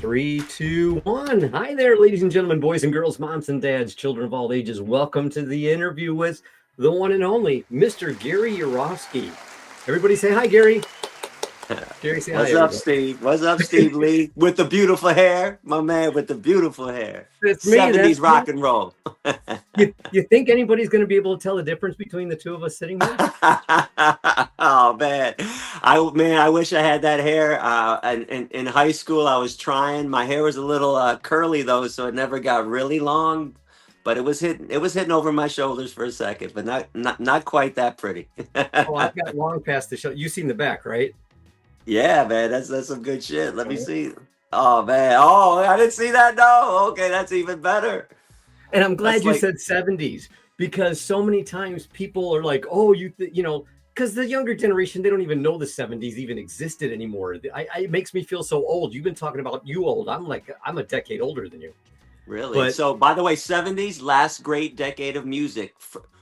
Three, two, one. Hi there, ladies and gentlemen, boys and girls, moms and dads, children of all ages. Welcome to the interview with the one and only Mr. Gary Yourofsky. Everybody say hi, Gary. Gary, say What's hi, up, everybody. Steve? What's up, Steve Lee? With the beautiful hair. My man with the beautiful hair. That's me. 70s rock and roll. You think anybody's going to be able to tell the difference between the two of us sitting here? Oh man, I wish I had that hair. In high school, I was trying. My hair was a little curly though, so it never got really long. But it was hitting over my shoulders for a second, but not quite that pretty. Oh, I've got long past the show. You've seen the back, right? Yeah, man, that's some good shit. Let me see. Oh man, oh I didn't see that. No, okay, that's even better. And I'm glad That's you like said 70s because so many times people are like, oh, because the younger generation, they don't even know the 70s even existed anymore. It makes me feel so old. You've been talking about you old. I'm a decade older than you. really. But So, by the way, 70s, last great decade of music.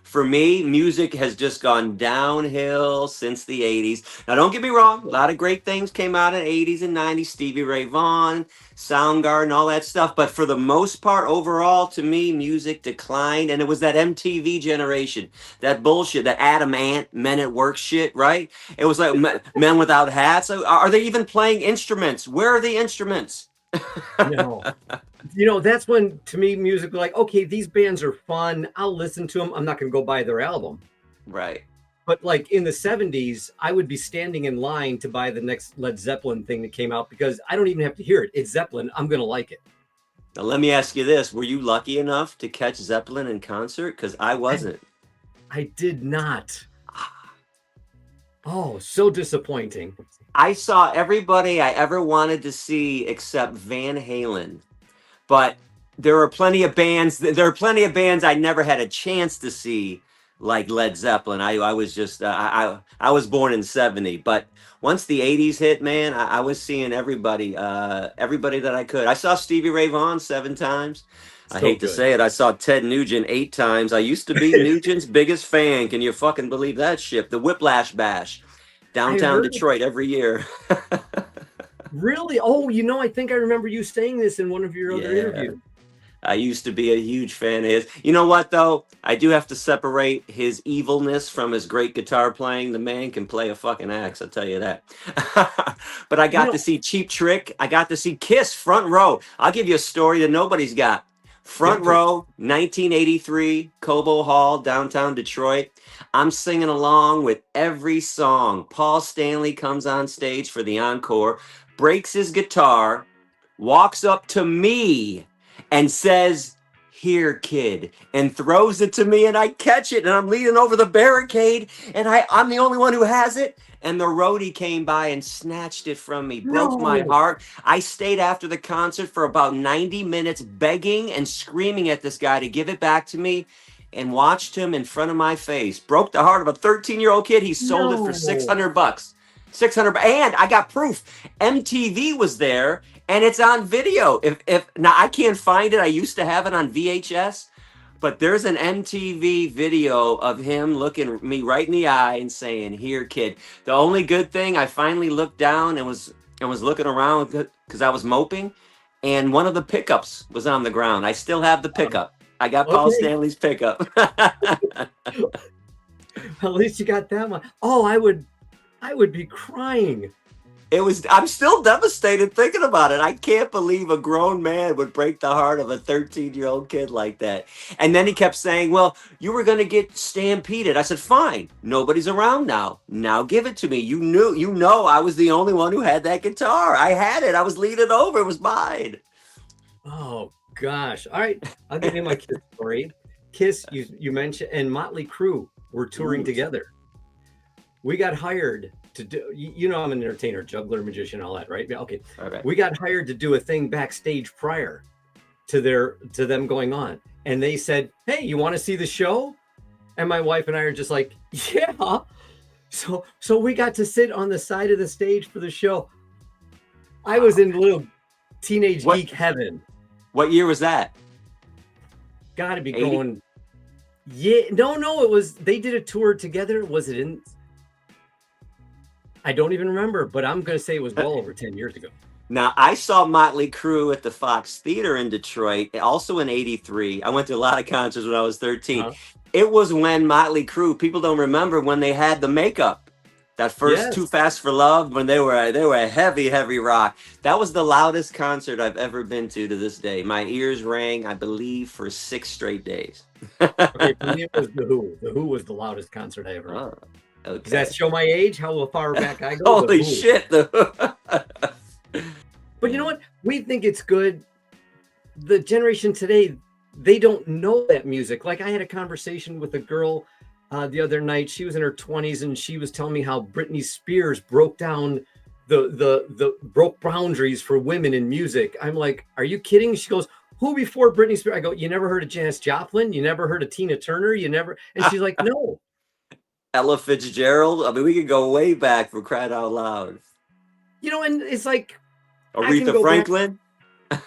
For me, music has just gone downhill since the 80s. Now, don't get me wrong, a lot of great things came out in the 80s and 90s, Stevie Ray Vaughan, Soundgarden, all that stuff. But for the most part, overall, to me, music declined. And it was that MTV generation, that bullshit, that Adam Ant, Men at Work shit, right? It was like men without hats. Are they even playing instruments? Where are the instruments? no, that's when to me music like, okay, these bands are fun. I'll listen to them. I'm not going to go buy their album. Right. But like in the 70s, I would be standing in line to buy the next Led Zeppelin thing that came out because I don't even have to hear it. It's Zeppelin. I'm going to like it. Now, let me ask you this. Were you lucky enough to catch Zeppelin in concert? Because I wasn't. I did not. Oh, so disappointing. I saw everybody I ever wanted to see except Van Halen. But there are plenty of bands. There are plenty of bands I never had a chance to see, like Led Zeppelin. I was just I was born in '70, but once the '80s hit, man, I was seeing everybody that I could. I saw Stevie Ray Vaughan 7 times. I So hate to good. say it. I saw Ted Nugent 8 times. I used to be Nugent's biggest fan. Can you fucking believe that shit? The Whiplash Bash, I downtown heard it. Detroit every year. Really? Oh, I think I remember you saying this in one of your other Yeah. interviews. I used to be a huge fan of his. You know what, though? I do have to separate his evilness from his great guitar playing. The man can play a fucking axe, I'll tell you that. But I You got know, to see Cheap Trick. I got to see Kiss front row. I'll give you a story that nobody's got. Give Front it to us. row, 1983, Cobo Hall, downtown Detroit. I'm singing along with every song. Paul Stanley comes on stage for the encore, breaks his guitar, walks up to me and says, "Here, kid," and throws it to me, and I catch it, and I'm leaning over the barricade, and I'm the only one who has it. And the roadie came by and snatched it from me, broke my No. heart. I stayed after the concert for about 90 minutes begging and screaming at this guy to give it back to me, and watched him in front of my face. Broke the heart of a 13-year-old kid. He sold it for No. 600 bucks. 600, and I got proof. MTV was there, and it's on video. If now I can't find it. I used to have it on VHS, but there's an MTV video of him looking me right in the eye and saying, "Here, kid." The only good thing, I finally looked down and was looking around because I was moping, and one of the pickups was on the ground. I still have the pickup. I got Paul Okay. Stanley's pickup. At least you got that one. Oh, I would be crying. I'm still devastated thinking about it. I can't believe a grown man would break the heart of a 13-year-old kid like that. And then he kept saying, "Well, you were going to get stampeded." I said, "Fine. Nobody's around now. Now give it to me." I was the only one who had that guitar. I had it. I was leaning over. It was mine. Oh gosh. All right. I'll give you my Kiss story. Kiss, you mentioned, and Motley Crue were touring Ooh, together. We got hired to do, I'm an entertainer, juggler, magician, all that, right? Yeah, okay. all right. We got hired to do a thing backstage prior to them going on. And they said, "Hey, you want to see the show?" And my wife and I are just like, "Yeah." So we got to sit on the side of the stage for the show. I was Wow. in little teenage What geek heaven. what year was that? Gotta be 80? going. Yeah, no, it was, they did a tour together. Was it in, I don't even remember, but I'm gonna say it was well over 10 years ago. Now, I saw Motley Crue at the Fox Theater in Detroit, also in '83. I went to a lot of concerts when I was 13. Uh-huh. It was when Motley Crue, people don't remember when they had the makeup. That first Too Yes. Fast for Love, when they were a heavy, heavy rock. That was the loudest concert I've ever been to this day. My ears rang, I believe, for 6 straight days. Okay, for me it was The Who. The Who was the loudest concert I ever. Oh, Does that okay. show my age? How far back I go? The Holy Who. shit. But you know what? We think it's good. The generation today, they don't know that music. Like I had a conversation with a girl the other night. She was in her 20s and she was telling me how Britney Spears broke down the broke boundaries for women in music. I'm like, are you kidding? She goes, who before Britney Spears? I go, you never heard of Janis Joplin? You never heard of Tina Turner? You never? And she's like, no. Ella Fitzgerald. I mean, we could go way back, for crying out loud. And it's like, I can Aretha go back. Franklin.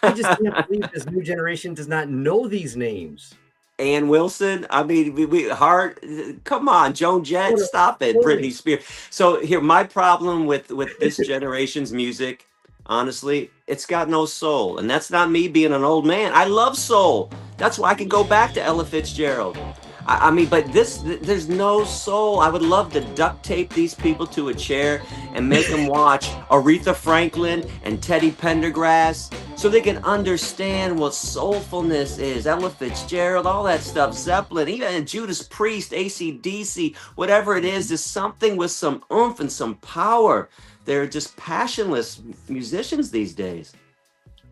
I just can't believe this new generation does not know these names. Ann Wilson. I mean, we hard. Come on, Joan Jett. Totally. Stop it, Totally. Britney Spears. So here, my problem with this generation's music, honestly, it's got no soul, and that's not me being an old man. I love soul. That's why I can go back to Ella Fitzgerald. I mean, but there's no soul. I would love to duct tape these people to a chair and make them watch Aretha Franklin and Teddy Pendergrass so they can understand what soulfulness is. Ella Fitzgerald, all that stuff, Zeppelin, even Judas Priest, AC/DC, whatever it is, there's something with some oomph and some power. They're just passionless musicians these days.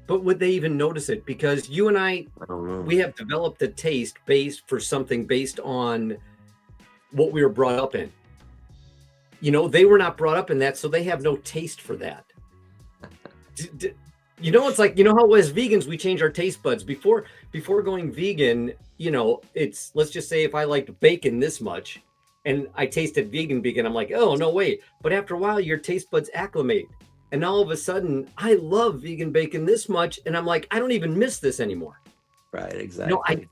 But would they even notice it? Because you and I don't know. we have developed a taste based for something based on what we were brought up in. They were not brought up in that, so they have no taste for that. It's like, how as vegans we change our taste buds before going vegan. It's, let's just say if I liked bacon this much and I tasted vegan bacon, I'm like, oh no way. But after a while your taste buds acclimate. And all of a sudden, I love vegan bacon this much, and I'm like, I don't even miss this anymore. Right, exactly.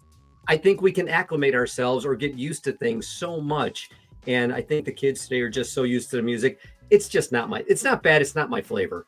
I think we can acclimate ourselves or get used to things so much. And I think the kids today are just so used to the music. It's just not it's not bad. It's not my flavor.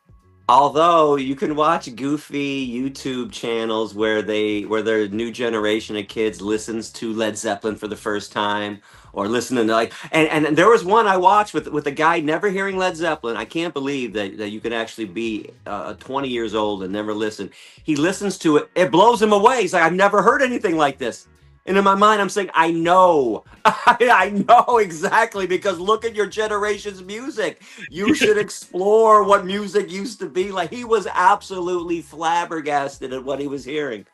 Although you can watch goofy YouTube channels where their new generation of kids listens to Led Zeppelin for the first time, or listening to and there was one I watched with a guy never hearing Led Zeppelin. I can't believe that you could actually be 20 years old and never listen. He listens to it. It blows him away. He's like, I've never heard anything like this. And in my mind, I'm saying, I know. I know exactly, because look at your generation's music. You should explore what music used to be like. He was absolutely flabbergasted at what he was hearing.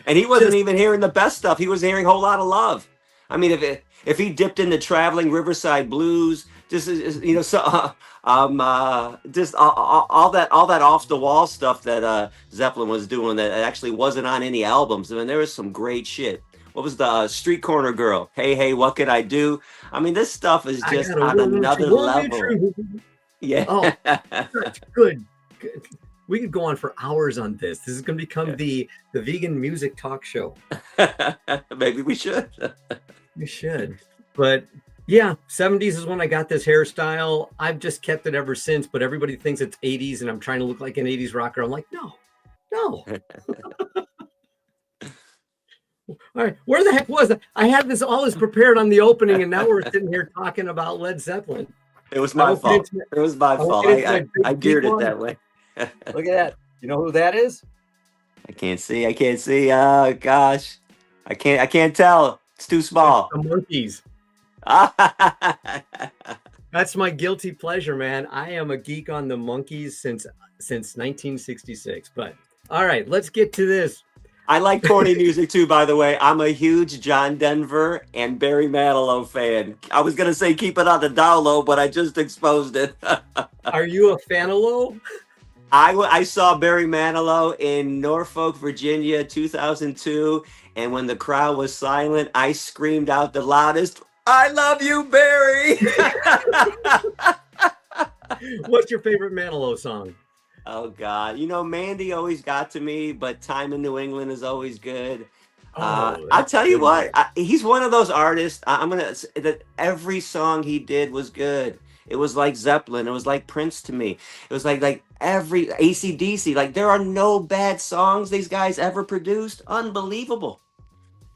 And he wasn't even hearing the best stuff. He was hearing a whole lot of love. I mean, if he dipped into Traveling Riverside Blues, just just all that off the wall stuff that Zeppelin was doing that actually wasn't on any albums. I mean, there was some great shit. What was the Street Corner Girl? Hey, hey, what could I do? I mean, this stuff is just on another level. Yeah. Oh, good. We could go on for hours on this. This is going to become the vegan music talk show. Maybe we should. We should. But yeah, 70s is when I got this hairstyle. I've just kept it ever since, but everybody thinks it's 80s and I'm trying to look like an 80s rocker. I'm like, no. All right, where the heck was it? I had all this prepared on the opening, and now we're sitting here talking about Led Zeppelin. It was my fault. It was my fault. I geared it that way. Look at that. You know who that is? I can't see. Oh gosh, I can't tell. It's too small. It's the Monkees. That's my guilty pleasure, man. I am a geek on the Monkees since 1966. But all right, let's get to this. I like corny music too, by the way. I'm a huge John Denver and Barry Manilow fan. I was going to say keep it on the down low, but I just exposed it. Are you a fan of low? I saw Barry Manilow in Norfolk, Virginia, 2002. And when the crowd was silent, I screamed out the loudest, I love you, Barry. What's your favorite Manilow song? Oh God, Mandy always got to me, but Time in New England is always good. I'll tell you what, he's one of those artists. I'm gonna say that every song he did was good. It was like Zeppelin. It was like Prince to me. It was like every AC/DC. Like there are no bad songs these guys ever produced. Unbelievable.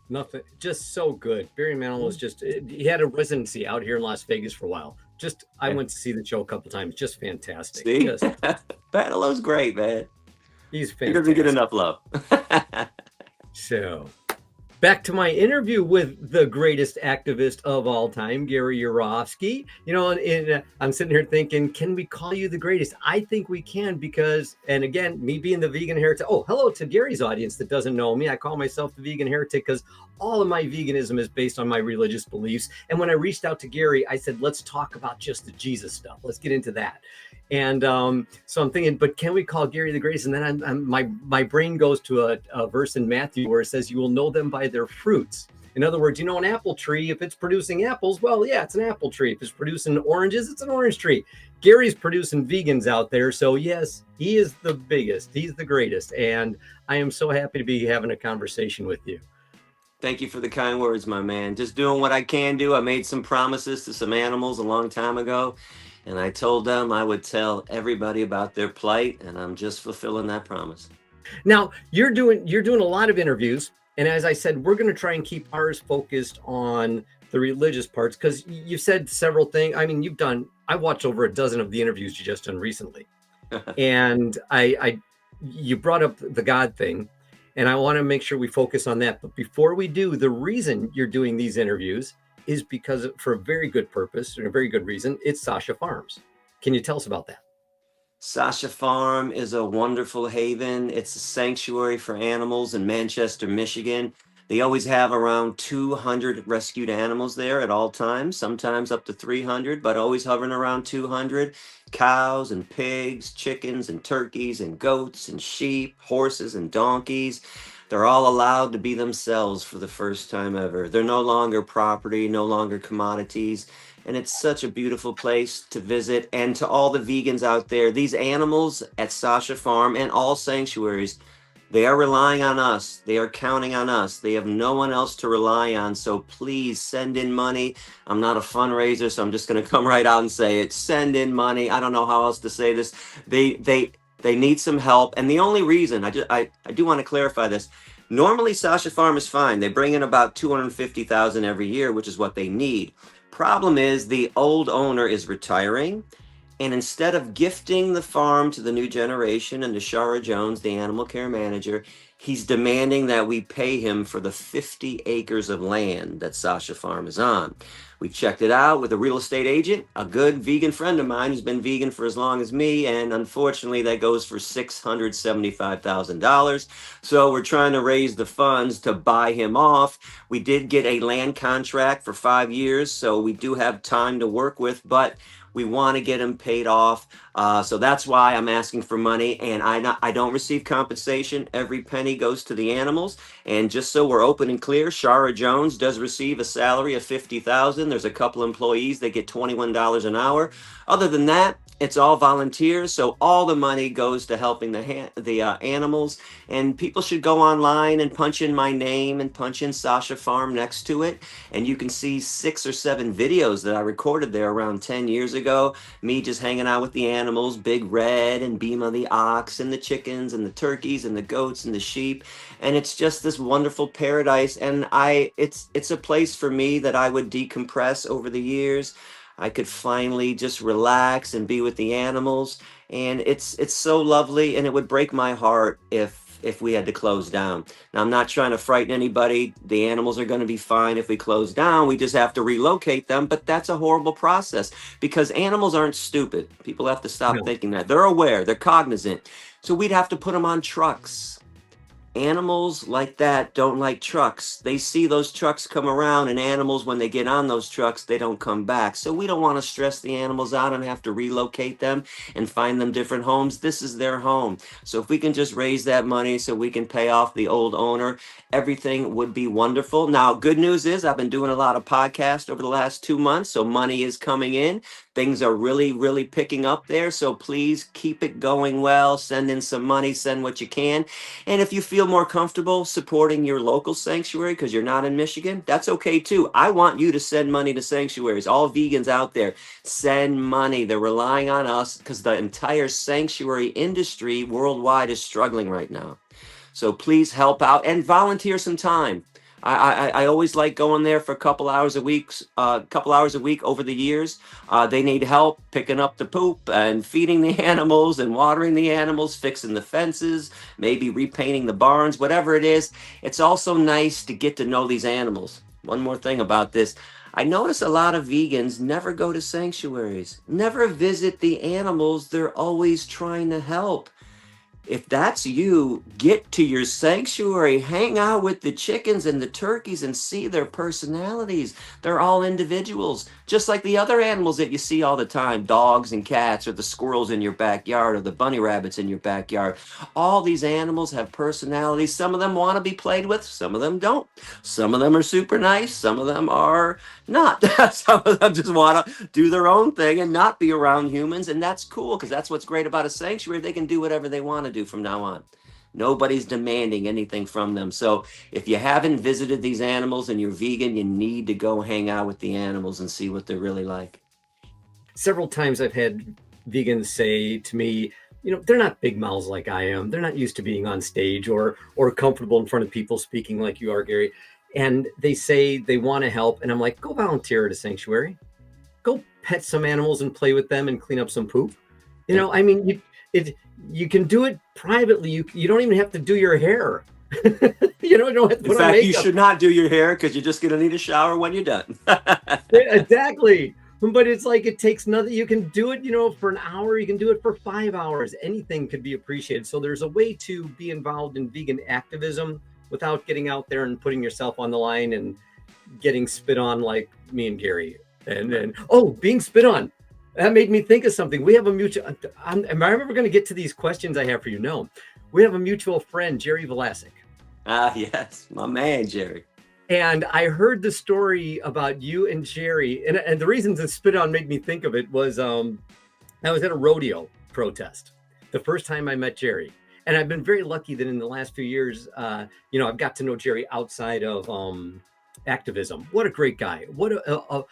Nothing, just so good. Barry Manilow was just, he had a residency out here in Las Vegas for a while. Just, I went to see the show a couple times. Just fantastic. See, Just, Bandelow's great, man. he's He doesn't get fantastic. enough love. So, back to my interview with the greatest activist of all time, Gary Yourofsky. You know, I'm sitting here thinking, can we call you the greatest? I think we can because, and again, me being the vegan heretic. Oh, hello to Gary's audience that doesn't know me. I call myself the vegan heretic because all of my veganism is based on my religious beliefs. And when I reached out to Gary, I said, let's talk about just the Jesus stuff. Let's get into that. And so I'm thinking, but can we call Gary the greatest? And then my brain goes to a verse in Matthew where it says, you will know them by their fruits. In other words, you know, an apple tree, if it's producing apples, well, yeah, it's an apple tree. If it's producing oranges, it's an orange tree. Gary's producing vegans out there. So yes, he is the biggest. He's the greatest. And I am so happy to be having a conversation with you. Thank you for the kind words, my man. Just doing what I can do. I made some promises to some animals a long time ago, and I told them I would tell everybody about their plight, and I'm just fulfilling that promise. Now, you're doing a lot of interviews, and as I said, we're going to try and keep ours focused on the religious parts because you've said several things. I mean, I watched over a dozen of the interviews you just done recently, and you brought up the God thing. And I want to make sure we focus on that. But before we do, the reason you're doing these interviews is because for a very good purpose and a very good reason, it's SASHA Farms. Can you tell us about that? SASHA Farm is a wonderful haven. It's a sanctuary for animals in Manchester, Michigan. They always have around 200 rescued animals there at all times, sometimes up to 300, but always hovering around 200. Cows and pigs, chickens and turkeys and goats and sheep, horses and donkeys. They're all allowed to be themselves for the first time ever. They're no longer property, no longer commodities. And it's such a beautiful place to visit. And to all the vegans out there, these animals at SASHA Farm and all sanctuaries, they are relying on us. They are counting on us. They have no one else to rely on. So please send in money. I'm not a fundraiser, so I'm just going to come right out and say it. Send in money. I don't know how else to say this. They need some help. And the only reason, I do want to clarify this. Normally, SASHA Farm is fine. They bring in about $250,000 every year, which is what they need. Problem is the old owner is retiring. And instead of gifting the farm to the new generation and to Shara Jones, the animal care manager, he's demanding that we pay him for the 50 acres of land that SASHA Farm is on. We checked it out with a real estate agent, a good vegan friend of mine who's been vegan for as long as me, and unfortunately that goes for $675,000. So we're trying to raise the funds to buy him off. We did get a land contract for 5 years, so we do have time to work with, but we want to get him paid off. So that's why I'm asking for money. And I don't receive compensation. Every penny goes to the animals. And just so we're open and clear, Shara Jones does receive a salary of $50,000. There's a couple employees that get $21 an hour. Other than that, it's all volunteers. So all the money goes to helping the animals. And people should go online and punch in my name and punch in SASHA Farm next to it. And you can see 6 or 7 videos that I recorded there around 10 years ago. Me just hanging out with the animals, Big Red and Bima the ox and the chickens and the turkeys and the goats and the sheep. And it's just this wonderful paradise. And it's a place for me that I would decompress over the years. I could finally just relax and be with the animals. And it's so lovely, and it would break my heart if we had to close down. Now, I'm not trying to frighten anybody. The animals are going to be fine if we close down. We just have to relocate them, but that's a horrible process because animals aren't stupid. People have to stop thinking that. They're aware, they're cognizant. So we'd have to put them on trucks. Animals like that don't like trucks. They see those trucks come around, and animals, when they get on those trucks, they don't come back. So we don't want to stress the animals out and have to relocate them and find them different homes. This is their home. So if we can just raise that money so we can pay off the old owner, everything would be wonderful. Now, good news is I've been doing a lot of podcasts over the last 2 months, so money is coming in. Things are really, really picking up there. So please keep it going well. Send in some money, send what you can. And if you feel more comfortable supporting your local sanctuary because you're not in Michigan, that's okay too. I want you to send money to sanctuaries. All vegans out there, send money. They're relying on us because the entire sanctuary industry worldwide is struggling right now. So please help out and volunteer some time. I always like going there for a couple hours a week, over the years. They need help picking up the poop and feeding the animals and watering the animals, fixing the fences, maybe repainting the barns, whatever it is. It's also nice to get to know these animals. One more thing about this. I notice a lot of vegans never go to sanctuaries, never visit the animals they're always trying to help. If that's you, get to your sanctuary, hang out with the chickens and the turkeys and see their personalities. They're all individuals, just like the other animals that you see all the time, dogs and cats, or the squirrels in your backyard, or the bunny rabbits in your backyard. All these animals have personalities. Some of them want to be played with, some of them don't. Some of them are super nice, some of them are not. Some of them just want to do their own thing and not be around humans, and that's cool because that's what's great about a sanctuary. They can do whatever they want to do from now on. Nobody's demanding anything from them. So if you haven't visited these animals and you're vegan, you need to go hang out with the animals and see what they're really like. Several times I've had vegans say to me, they're not big mouths like I am. They're not used to being on stage or comfortable in front of people speaking like you are, Gary. And they say they want to help. And I'm like, go volunteer at a sanctuary. Go pet some animals and play with them and clean up some poop. You can do it privately. You don't even have to do your hair. You don't have to put on makeup. You should not do your hair because you're just going to need a shower when you're done. Exactly. But it's like it takes nothing. You can do it, for an hour. You can do it for 5 hours. Anything could be appreciated. So there's a way to be involved in vegan activism without getting out there and putting yourself on the line and getting spit on like me and Gary. And being spit on. That made me think of something. We have a mutual. Am I ever going to get to these questions I have for you? No. We have a mutual friend, Jerry Yourofsky. Yes, my man, Jerry. And I heard the story about you and Jerry. And the reason the spit on made me think of it was I was at a rodeo protest the first time I met Jerry. And I've been very lucky that in the last few years, I've got to know Jerry outside of activism. What a great guy. What a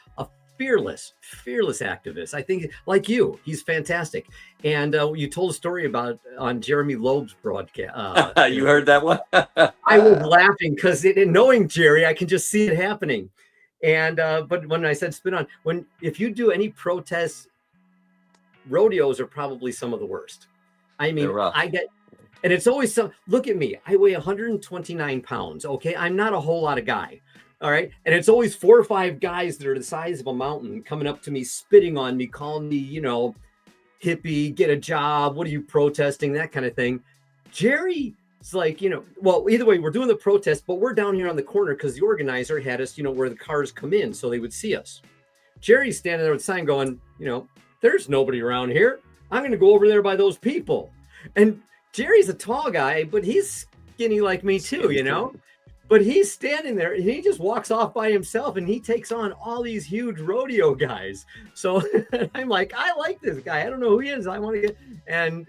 fearless activist. I think, like you, he's fantastic. And you told a story about on Jeremy Loeb's broadcast. You heard that one? I was laughing because knowing Jerry, I can just see it happening. And but when I said spin on, if you do any protests, rodeos are probably some of the worst. I mean, and it's always look at me. I weigh 129 pounds. Okay, I'm not a whole lot of guy. All right. And it's always 4 or 5 guys that are the size of a mountain coming up to me, spitting on me, calling me, hippie, get a job. What are you protesting? That kind of thing. Jerry's like, either way, we're doing the protest, but we're down here on the corner because the organizer had us, where the cars come in so they would see us. Jerry's standing there with a sign going, there's nobody around here. I'm going to go over there by those people. And Jerry's a tall guy, but he's skinny like me too, But he's standing there and he just walks off by himself and he takes on all these huge rodeo guys. So I'm like, I like this guy. I don't know who he is. I want to get, and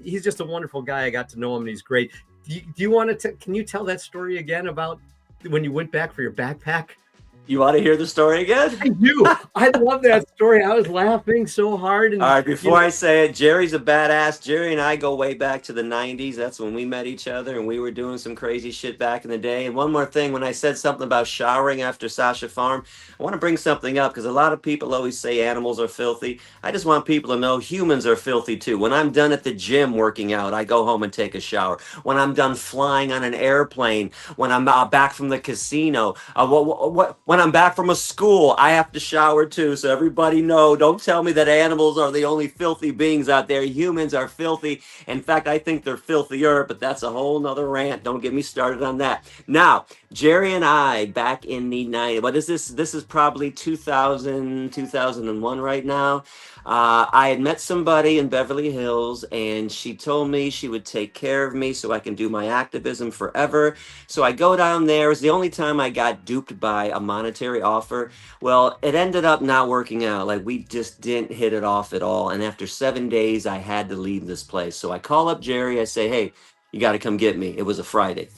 he's just a wonderful guy. I got to know him and he's great. Do you want to, can you tell that story again about when you went back for your backpack? You want to hear the story again? I do. I love that story. I was laughing so hard. And, all right, before I say it, Jerry's a badass. Jerry and I go way back to the 90s. That's when we met each other, and we were doing some crazy shit back in the day. And one more thing, when I said something about showering after SASHA Farm, I want to bring something up because a lot of people always say animals are filthy. I just want people to know humans are filthy too. When I'm done at the gym working out, I go home and take a shower. When I'm done flying on an airplane, when I'm back from the casino, when I'm back from a school, I have to shower too. So everybody know, don't tell me that animals are the only filthy beings out there. Humans are filthy. In fact, I think they're filthier, but that's a whole nother rant. Don't get me started on that. Now, Jerry and I, back in the 90s, what is this? This is probably 2000, 2001 right now. I had met somebody in Beverly Hills, and she told me she would take care of me so I can do my activism forever. So I go down there. It was the only time I got duped by a monetary offer. Well, it ended up not working out. Like, we just didn't hit it off at all. And after 7 days, I had to leave this place. So I call up Jerry. I say, hey, you got to come get me. It was a Friday.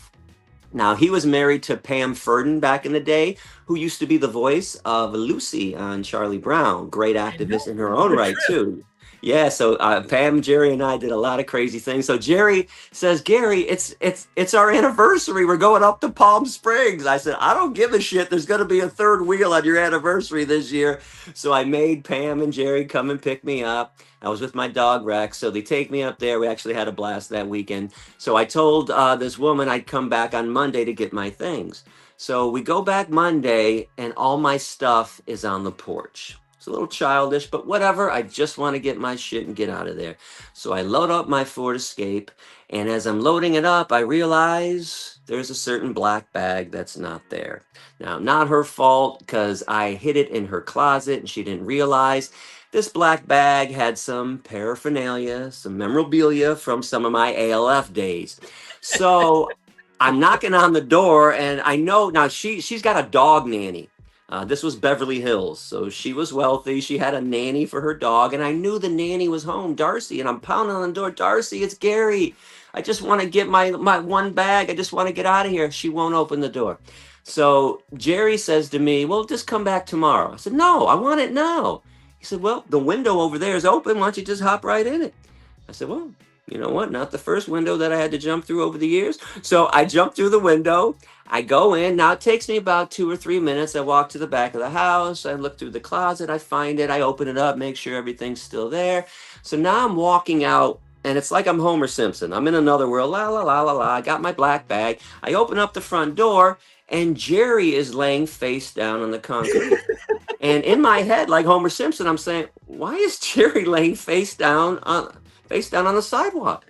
Now, he was married to Pam Ferdin back in the day, who used to be the voice of Lucy on Charlie Brown. Great I know. activist in her own Good right, trip. too. Yeah, so Pam, Jerry, and I did a lot of crazy things. So Jerry says, Gary, it's our anniversary. We're going up to Palm Springs. I said, I don't give a shit. There's going to be a third wheel on your anniversary this year. So I made Pam and Jerry come and pick me up. I was with my dog Rex, so they take me up there. We actually had a blast that weekend. So I told this woman I'd come back on Monday to get my things. So we go back Monday, and all my stuff is on the porch. It's a little childish, but whatever. I just want to get my shit and get out of there. So I load up my Ford Escape, and as I'm loading it up, I realize there's a certain black bag that's not there. Now, not her fault, because I hid it in her closet and she didn't realize. This black bag had some paraphernalia, some memorabilia from some of my ALF days. So I'm knocking on the door, and I know now she's got a dog nanny. This was Beverly Hills, so she was wealthy. She had a nanny for her dog, and I knew the nanny was home, Darcy. And I'm pounding on the door, Darcy, it's Gary. I just want to get my one bag. I just want to get out of here. She won't open the door. So Jerry says to me, well, just come back tomorrow. I said, no, I want it now. He said, well, the window over there is open. Why don't you just hop right in it? I said, well, you know what? Not the first window that I had to jump through over the years. So I jump through the window. I go in. Now it takes me about 2 or 3 minutes. I walk to the back of the house. I look through the closet. I find it. I open it up, make sure everything's still there. So now I'm walking out, and it's like I'm Homer Simpson. I'm in another world. La, la, la, la, la. I got my black bag. I open up the front door, and Jerry is laying face down on the concrete. And in my head, like Homer Simpson, I'm saying, why is Jerry laying face down on the sidewalk?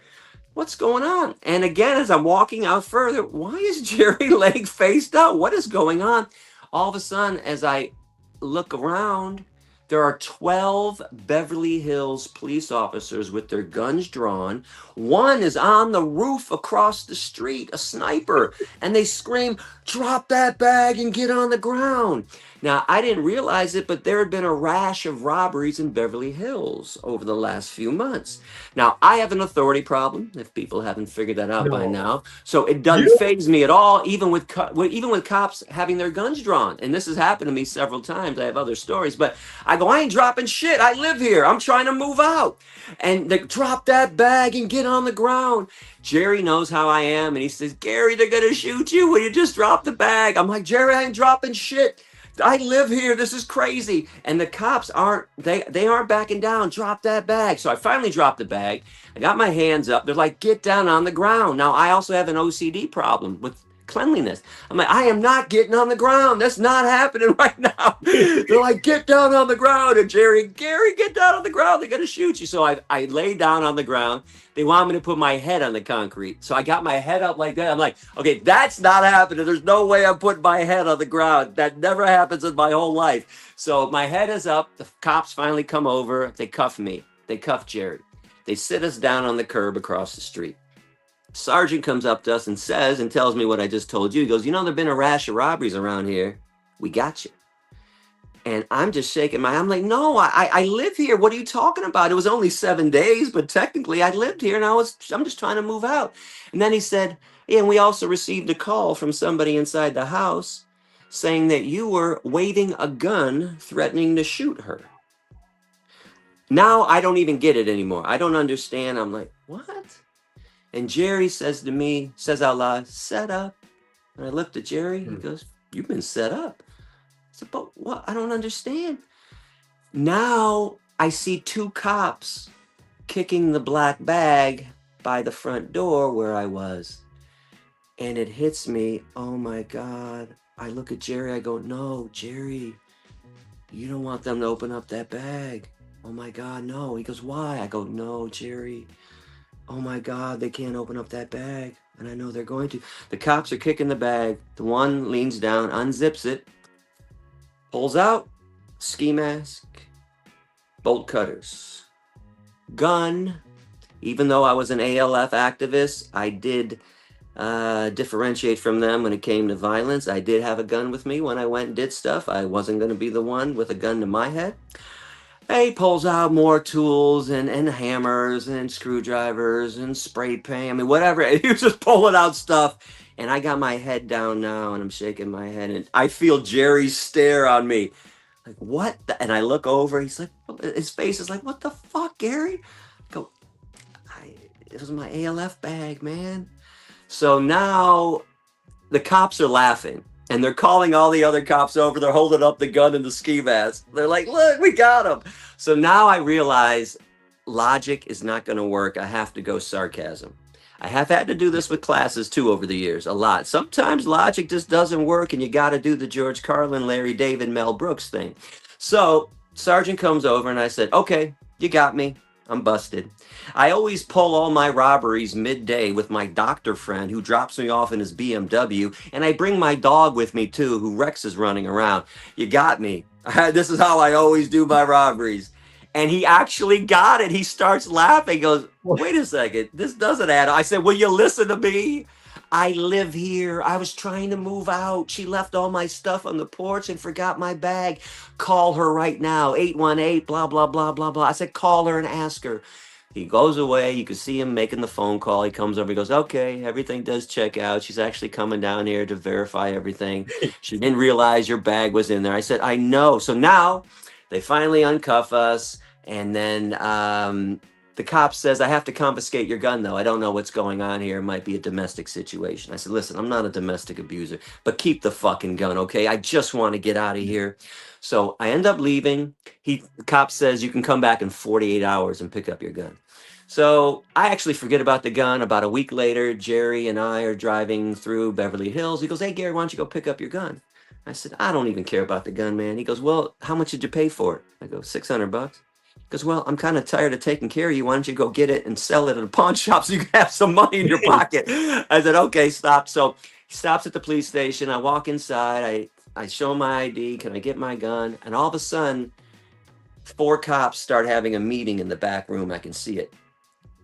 What's going on? And again, as I'm walking out further, why is Jerry laying face down? What is going on? All of a sudden, as I look around, there are 12 Beverly Hills police officers with their guns drawn. One is on the roof across the street, a sniper, and they scream, drop that bag and get on the ground. Now, I didn't realize it, but there had been a rash of robberies in Beverly Hills over the last few months. Now, I have an authority problem, if people haven't figured that out by No. now. So it doesn't You faze me at all, even with cops having their guns drawn. And this has happened to me several times. I have other stories, but I go, I ain't dropping shit. I live here. I'm trying to move out. And they drop that bag and get on the ground. Jerry knows how I am, and he says, Gary, they're going to shoot you when you just drop the bag. I'm like, Jerry, I ain't dropping shit. I live here. This is crazy. And the cops aren't backing down. Drop that bag. So I finally dropped the bag. I got my hands up. They're like, get down on the ground. Now, I also have an OCD problem with cleanliness. I'm like, I am not getting on the ground. That's not happening right now. They're like, get down on the ground. And Gary, get down on the ground. They're going to shoot you. So I lay down on the ground. They want me to put my head on the concrete. So I got my head up like that. I'm like, okay, that's not happening. There's no way I'm putting my head on the ground. That never happens in my whole life. So my head is up. The cops finally come over. They cuff me. They cuff Jerry. They sit us down on the curb across the street. Sergeant comes up to us and says and tells me what I just told you. He goes, you know, there've been a rash of robberies around here. We got you. And I'm just shaking my head. I'm like, no, I live here. What are you talking about? It was only 7 days, but technically I lived here, and I'm just trying to move out. And then he said, yeah, and we also received a call from somebody inside the house saying that you were waving a gun, threatening to shoot her. Now I don't even get it anymore. I don't understand. I'm like, what? And Jerry says to me, says out loud, set up. And I looked at Jerry. He goes, you've been set up. I said, but what? I don't understand. Now I see 2 cops kicking the black bag by the front door where I was. And it hits me. Oh my God. I look at Jerry. I go, no, Jerry, you don't want them to open up that bag. Oh my God, no. He goes, why? I go, no, Jerry. Oh my God, they can't open up that bag. and I know they're going to. The cops are kicking the bag. The one leans down, unzips it, pulls out ski mask, bolt cutters, gun. Even though I was an ALF activist, I did differentiate from them when it came to violence. I did have a gun with me when I went and did stuff. I wasn't going to be the one with a gun to my head. He pulls out more tools and hammers and screwdrivers and spray paint. I mean, whatever. He was just pulling out stuff. And I got my head down now and I'm shaking my head. And I feel Jerry's stare on me. Like, what? And I look over. He's like, his face is like, what the fuck, Gary? I go, it was my ALF bag, man. So now the cops are laughing. And they're calling all the other cops over. They're holding up the gun and the ski mask. They're like, look, we got him. So now I realize logic is not going to work. I have to go sarcasm. I have had to do this with classes too over the years, a lot. Sometimes logic just doesn't work and you got to do the George Carlin, Larry David, Mel Brooks thing. So Sergeant comes over and I said, okay, you got me. I'm busted. I always pull all my robberies midday with my doctor friend who drops me off in his BMW, and I bring my dog with me too, who Rex is running around. You got me. This is how I always do my robberies. And he actually got it. He starts laughing. He goes, wait a second. This doesn't add up. I said, will you listen to me? I live here. I was trying to move out. She left all my stuff on the porch and forgot my bag. Call her right now. 818, blah, blah, blah, blah, blah. I said, call her and ask her. He goes away. You can see him making the phone call. He comes over. He goes, okay, everything does check out. She's actually coming down here to verify everything. She didn't realize your bag was in there. I said, I know. So now they finally uncuff us. And then the cop says, I have to confiscate your gun, though. I don't know what's going on here. It might be a domestic situation. I said, listen, I'm not a domestic abuser, but keep the fucking gun, okay? I just want to get out of here. So I end up leaving. The cop says, you can come back in 48 hours and pick up your gun. So I actually forget about the gun. About a week later, Jerry and I are driving through Beverly Hills. He goes, hey, Gary, why don't you go pick up your gun? I said, I don't even care about the gun, man. He goes, well, how much did you pay for it? I go, $600. Because, well, I'm kind of tired of taking care of you. Why don't you go get it and sell it at a pawn shop so you can have some money in your pocket? I said, okay, stop. So he stops at the police station. I walk inside. I show my ID. Can I get my gun? And all of a sudden, 4 cops start having a meeting in the back room. I can see it.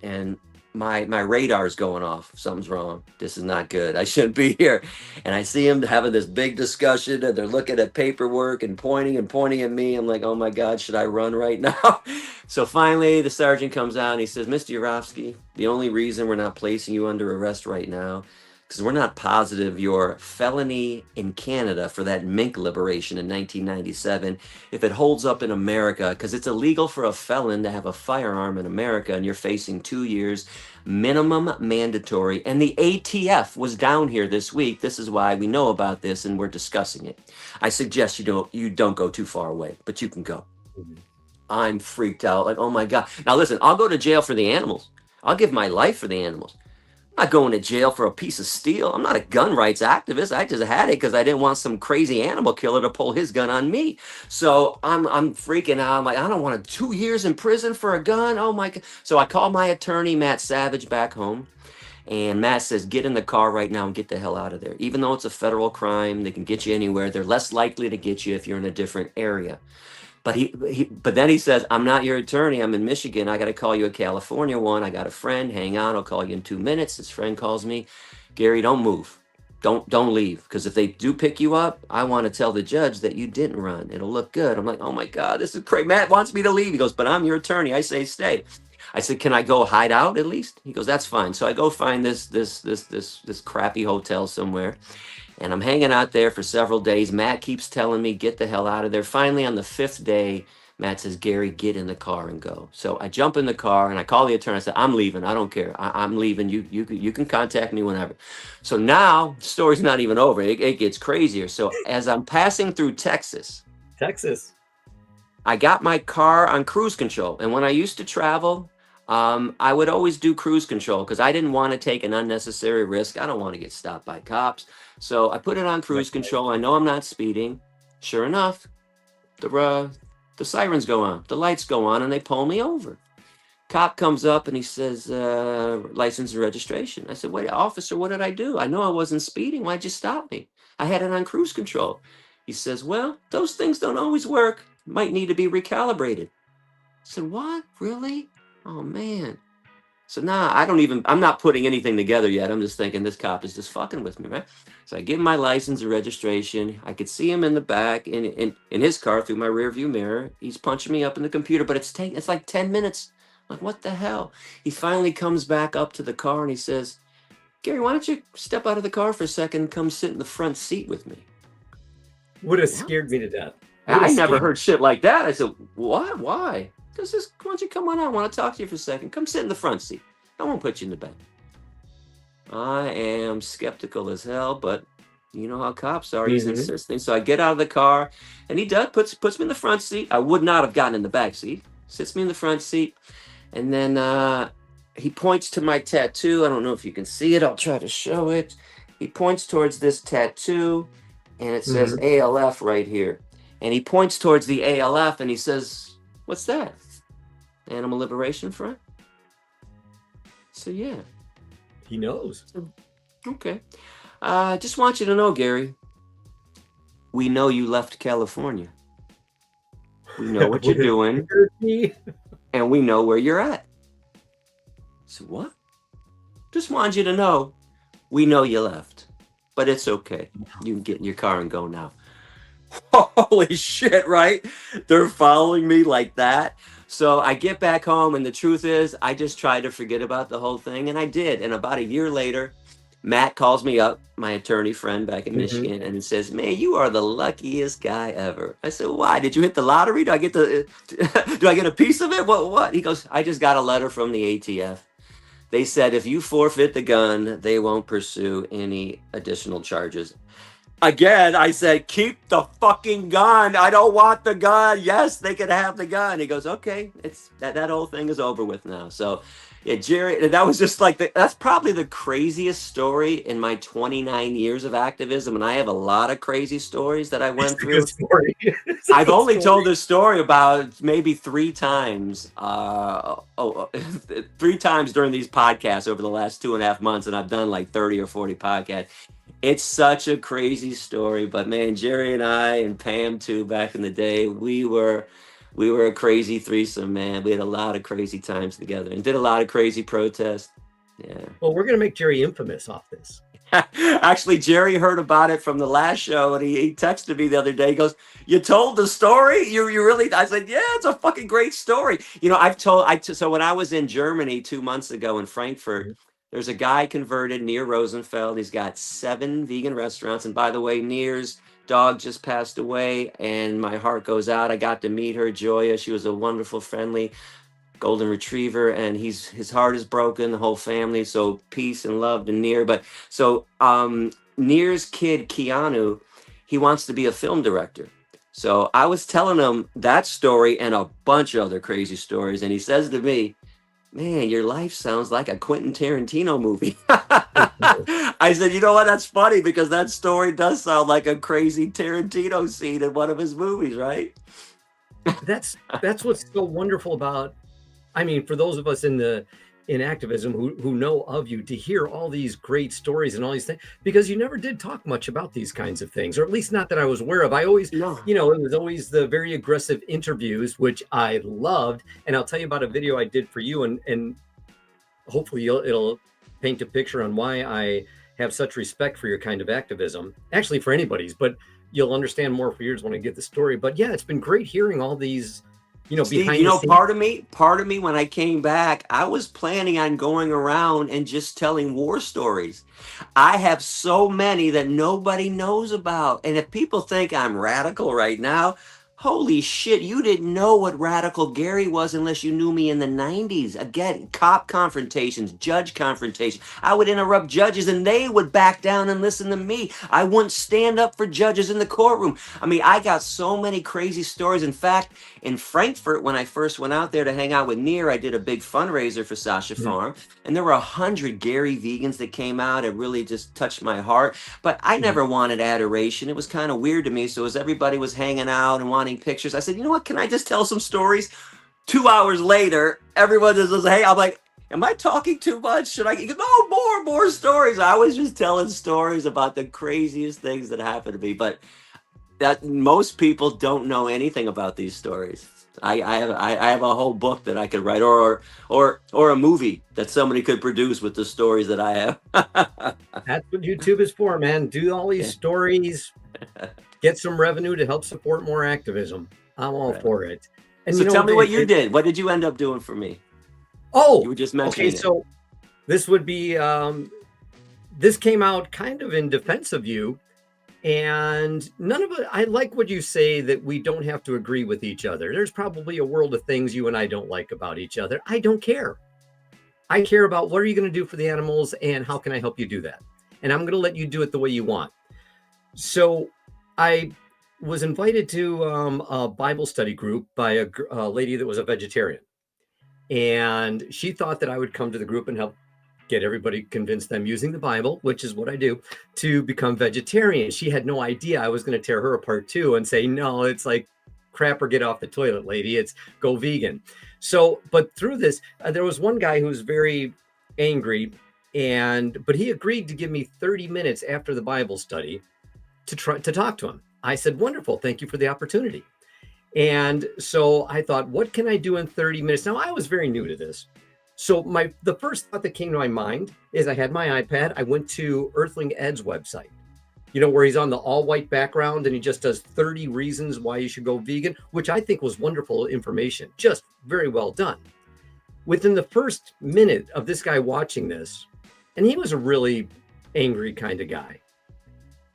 And my radar's going off. Something's wrong. This is not good. I shouldn't be here. And I see them having this big discussion and they're looking at paperwork and pointing at me. I'm like, oh my God, should I run right now? So finally the sergeant comes out and he says, Mr. Yourofsky, the only reason we're not placing you under arrest right now because we're not positive your felony in Canada for that mink liberation in 1997, if it holds up in America, because it's illegal for a felon to have a firearm in America, and you're facing 2 years minimum mandatory. And the ATF was down here this week. This is why we know about this and we're discussing it. I suggest you don't go too far away, but you can go. I'm freaked out. Like, oh my God. Now listen, I'll go to jail for the animals. I'll give my life for the animals. I'm not going to jail for a piece of steel. I'm not a gun rights activist. I just had it because I didn't want some crazy animal killer to pull his gun on me. So I'm freaking out. I'm like, I don't want 2 years in prison for a gun. Oh my God. So I called my attorney, Matt Savage, back home. And Matt says, get in the car right now and get the hell out of there. Even though it's a federal crime, they can get you anywhere. They're less likely to get you if you're in a different area. But then he says, I'm not your attorney. I'm in Michigan. I got to call you a California one. I got a friend. Hang on. I'll call you in 2 minutes. His friend calls me. Gary, don't move. Don't leave. Because if they do pick you up, I want to tell the judge that you didn't run. It'll look good. I'm like, oh my God, this is crazy. Matt wants me to leave. He goes, but I'm your attorney. I say stay. I said, can I go hide out at least? He goes, that's fine. So I go find this crappy hotel somewhere. And I'm hanging out there for several days. Matt keeps telling me, get the hell out of there. Finally, on the 5th day, Matt says, Gary, get in the car and go. So I jump in the car and I call the attorney. I said, I'm leaving. I don't care. I'm leaving. You can contact me whenever. So now the story's not even over. It gets crazier. So as I'm passing through Texas, I got my car on cruise control. And when I used to travel, I would always do cruise control because I didn't want to take an unnecessary risk. I don't want to get stopped by cops. So I put it on cruise control. I know I'm not speeding. Sure enough, the sirens go on, the lights go on, and they pull me over. Cop comes up and he says, license and registration. I said, wait, officer, what did I do? I know I wasn't speeding. Why'd you stop me? I had it on cruise control. He says, well, those things don't always work. Might need to be recalibrated. I said, what? Really? Oh, man. So now I'm not putting anything together yet. I'm just thinking this cop is just fucking with me, right? So I give him my license and registration. I could see him in the back in his car through my rear view mirror. He's punching me up in the computer, but it's like 10 minutes. I'm like, what the hell? He finally comes back up to the car and he says, Gary, why don't you step out of the car for a second and come sit in the front seat with me? Would have scared me to death. I never heard shit like that. I said, what? Why? Because why don't you come on out? I want to talk to you for a second. Come sit in the front seat. I won't put you in the back. I am skeptical as hell, but you know how cops are. He's insisting. So I get out of the car, and he puts me in the front seat. I would not have gotten in the back seat. Sits me in the front seat, and then he points to my tattoo. I don't know if you can see it. I'll try to show it. He points towards this tattoo, and it says ALF right here. And he points towards the ALF, and he says, what's that? Animal Liberation Front? So, yeah. He knows. Okay. I just want you to know, Gary, we know you left California. We know what you're doing, and we know where you're at. So what? Just want you to know, we know you left, but it's okay. You can get in your car and go now. Holy shit, right? They're following me like that. So I get back home, and the truth is, I just tried to forget about the whole thing, and I did. And about a year later, Matt calls me up, my attorney friend back in Michigan, and says, man, you are the luckiest guy ever. I said, why? Did you hit the lottery? Do I get a piece of it? What? He goes, I just got a letter from the ATF. They said, if you forfeit the gun, they won't pursue any additional charges. Again, I said, keep the fucking gun. I don't want the gun. Yes, they can have the gun. He goes, okay, it's that whole thing is over with now. So, yeah, Jerry, that was just like that's probably the craziest story in my 29 years of activism, and I have a lot of crazy stories that I went through. I've only told this story about maybe 3 times. 3 times during these podcasts over the last 2.5 months, and I've done like 30 or 40 podcasts. It's such a crazy story, but man, Jerry and I and Pam too, back in the day, we were a crazy threesome, man. We had a lot of crazy times together and did a lot of crazy protests. Yeah. Well, we're gonna make Jerry infamous off this. Actually, Jerry heard about it from the last show, and he texted me the other day. He goes, "You told the story? You really?" I said, "Yeah, it's a fucking great story." You know, so when I was in Germany 2 months ago in Frankfurt. There's a guy converted near Rosenfeld. He's got 7 vegan restaurants. And by the way, Near's dog just passed away, and my heart goes out. I got to meet her, Joya. She was a wonderful, friendly golden retriever, and his heart is broken, the whole family. So peace and love to Near. But so Near's kid, Keanu, he wants to be a film director. So I was telling him that story and a bunch of other crazy stories. And he says to me, man, your life sounds like a Quentin Tarantino movie. I said, you know what? That's funny because that story does sound like a crazy Tarantino scene in one of his movies, right? That's what's so wonderful about, I mean, for those of us in activism who know of you, to hear all these great stories and all these things, because you never did talk much about these kinds of things, or at least not that I was aware of. I always, it was always the very aggressive interviews, which I loved. And I'll tell you about a video I did for you, and hopefully it'll paint a picture on why I have such respect for your kind of activism. Actually, for anybody's, but you'll understand more for yours when I get the story. But yeah, it's been great hearing all these. Steve, part of me when I came back, I was planning on going around and just telling war stories. I have so many that nobody knows about. And if people think I'm radical right now, holy shit, you didn't know what radical Gary was unless you knew me in the 90s. Again, cop confrontations, judge confrontations. I would interrupt judges and they would back down and listen to me. I wouldn't stand up for judges in the courtroom. I mean, I got so many crazy stories. In fact, in Frankfurt, when I first went out there to hang out with Near, I did a big fundraiser for SASHA Farm. And there were 100 Gary vegans that came out. It really just touched my heart. But I never wanted adoration. It was kind of weird to me. So as everybody was hanging out and wanting pictures, I said, you know what? Can I just tell some stories? 2 hours later, everyone is just, hey, I'm like, am I talking too much? Should I? No, more stories. I was just telling stories about the craziest things that happened to me, but that most people don't know anything about these stories. I have a whole book that I could write, or a movie that somebody could produce with the stories that I have. That's what YouTube is for, man. Do all these Yeah. stories, get some revenue to help support more activism. I'm all Right. for it. And So tell me what you did. What did you end up doing for me? You were just mentioning okay. it. So this would be this came out kind of in defense of you, and none of it. I like what you say that we don't have to agree with each other. There's probably a world of things you and I don't like about each other. I don't care. I care about what are you going to do for the animals and how can I help you do that? And I'm going to let you do it the way you want. So I was invited to a Bible study group by a lady that was a vegetarian. And she thought that I would come to the group and help get everybody, convince them using the Bible, which is what I do, to become vegetarian. She had no idea I was going to tear her apart too and say, no, it's like crap or get off the toilet, lady. It's go vegan. So, but through this, there was one guy who was very angry, but he agreed to give me 30 minutes after the Bible study to try to talk to him. I said, wonderful. Thank you for the opportunity. And so I thought, what can I do in 30 minutes? Now, I was very new to this. So the first thought that came to my mind is I had my iPad. I went to Earthling Ed's website, where he's on the all white background and he just does 30 reasons why you should go vegan, which I think was wonderful information, just very well done. Within the first minute of this guy watching this, and he was a really angry kind of guy.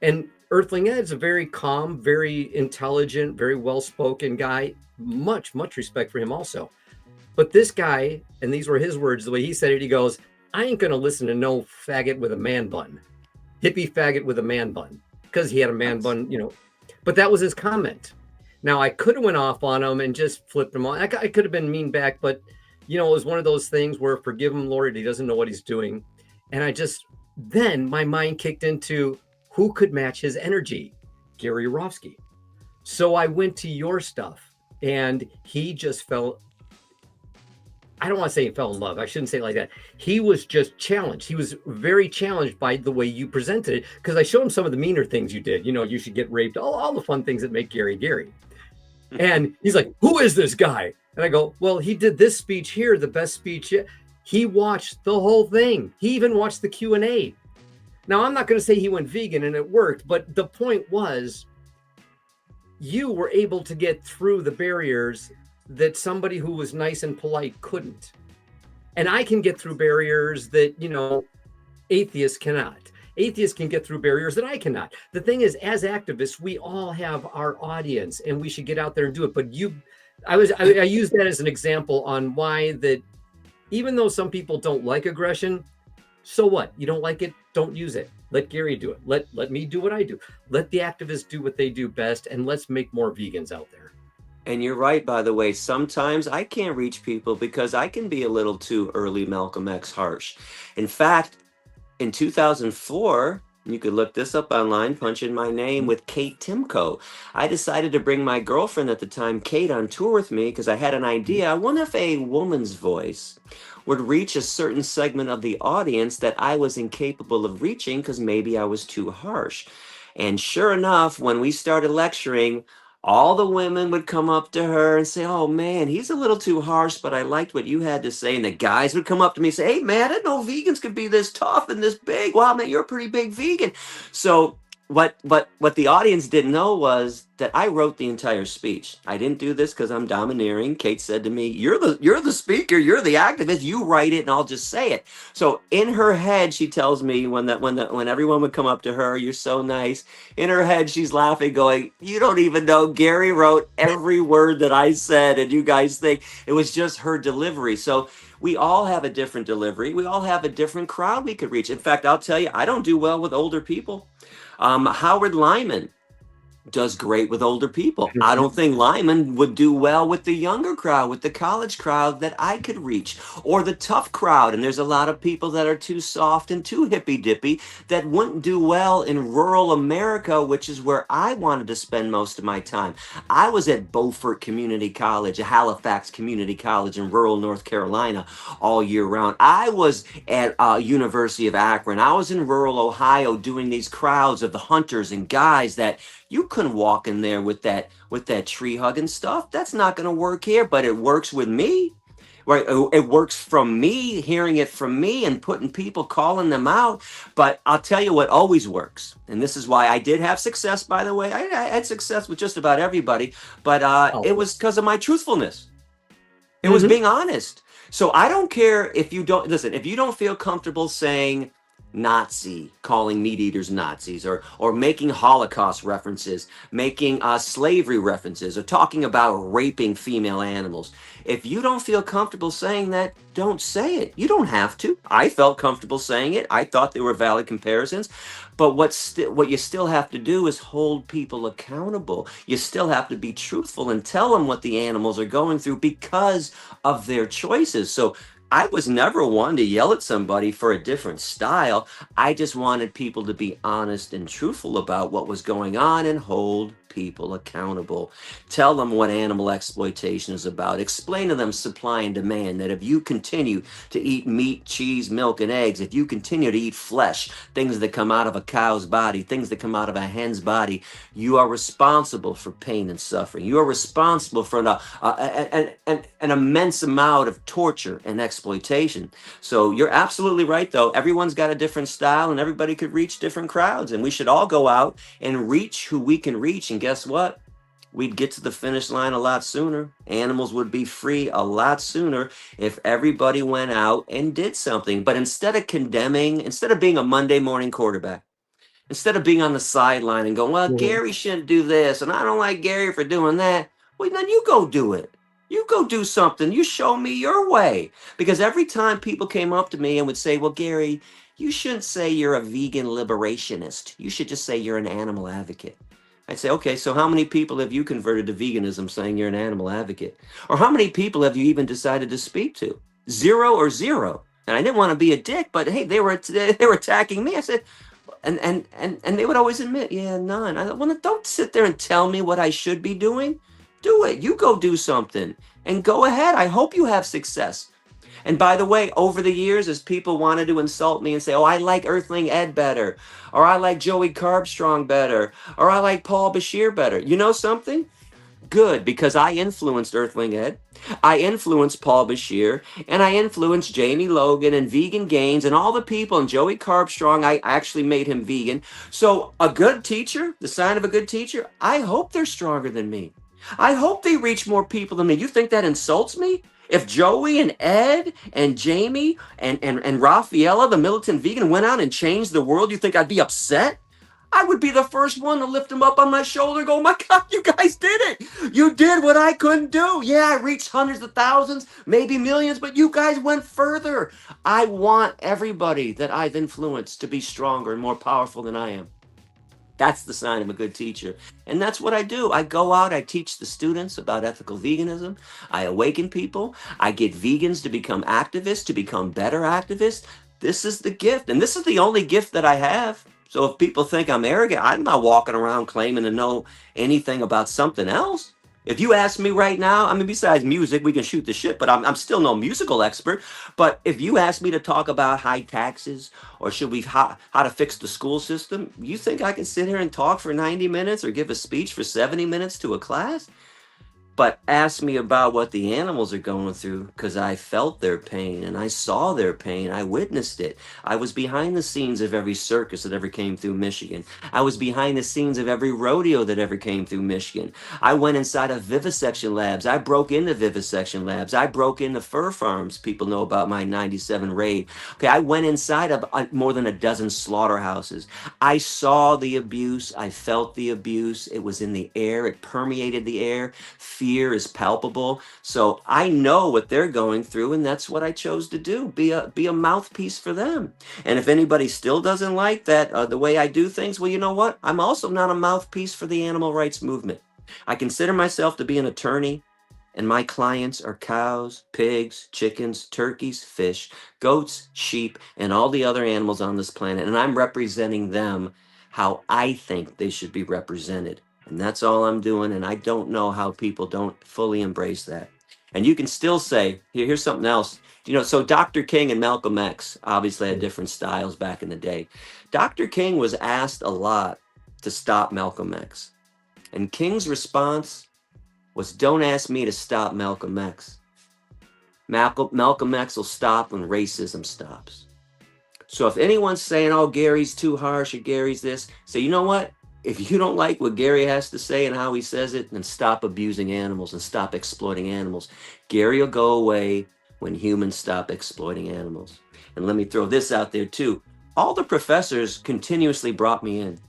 And Earthling Ed's a very calm, very intelligent, very well-spoken guy. Much, much respect for him also. But this guy, and these were his words, the way he said it, he goes, I ain't going to listen to no faggot with a man bun. Hippie faggot with a man bun. Because he had a man bun, But that was his comment. Now, I could have went off on him and just flipped him on. I could have been mean back, but, it was one of those things where forgive him, Lord, he doesn't know what he's doing. And then my mind kicked into who could match his energy? Gary Yourofsky. So I went to your stuff and he just I don't want to say he fell in love. I shouldn't say it like that. He was just challenged. He was very challenged by the way you presented it, because I showed him some of the meaner things you did. You should get raped, all the fun things that make Gary Gary. And he's like, who is this guy? And I go, well, he did this speech here, the best speech yet. He watched the whole thing. He even watched the Q&A. Now, I'm not going to say he went vegan and it worked, but the point was you were able to get through the barriers that somebody who was nice and polite couldn't. And I can get through barriers that, atheists cannot. Atheists can get through barriers that I cannot. The thing is, as activists, we all have our audience and we should get out there and do it. But I use that as an example on why that even though some people don't like aggression, so what? You don't like it? Don't use it. Let Gary do it. Let me do what I do. Let the activists do what they do best, and let's make more vegans out there. And you're right, by the way, sometimes I can't reach people because I can be a little too early Malcolm X harsh. In fact, in 2004, you could look this up online, punch in my name, with Kate Timko. I decided to bring my girlfriend at the time, Kate, on tour with me because I had an idea. I wonder if a woman's voice would reach a certain segment of the audience that I was incapable of reaching because maybe I was too harsh. And sure enough, when we started lecturing, all the women would come up to her and say, oh man, he's a little too harsh, but I liked what you had to say. And the guys would come up to me and say, hey man, I didn't know vegans could be this tough and this big. Wow, man, you're a pretty big vegan. So what the audience didn't know was that I wrote the entire speech. I didn't do this because I'm domineering. Kate said to me, you're the speaker, you're the activist, you write it and I'll just say it. So in her head, she tells me when everyone would come up to her, you're so nice. In her head, she's laughing, going, you don't even know Gary wrote every word that I said, and you guys think it was just her delivery. So we all have a different delivery. We all have a different crowd we could reach. In fact, I'll tell you, I don't do well with older people. Howard Lyman does great with older people. I don't think Lyman would do well with the younger crowd, with the college crowd that I could reach, or the tough crowd. And there's a lot of people that are too soft and too hippy dippy that wouldn't do well in rural America, which is where I wanted to spend most of my time. I was at Beaufort Community College, Halifax Community College in rural North Carolina all year round. I was at University of Akron. I was in rural Ohio doing these crowds of the hunters and guys that you couldn't walk in there with that tree hugging stuff. That's not going to work here, but it works with me. Right? It works from me, hearing it from me and putting people, calling them out. But I'll tell you what always works. And this is why I did have success, by the way. I had success with just about everybody, but it was because of my truthfulness. It was being honest. So I don't care if you don't listen, if you don't feel comfortable saying Nazi, calling meat eaters Nazis, or making Holocaust references, making slavery references, or talking about raping female animals. If you don't feel comfortable saying that, don't say it. You don't have to. I felt comfortable saying it. I thought they were valid comparisons. But what you still have to do is hold people accountable. You still have to be truthful and tell them what the animals are going through because of their choices. So I was never one to yell at somebody for a different style. I just wanted people to be honest and truthful about what was going on and hold people accountable. Tell them what animal exploitation is about. Explain to them supply and demand, that if you continue to eat meat, cheese, milk, and eggs, if you continue to eat flesh, things that come out of a cow's body, things that come out of a hen's body, you are responsible for pain and suffering. You are responsible for an immense amount of torture and exploitation. So you're absolutely right, though. Everyone's got a different style and everybody could reach different crowds. And we should all go out and reach who we can reach. And guess what? We'd get to the finish line a lot sooner. Animals would be free a lot sooner if everybody went out and did something. But instead of condemning, instead of being a Monday morning quarterback, instead of being on the sideline and going, well, Gary shouldn't do this, and I don't like Gary for doing that, well, then you go do it. You go do something. You show me your way. Because every time people came up to me and would say, well, Gary, you shouldn't say you're a vegan liberationist. You should just say you're an animal advocate. I'd say, okay, so how many people have you converted to veganism saying you're an animal advocate? Or how many people have you even decided to speak to? 0 or 0. And I didn't want to be a dick, but hey, they were attacking me. I said, and they would always admit, yeah, none. I want to, don't sit there and tell me what I should be doing. Do it. You go do something and go ahead. I hope you have success. And by the way, over the years, as people wanted to insult me and say, oh, I like Earthling Ed better, or I like Joey Carbstrong better, or I like Paul Bashir better. You know something? Good, because I influenced Earthling Ed, I influenced Paul Bashir, and I influenced Jamie Logan and Vegan Gains and all the people, and Joey Carbstrong. I actually made him vegan. So a good teacher, the sign of a good teacher, I hope they're stronger than me. I hope they reach more people than me. You think that insults me? If Joey and Ed and Jamie and Rafaela, the militant vegan, went out and changed the world, you think I'd be upset? I would be the first one to lift them up on my shoulder and go, oh my God, you guys did it. You did what I couldn't do. Yeah, I reached hundreds of thousands, maybe millions, but you guys went further. I want everybody that I've influenced to be stronger and more powerful than I am. That's the sign of a good teacher. And that's what I do. I go out, I teach the students about ethical veganism. I awaken people. I get vegans to become activists, to become better activists. This is the gift. And this is the only gift that I have. So if people think I'm arrogant, I'm not walking around claiming to know anything about something else. If you ask me right now, I mean, besides music, we can shoot the shit, but I'm still no musical expert. But if you ask me to talk about high taxes or how to fix the school system, you think I can sit here and talk for 90 minutes or give a speech for 70 minutes to a class? But ask me about what the animals are going through, because I felt their pain and I saw their pain. I witnessed it. I was behind the scenes of every circus that ever came through Michigan. I was behind the scenes of every rodeo that ever came through Michigan. I went inside of vivisection labs. I broke into vivisection labs. I broke into fur farms. People know about my 97 raid. Okay, I went inside of more than a dozen slaughterhouses. I saw the abuse. I felt the abuse. It was in the air. It permeated the air. fear is palpable. So I know what they're going through, and that's what I chose to do, be a mouthpiece for them. And if anybody still doesn't like that, the way I do things, well, you know what? I'm also not a mouthpiece for the animal rights movement. I consider myself to be an attorney, and my clients are cows, pigs, chickens, turkeys, fish, goats, sheep, and all the other animals on this planet. And I'm representing them how I think they should be represented. And that's all I'm doing. And I don't know how people don't fully embrace that. And you can still say, here's something else. So Dr. King and Malcolm X obviously had different styles back in the day. Dr. King was asked a lot to stop Malcolm X. And King's response was, don't ask me to stop Malcolm X. Malcolm X will stop when racism stops. So if anyone's saying, oh, Gary's too harsh or Gary's this, say, you know what? If you don't like what Gary has to say and how he says it, then stop abusing animals and stop exploiting animals. Gary will go away when humans stop exploiting animals. And let me throw this out there too. All the professors continuously brought me in.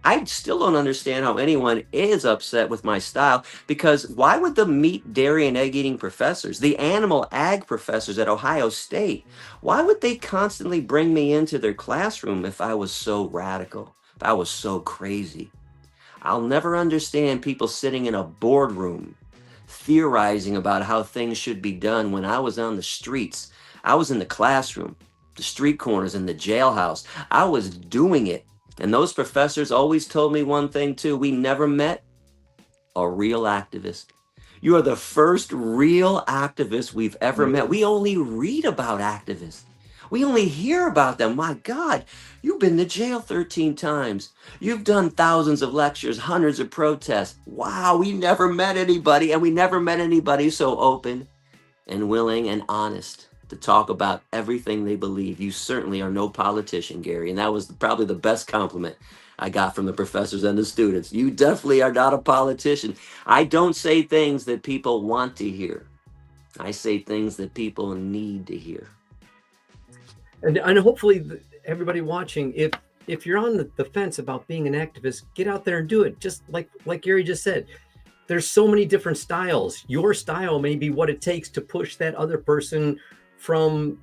I still don't understand how anyone is upset with my style, because why would the meat, dairy, and egg-eating professors, the animal ag professors at Ohio State, why would they constantly bring me into their classroom if I was so radical, if I was so crazy? I'll never understand people sitting in a boardroom theorizing about how things should be done when I was on the streets. I was in the classroom, the street corners, in the jailhouse. I was doing it. And those professors always told me one thing too: we never met a real activist. You are the first real activist we've ever met. We only read about activists. We only hear about them. My God, you've been to jail 13 times. You've done thousands of lectures, hundreds of protests. Wow, we never met anybody, and we never met anybody so open and willing and honest to talk about everything they believe. You certainly are no politician, Gary. And that was probably the best compliment I got from the professors and the students. You definitely are not a politician. I don't say things that people want to hear. I say things that people need to hear. And hopefully everybody watching, if you're on the fence about being an activist, get out there and do it. Just like Gary just said, there's so many different styles. Your style may be what it takes to push that other person from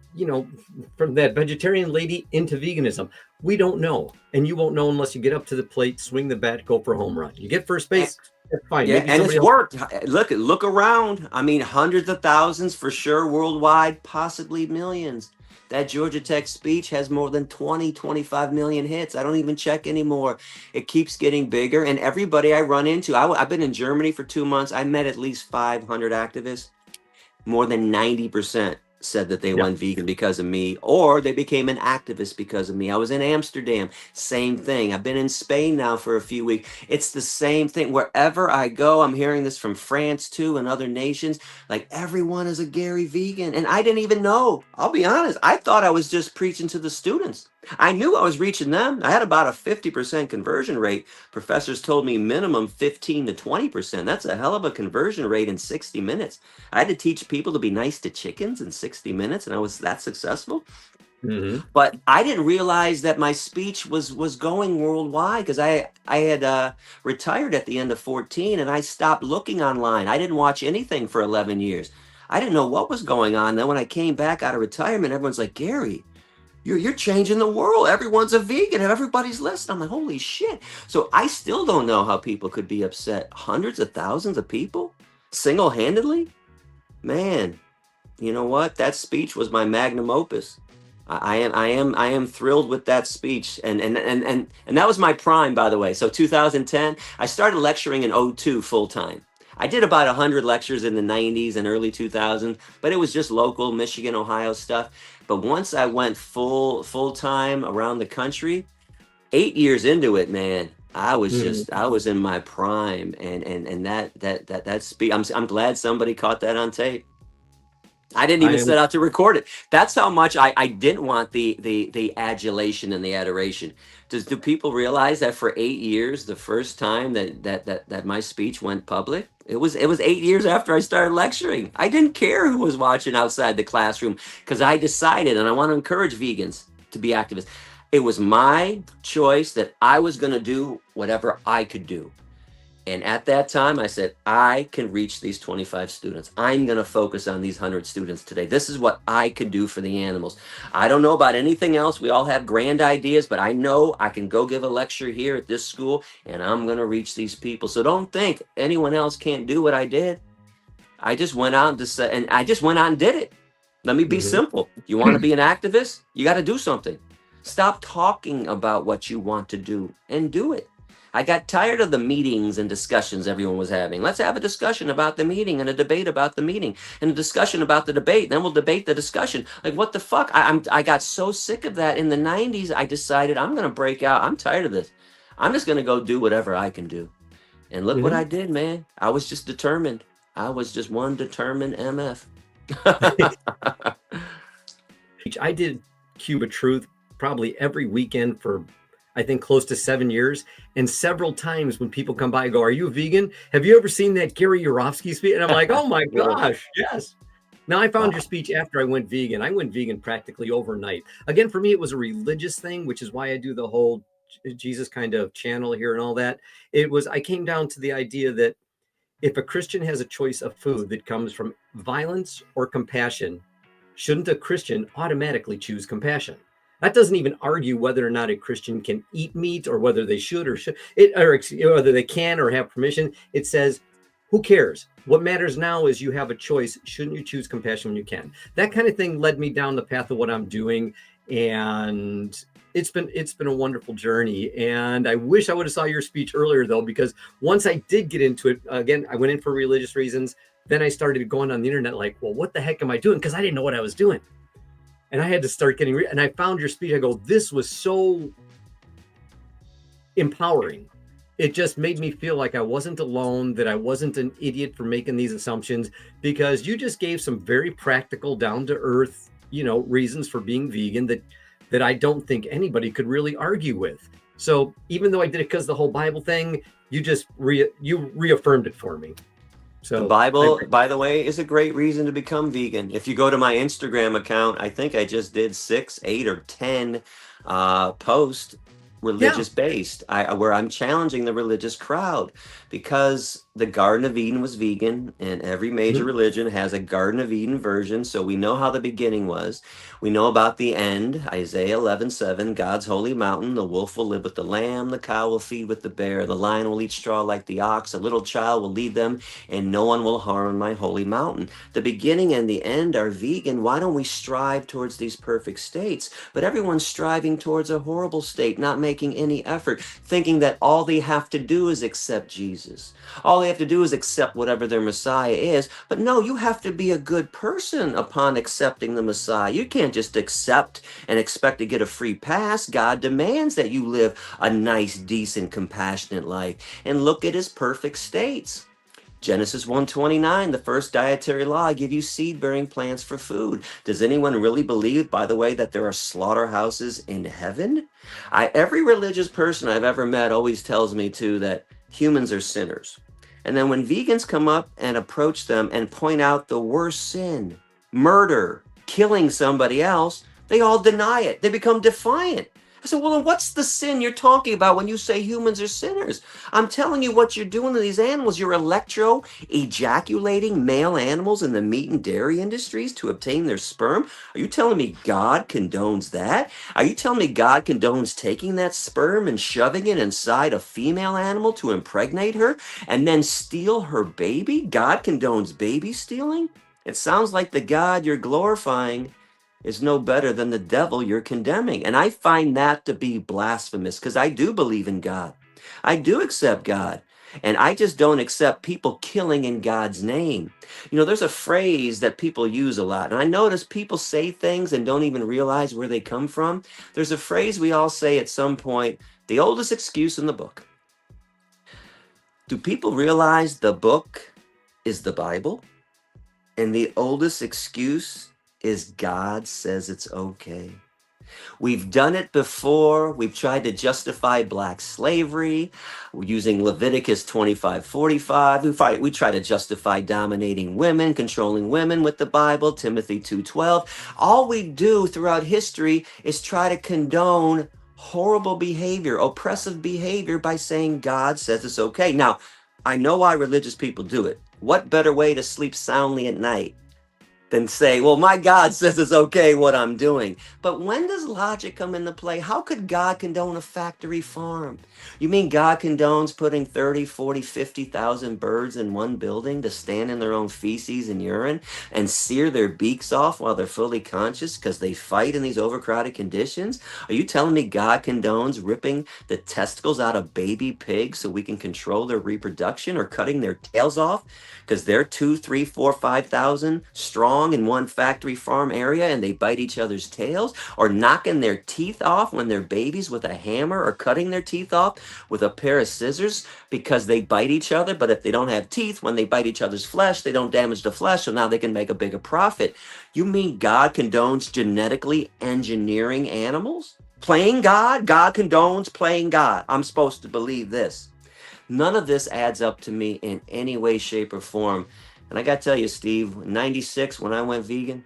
that vegetarian lady into veganism. We don't know, and you won't know unless you get up to the plate, swing the bat, go for a home run. You get first base, that's fine. Yeah, and it's worked. Look around. I mean, hundreds of thousands for sure worldwide, possibly millions. That Georgia Tech speech has more than 25 million hits. I don't even check anymore. It keeps getting bigger, and everybody I run into, I've been in Germany for 2 months. I met at least 500 activists. More than 90% said that they went vegan because of me, or they became an activist because of me. I was in Amsterdam, same thing. I've been in Spain now for a few weeks. It's the same thing. Wherever I go, I'm hearing this from France too and other nations. Like, everyone is a Gary vegan. And I didn't even know. I'll be honest. I thought I was just preaching to the students. I knew I was reaching them. I had about a 50% conversion rate. Professors told me minimum 15 to 20%. That's a hell of a conversion rate in 60 minutes. I had to teach people to be nice to chickens in 60 minutes, and I was that successful. Mm-hmm. But I didn't realize that my speech was going worldwide, because I had retired at the end of 14, and I stopped looking online. I didn't watch anything for 11 years. I didn't know what was going on. Then when I came back out of retirement, everyone's like, Gary, you're changing the world. Everyone's a vegan and everybody's listening. I'm like, holy shit. So I still don't know how people could be upset. Hundreds of thousands of people single-handedly? Man, you know what? That speech was my magnum opus. I am thrilled with that speech. And that was my prime, by the way. So 2010, I started lecturing in 2002 full time. I did about 100 lectures in the 90s and early 2000s, but it was just local Michigan, Ohio stuff. But once I went full time around the country, 8 years into it, man, I was in my prime, and that speech. I'm glad somebody caught that on tape. I didn't even set out to record it. That's how much I didn't want the adulation and the adoration. Do people realize that for 8 years, the first time that my speech went public, it was 8 years after I started lecturing. I didn't care who was watching outside the classroom, because I decided, and I want to encourage vegans to be activists. It was my choice that I was going to do whatever I could do. And at that time, I said, I can reach these 25 students. I'm going to focus on these 100 students today. This is what I could do for the animals. I don't know about anything else. We all have grand ideas, but I know I can go give a lecture here at this school, and I'm going to reach these people. So don't think anyone else can't do what I did. I just went out and I just went out and did it. Let me be simple. You want to be an activist? You got to do something. Stop talking about what you want to do and do it. I got tired of the meetings and discussions everyone was having. Let's have a discussion about the meeting and a debate about the meeting and a discussion about the debate. Then we'll debate the discussion. Like, what the fuck? I got so sick of that in the 90s. I decided I'm going to break out. I'm tired of this. I'm just going to go do whatever I can do. And look what I did, man. I was just determined. I was just one determined MF. I did Cube of Truth probably every weekend for, I think, close to 7 years. And several times when people come by and go, are you a vegan? Have you ever seen that Gary Yourofsky speech? And I'm like, oh my gosh, yes. Now, I found your speech after I went vegan. I went vegan practically overnight. Again, for me, it was a religious thing, which is why I do the whole Jesus kind of channel here and all that. I came down to the idea that if a Christian has a choice of food that comes from violence or compassion, shouldn't a Christian automatically choose compassion? That doesn't even argue whether or not a Christian can eat meat or whether they should or whether they can or have permission. It says, who cares? What matters now is you have a choice. Shouldn't you choose compassion when you can? That kind of thing led me down the path of what I'm doing. And it's been a wonderful journey. And I wish I would have saw your speech earlier, though, because once I did get into it, again, I went in for religious reasons. Then I started going on the internet like, well, what the heck am I doing? Because I didn't know what I was doing. And I had to start getting, and I found your speech. I go, this was so empowering. It just made me feel like I wasn't alone, that I wasn't an idiot for making these assumptions, because you just gave some very practical, down to earth, reasons for being vegan that I don't think anybody could really argue with. So even though I did it because the whole Bible thing, you just reaffirmed it for me. So the Bible, by the way, is a great reason to become vegan. If you go to my Instagram account, I think I just did 6, 8, or 10 posts religious based, where I'm challenging the religious crowd, because the Garden of Eden was vegan, and every major religion has a Garden of Eden version. So we know how the beginning was. We know about the end. Isaiah 11:7, God's holy mountain. The wolf will live with the lamb. The cow will feed with the bear. The lion will eat straw like the ox. A little child will lead them, and no one will harm my holy mountain. The beginning and the end are vegan. Why don't we strive towards these perfect states? But everyone's striving towards a horrible state, not making any effort, thinking that all they have to do is accept Jesus. All they have to do is accept whatever their Messiah is. But no, you have to be a good person upon accepting the Messiah. You can't just accept and expect to get a free pass. God demands that you live a nice, decent, compassionate life and look at his perfect states. Genesis 1:29, the first dietary law, I give you seed-bearing plants for food. Does anyone really believe, by the way, that there are slaughterhouses in heaven? Every religious person I've ever met always tells me, too, that humans are sinners. And then when vegans come up and approach them and point out the worst sin, murder, killing somebody else, they all deny it. They become defiant. I said, well, then what's the sin you're talking about when you say humans are sinners? I'm telling you what you're doing to these animals. You're ejaculating male animals in the meat and dairy industries to obtain their sperm. Are you telling me God condones that? Are you telling me God condones taking that sperm and shoving it inside a female animal to impregnate her and then steal her baby? God condones baby stealing? It sounds like the God you're glorifying is no better than the devil you're condemning. And I find that to be blasphemous, because I do believe in God. I do accept God. And I just don't accept people killing in God's name. There's a phrase that people use a lot. And I notice people say things and don't even realize where they come from. There's a phrase we all say at some point, the oldest excuse in the book. Do people realize the book is the Bible? And the oldest excuse is God says it's okay. We've done it before. We've tried to justify black slavery using Leviticus 25:45. We try to justify dominating women, controlling women with the Bible, Timothy 2:12. All we do throughout history is try to condone horrible behavior, oppressive behavior, by saying God says it's okay. Now, I know why religious people do it. What better way to sleep soundly at night than say, well, my God says it's okay what I'm doing. But when does logic come into play? How could God condone a factory farm? You mean God condones putting 30, 40, 50,000 birds in one building to stand in their own feces and urine and sear their beaks off while they're fully conscious because they fight in these overcrowded conditions? Are you telling me God condones ripping the testicles out of baby pigs so we can control their reproduction, or cutting their tails off because they're 2, 3, 4, 5,000 strong in one factory farm area and they bite each other's tails, or knocking their teeth off when they're babies with a hammer, or cutting their teeth off with a pair of scissors because they bite each other? But if they don't have teeth, when they bite each other's flesh, they don't damage the flesh, so now they can make a bigger profit. You mean God condones genetically engineering animals? Playing God? God condones playing God. I'm supposed to believe this. None of this adds up to me in any way, shape, or form. And I got to tell you, Steve, in 96, when I went vegan,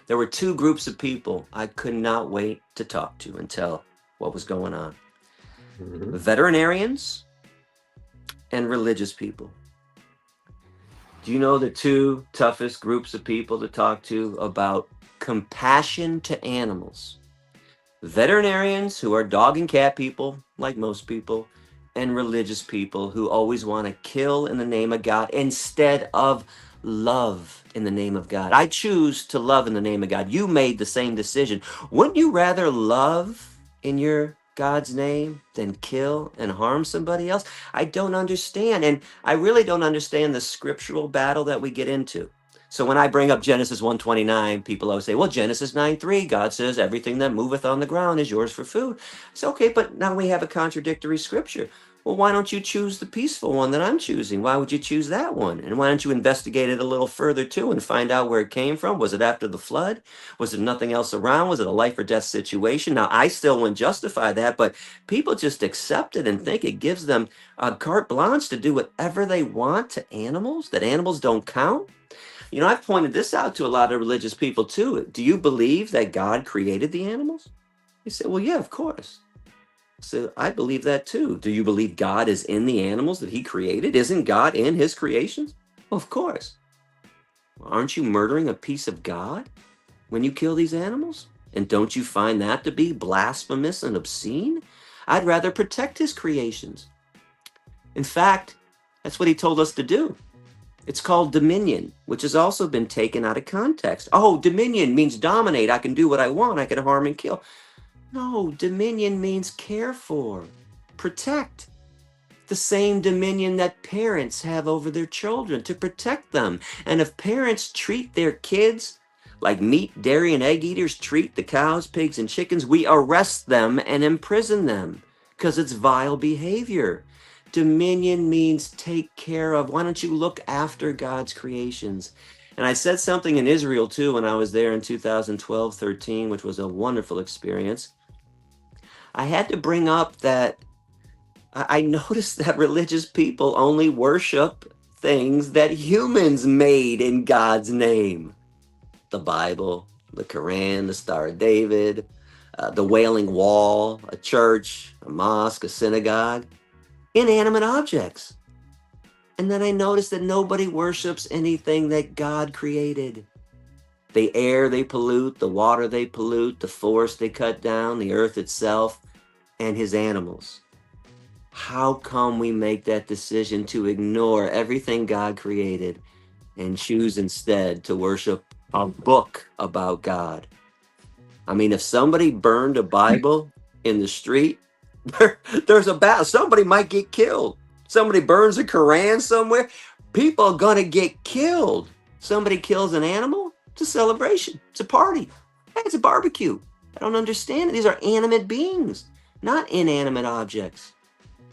there were two groups of people I could not wait to talk to and tell what was going on. Veterinarians and religious people. Do you know the two toughest groups of people to talk to about compassion to animals? Veterinarians, who are dog and cat people, like most people, and religious people who always want to kill in the name of God instead of love in the name of God. I choose to love in the name of God. You made the same decision. Wouldn't you rather love in your God's name than kill and harm somebody else? I don't understand. And I really don't understand the scriptural battle that we get into. So when I bring up Genesis 1:29, people always say, well, Genesis 9:3, God says everything that moveth on the ground is yours for food. It's okay, but now we have a contradictory scripture. Well, why don't you choose the peaceful one that I'm choosing? Why would you choose that one? And why don't you investigate it a little further too and find out where it came from? Was it after the flood? Was there nothing else around? Was it a life or death situation? Now, I still wouldn't justify that, but people just accept it and think it gives them a carte blanche to do whatever they want to animals, that animals don't count. You know, I've pointed this out to a lot of religious people too. Do you believe that God created the animals? You say, well, yeah, of course. So I believe that too. Do you believe God is in the animals that he created? Isn't God in his creations? Well, of course. Aren't you murdering a piece of God when you kill these animals? And don't you find that to be blasphemous and obscene? I'd rather protect his creations. In fact, that's what he told us to do. It's called dominion, which has also been taken out of context. Oh, dominion means dominate. I can do what I want. I can harm and kill. No, dominion means care for, protect. The same dominion that parents have over their children, to protect them. And if parents treat their kids like meat, dairy, and egg eaters treat the cows, pigs, and chickens, we arrest them and imprison them because it's vile behavior. Dominion means take care of. Why don't you look after God's creations? And I said something in Israel too when I was there in 2012-13, which was a wonderful experience. I had to bring up that I noticed that religious people only worship things that humans made in God's name. The Bible, the Quran, the Star of David, the Wailing Wall, a church, a mosque, a synagogue. Inanimate objects. And then I noticed that nobody worships anything that God created. The air they pollute, the water they pollute, the forest they cut down, the earth itself, and his animals. How come we make that decision to ignore everything God created and choose instead to worship a book about God? I mean, if somebody burned a Bible in the street, there's a battle. Somebody might get killed. Somebody burns a Quran somewhere, people are going to get killed. Somebody kills an animal, it's a celebration. It's a party. Hey, it's a barbecue. I don't understand it. These are animate beings, not inanimate objects.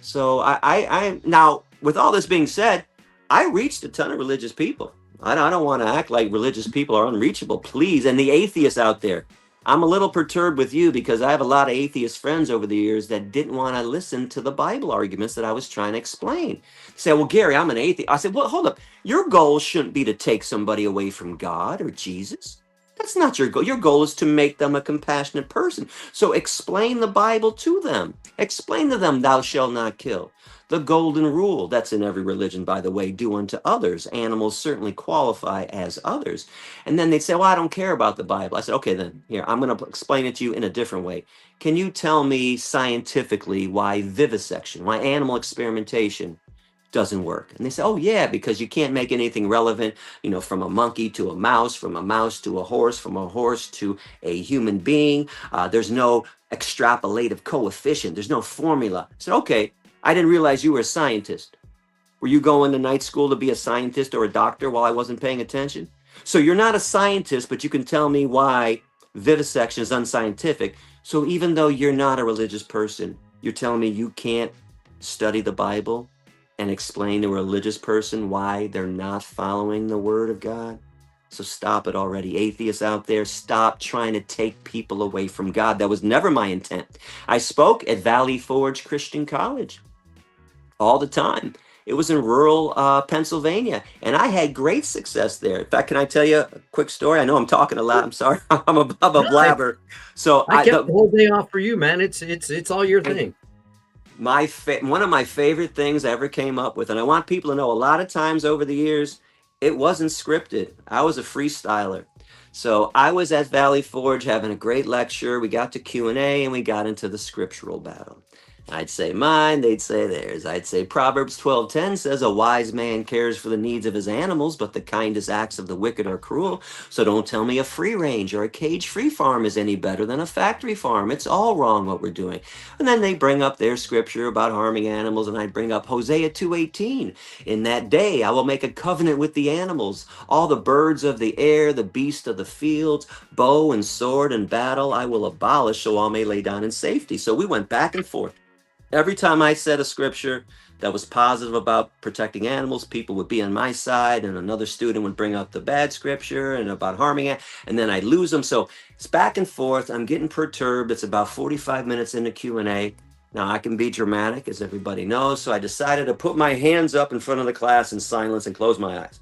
So I now, with all this being said, I reached a ton of religious people. I don't want to act like religious people are unreachable, please. And the atheists out there, I'm a little perturbed with you because I have a lot of atheist friends over the years that didn't want to listen to the Bible arguments that I was trying to explain. They say, well, Gary, I'm an atheist. I said, well, hold up. Your goal shouldn't be to take somebody away from God or Jesus. That's not your goal. Your goal is to make them a compassionate person. So explain the Bible to them. Explain to them, thou shalt not kill. The golden rule that's in every religion, by the way, do unto others. Animals certainly qualify as others. And then they'd say, well, I don't care about the Bible. I said, okay, then here, I'm going to explain it to you in a different way. Can you tell me scientifically why vivisection, why animal experimentation doesn't work? And they say, oh yeah, because you can't make anything relevant, from a monkey to a mouse, from a mouse to a horse, from a horse to a human being. There's no extrapolative coefficient. There's no formula. I said, okay, I didn't realize you were a scientist. Were you going to night school to be a scientist or a doctor while I wasn't paying attention? So you're not a scientist, but you can tell me why vivisection is unscientific. So even though you're not a religious person, you're telling me you can't study the Bible and explain to a religious person why they're not following the word of God? So stop it already. Atheists out there, stop trying to take people away from God. That was never my intent. I spoke at Valley Forge Christian College all the time. It was in rural Pennsylvania, and I had great success there. In fact, can I tell you a quick story? I know I'm talking a lot. I'm sorry. I'm a blabber. So I kept the whole day off for you, man. It's all your thing. One of my favorite things I ever came up with, and I want people to know, a lot of times over the years, it wasn't scripted. I was a freestyler. So I was at Valley Forge having a great lecture. We got to Q&A, and we got into the scriptural battle. I'd say mine, they'd say theirs. I'd say Proverbs 12:10 says, a wise man cares for the needs of his animals, but the kindest acts of the wicked are cruel. So don't tell me a free range or a cage-free farm is any better than a factory farm. It's all wrong what we're doing. And then they bring up their scripture about harming animals, and I'd bring up Hosea 2:18. In that day, I will make a covenant with the animals, all the birds of the air, the beasts of the fields, bow and sword and battle I will abolish, so all may lay down in safety. So we went back and forth. Every time I said a scripture that was positive about protecting animals, people would be on my side, and another student would bring up the bad scripture and about harming it, and then I'd lose them. So it's back and forth. I'm getting perturbed. It's about 45 minutes into Q&A. Now, I can be dramatic, as everybody knows, so I decided to put my hands up in front of the class in silence and close my eyes.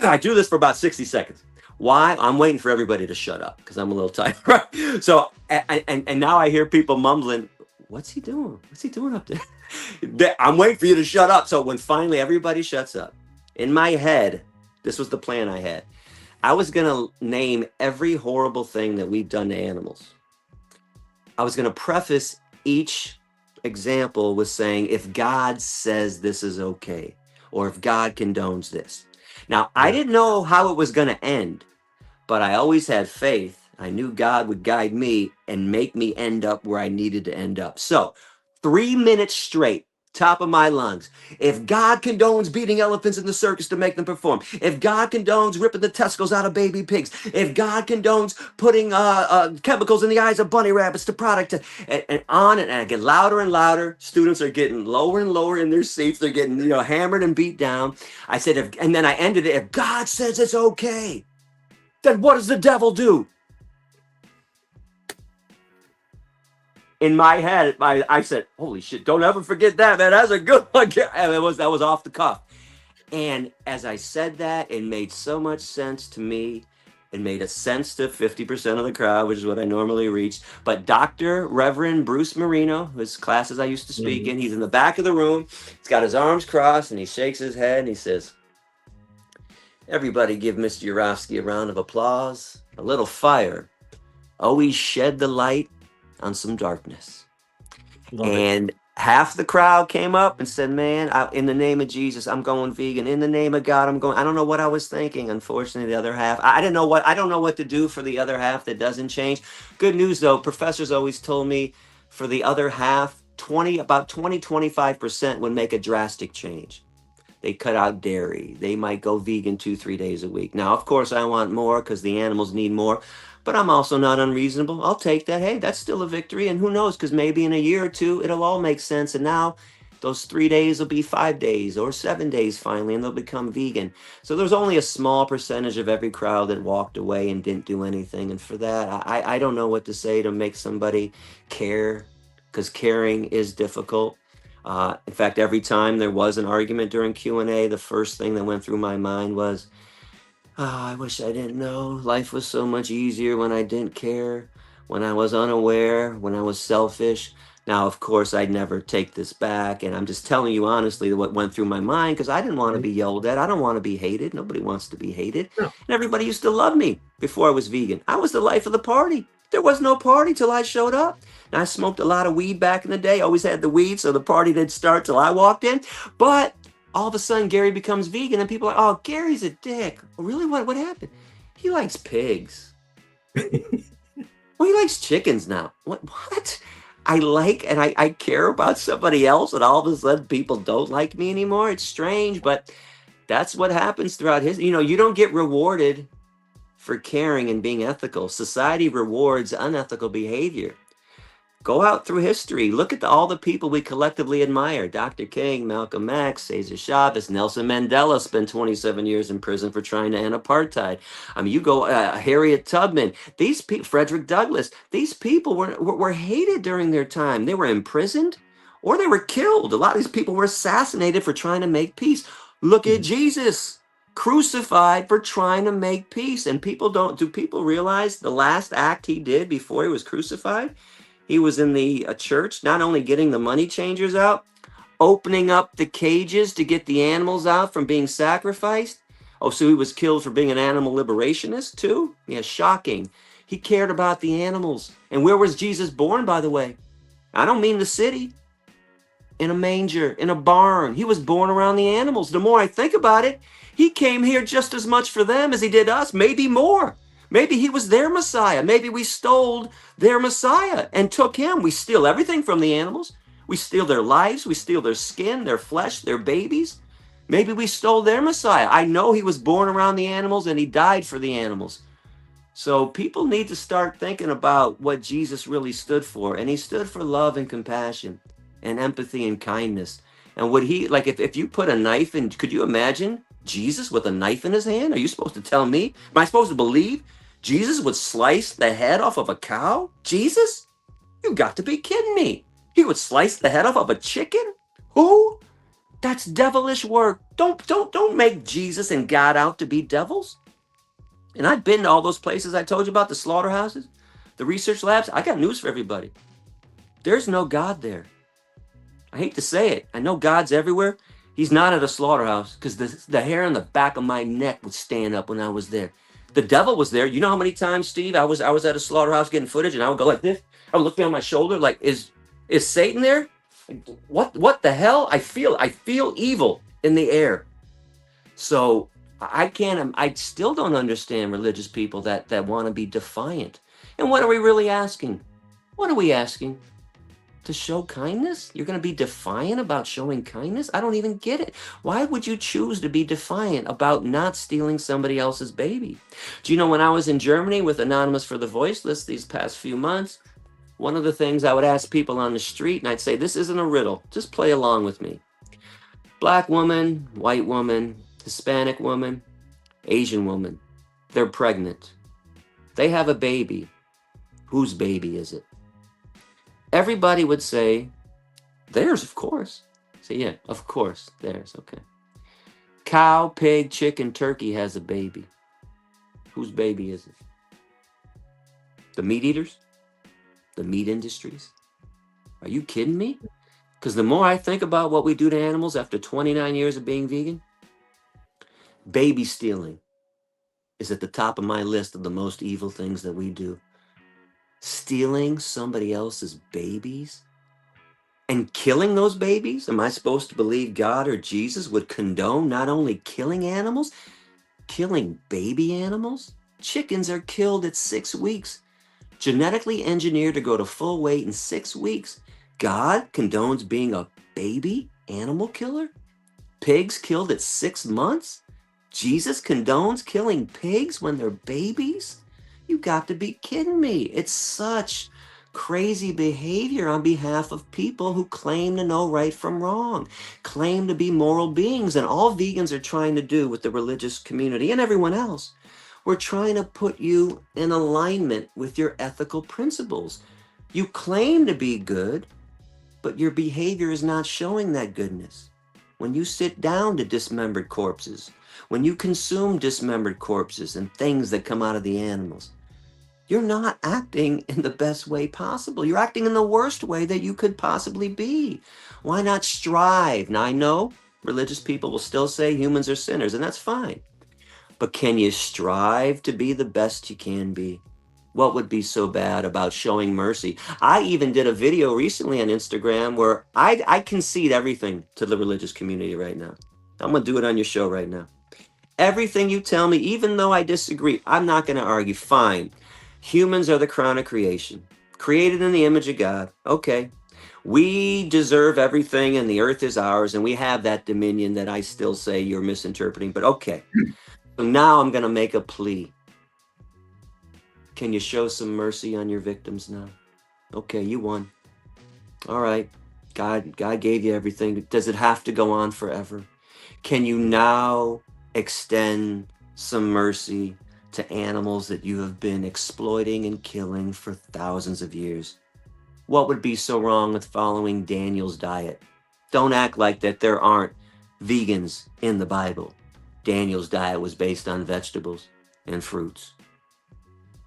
I do this for about 60 seconds. Why? I'm waiting for everybody to shut up because I'm a little tired. Right? So, and now I hear people mumbling, what's he doing? What's he doing up there? I'm waiting for you to shut up. So when finally everybody shuts up, in my head, this was the plan I had. I was going to name every horrible thing that we've done to animals. I was going to preface each example with saying, if God says this is okay, or if God condones this. Now, I didn't know how it was going to end, but I always had faith. I knew God would guide me and make me end up where I needed to end up. So 3 minutes straight, top of my lungs. If God condones beating elephants in the circus to make them perform, if God condones ripping the testicles out of baby pigs, if God condones putting chemicals in the eyes of bunny rabbits to product, and on, and I get louder and louder. Students are getting lower and lower in their seats. They're getting hammered and beat down. I said, and then I ended it, if God says it's okay, then what does the devil do? In my head, I said, holy shit, don't ever forget that, man. That's a good one. That was off the cuff. And as I said that, it made so much sense to me. It made a sense to 50% of the crowd, which is what I normally reach. But Dr. Reverend Bruce Marino, whose classes I used to speak in, he's in the back of the room. He's got his arms crossed, and he shakes his head, and he says, everybody give Mr. Yourofsky a round of applause. A little fire always shed the light on some darkness. And half the crowd came up and said, man, in the name of Jesus, I'm going vegan. In the name of God, I'm going. I don't know what I was thinking. Unfortunately, the other half, I don't know what to do for the other half that doesn't change. Good news though, professors always told me for the other half, about 20-25% would make a drastic change. They cut out dairy. They might go vegan 2-3 days a week. Now, of course, I want more because the animals need more. But I'm also not unreasonable. I'll take that. Hey, that's still a victory. And who knows, because maybe in a year or two, it'll all make sense. And now those 3 days will be 5 days or 7 days finally, and they'll become vegan. So there's only a small percentage of every crowd that walked away and didn't do anything. And for that, I don't know what to say to make somebody care, because caring is difficult. In fact, every time there was an argument during Q&A, the first thing that went through my mind was, Ah, I wish I didn't know. Life was so much easier when I didn't care, when I was unaware, when I was selfish. Now, of course, I'd never take this back. And I'm just telling you honestly what went through my mind because I didn't want to Mhm. be yelled at. I don't want to be hated. Nobody wants to be hated. No. And everybody used to love me before I was vegan. I was the life of the party. There was no party till I showed up. And I smoked a lot of weed back in the day, always had the weed, so the party didn't start till I walked in. But all of a sudden Gary becomes vegan and people are like, oh, Gary's a dick. Really? What happened? He likes pigs. Well, he likes chickens now. What? I like and I care about somebody else, and all of a sudden people don't like me anymore. It's strange, but that's what happens throughout history. You don't get rewarded for caring and being ethical. Society rewards unethical behavior. Go out through history. Look at all the people we collectively admire. Dr. King, Malcolm X, Cesar Chavez, Nelson Mandela spent 27 years in prison for trying to end apartheid. I mean, you go, Harriet Tubman, these people, Frederick Douglass, these people were hated during their time. They were imprisoned or they were killed. A lot of these people were assassinated for trying to make peace. Look at Mhm. Jesus, crucified for trying to make peace. And do people realize the last act he did before he was crucified? He was in the church, not only getting the money changers out, opening up the cages to get the animals out from being sacrificed. Oh, so he was killed for being an animal liberationist too? Yeah, shocking. He cared about the animals. And where was Jesus born, by the way? I don't mean the city. In a manger, in a barn. He was born around the animals. The more I think about it, he came here just as much for them as he did us, maybe more. Maybe he was their Messiah. Maybe we stole their Messiah and took him. We steal everything from the animals. We steal their lives. We steal their skin, their flesh, their babies. Maybe we stole their Messiah. I know he was born around the animals and he died for the animals. So people need to start thinking about what Jesus really stood for. And he stood for love and compassion and empathy and kindness. And would he, like, if you put a knife in, could you imagine Jesus with a knife in his hand? Are you supposed to tell me? Am I supposed to believe Jesus would slice the head off of a cow? Jesus? You got to be kidding me. He would slice the head off of a chicken? Who? That's devilish work. Don't make Jesus and God out to be devils. And I've been to all those places I told you about, the slaughterhouses, the research labs. I got news for everybody. There's no God there. I hate to say it. I know God's everywhere. He's not at a slaughterhouse because the hair on the back of my neck would stand up when I was there. The devil was there. You know how many times, Steve, I was at a slaughterhouse getting footage and I would go like this. I would look behind my shoulder like, is Satan there? What the hell? I feel evil in the air. So I still don't understand religious people that want to be defiant. And what are we really asking? What are we asking? To show kindness? You're going to be defiant about showing kindness? I don't even get it. Why would you choose to be defiant about not stealing somebody else's baby? Do you know when I was in Germany with Anonymous for the Voiceless these past few months, one of the things I would ask people on the street, and I'd say, this isn't a riddle, just play along with me. Black woman, white woman, Hispanic woman, Asian woman, they're pregnant. They have a baby. Whose baby is it? Everybody would say, theirs, of course. Say, yeah, of course, theirs, okay. Cow, pig, chicken, turkey has a baby. Whose baby is it? The meat eaters? The meat industries? Are you kidding me? Because the more I think about what we do to animals after 29 years of being vegan, baby stealing is at the top of my list of the most evil things that we do. Stealing somebody else's babies and killing those babies? Am I supposed to believe God or Jesus would condone not only killing animals, killing baby animals? Chickens are killed at 6 weeks, genetically engineered to go to full weight in 6 weeks. God condones being a baby animal killer? Pigs killed at 6 months? Jesus condones killing pigs when they're babies? You got to be kidding me. It's such crazy behavior on behalf of people who claim to know right from wrong, claim to be moral beings. And all vegans are trying to do with the religious community and everyone else, we're trying to put you in alignment with your ethical principles. You claim to be good, but your behavior is not showing that goodness. when you sit down to dismembered corpses, when you consume dismembered corpses and things that come out of the animals, you're not acting in the best way possible. You're acting in the worst way that you could possibly be. Why not strive? Now, I know religious people will still say humans are sinners, and that's fine. But can you strive to be the best you can be? What would be so bad about showing mercy? I even did a video recently on Instagram where I concede everything to the religious community right now. I'm going to do it on your show right now. Everything you tell me, even though I disagree, I'm not going to argue. Fine. Humans are the crown of creation, created in the image of God. Okay. We deserve everything and the earth is ours, and we have that dominion that I still say you're misinterpreting, but okay. So now I'm going to make a plea. Can you show some mercy on your victims now? Okay, you won. All right. God gave you everything. Does it have to go on forever? Can you now extend some mercy to animals that you have been exploiting and killing for thousands of years? What would be so wrong with following Daniel's diet? Don't act like that there aren't vegans in the Bible. Daniel's diet was based on vegetables and fruits.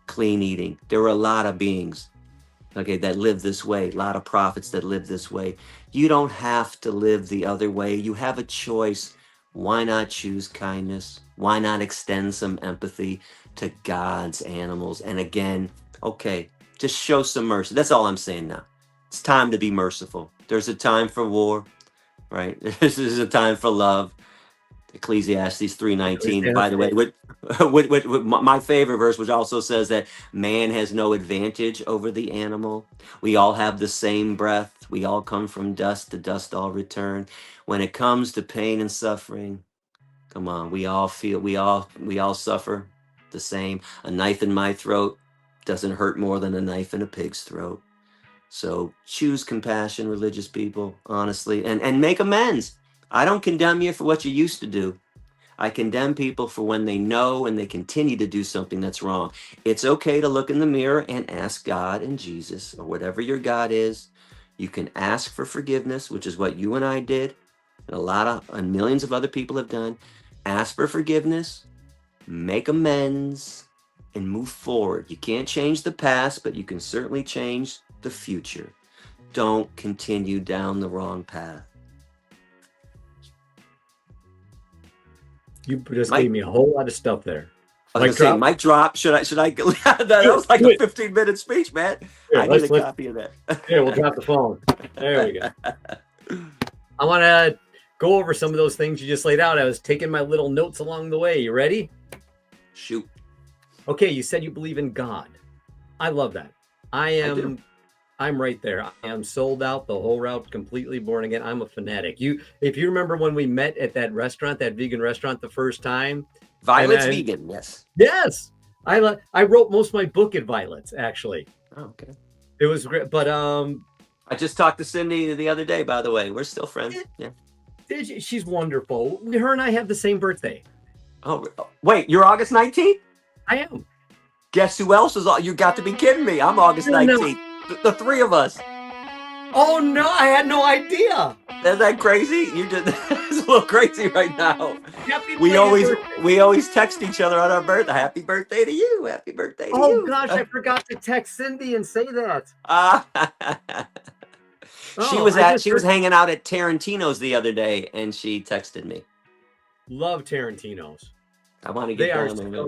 Clean eating. There were a lot of beings, okay, that live this way, a lot of prophets that live this way. You don't have to live the other way. You have a choice. Why not choose kindness? Why not extend some empathy to God's animals? And again, okay, just show some mercy. That's all I'm saying now. It's time to be merciful. There's a time for war, right? This is a time for love. Ecclesiastes 3:19. By the way, with my favorite verse, which also says that man has no advantage over the animal. We all have the same breath. We all come from dust, to dust all return. When it comes to pain and suffering, come on, we all suffer the same. A knife in my throat doesn't hurt more than a knife in a pig's throat. So choose compassion, religious people, honestly, and make amends. I don't condemn you for what you used to do. I condemn people for when they know and they continue to do something that's wrong. It's okay to look in the mirror and ask God and Jesus, or whatever your God is. You can ask for forgiveness, which is what you and I did, and millions of other people have done. Ask for forgiveness, make amends, and move forward. You can't change the past, but you can certainly change the future. Don't continue down the wrong path. You just gave me a whole lot of stuff there. I was going to say, mic drop. Should I? That was like a 15-minute speech, man. Here, I need a copy of that. Here, we'll drop the phone. There we go. I want to go over some of those things you just laid out. I was taking my little notes along the way. You ready? Shoot. Okay, you said you believe in God. I love that. I'm right there. I am sold out the whole route, completely born again. I'm a fanatic. If you remember when we met at that restaurant, that vegan restaurant, the first time. Violet's vegan, yes. Yes. I wrote most of my book at Violet's, actually. Oh, okay. It was great, but I just talked to Cindy the other day, by the way. We're still friends. Yeah. She's wonderful. Her and I have the same birthday. Oh, wait, you're August 19th? I am. Guess who else is? You got to be kidding me. I'm August 19th. No. The three of us. Oh no, I had no idea. Isn't that crazy? It's a little crazy right now. We always text each other on our birthday. Happy birthday to you. Happy birthday to you. Oh gosh, I forgot to text Cindy and say that. She was hanging out at Tarantino's the other day and she texted me. Love Tarantino's. I want to get down there.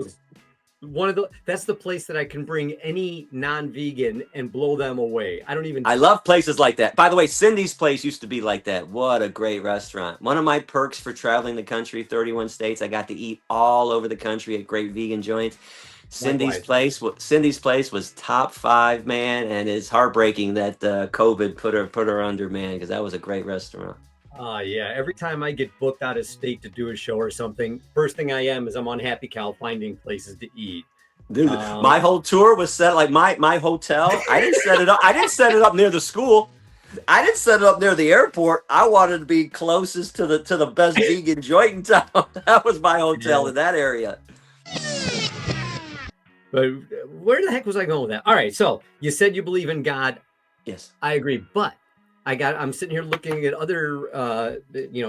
That's the place that I can bring any non-vegan and blow them away. I love places like that. By the way, Cindy's place used to be like that. What a great restaurant. One of my perks for traveling the country, 31 states, I got to eat all over the country at great vegan joints. Cindy's place was top 5, man, and it's heartbreaking that COVID put her under, man, because that was a great restaurant. Yeah. Every time I get booked out of state to do a show or something, first thing I'm on Happy Cow finding places to eat. Dude, my whole tour was set like my hotel. I didn't set it up. I didn't set it up near the school. I didn't set it up near the airport. I wanted to be closest to the best vegan joint in town. That was my hotel in that area. But where the heck was I going with that? All right, so you said you believe in God. Yes, I agree, but I'm sitting here looking at other,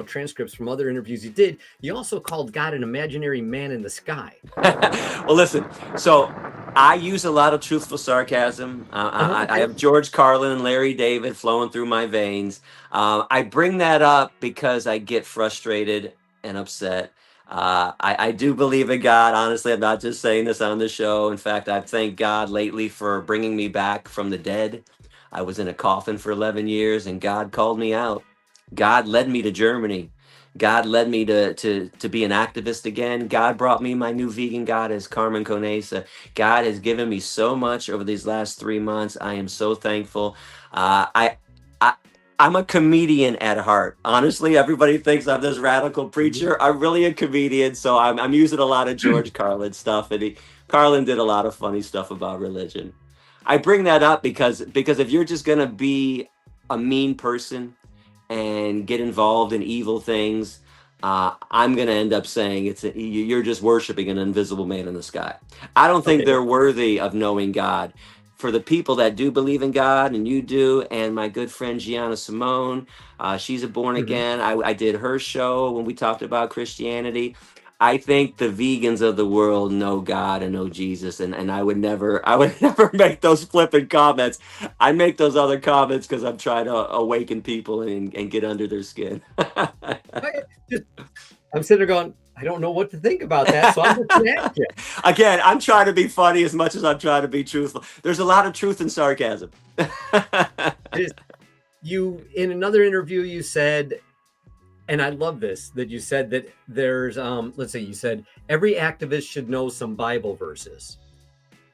transcripts from other interviews you did. You also called God an imaginary man in the sky. Well, listen. So I use a lot of truthful sarcasm. I Okay. have George Carlin and Larry David flowing through my veins. I bring that up because I get frustrated and upset. I do believe in God. Honestly, I'm not just saying this on the show. In fact, I've thanked God lately for bringing me back from the dead. I was in a coffin for 11 years, and God called me out. God led me to Germany. God led me to be an activist again. God brought me my new vegan goddess, Carmen Conesa. God has given me so much over these last 3 months. I am so thankful. I I'm a comedian at heart. Honestly, everybody thinks I'm this radical preacher. I'm really a comedian, so I'm using a lot of George Carlin stuff, and Carlin did a lot of funny stuff about religion. I bring that up because if you're just gonna be a mean person and get involved in evil things, I'm going to end up saying you're just worshiping an invisible man in the sky. I don't think Okay. they're worthy of knowing God. For the people that do believe in God, and you do, and my good friend Gianna Simone, she's a born again. I did her show when we talked about Christianity. I think the vegans of the world know God and know Jesus, and I would never make those flippant comments. I make those other comments because I'm trying to awaken people and get under their skin. Okay. I'm sitting there going, I don't know what to think about that, so I'm just going to ask you. Again, I'm trying to be funny as much as I'm trying to be truthful. There's a lot of truth in sarcasm. In another interview, you said, and I love this, that you said that there's, let's say you said every activist should know some Bible verses.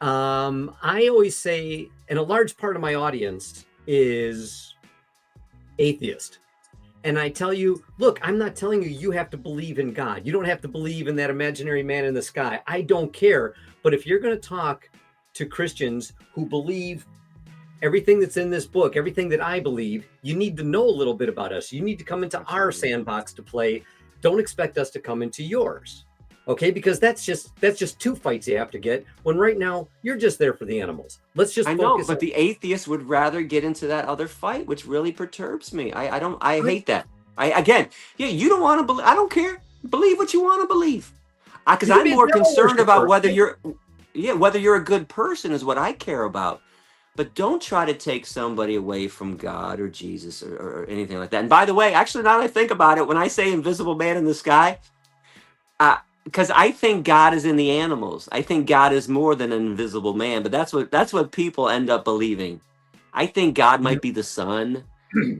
I always say, and a large part of my audience is atheist. And I tell you, look, I'm not telling you you have to believe in God. You don't have to believe in that imaginary man in the sky. I don't care. But if you're going to talk to Christians who believe everything that's in this book, everything that I believe, you need to know a little bit about us. You need to come into our sandbox to play. Don't expect us to come into yours. Okay, because that's just two fights you have to get when right now you're just there for the animals. Let's just I know, but the atheist would rather get into that other fight, which really perturbs me. I hate that. You don't want to believe. I don't care. Believe what you want to believe. Because I'm more concerned about whether you're a good person is what I care about. But don't try to take somebody away from God or Jesus or anything like that. And by the way, actually, now that I think about it, when I say invisible man in the sky, because I think God is in the animals. I think God is more than an invisible man, but that's what people end up believing. I think God might be the sun.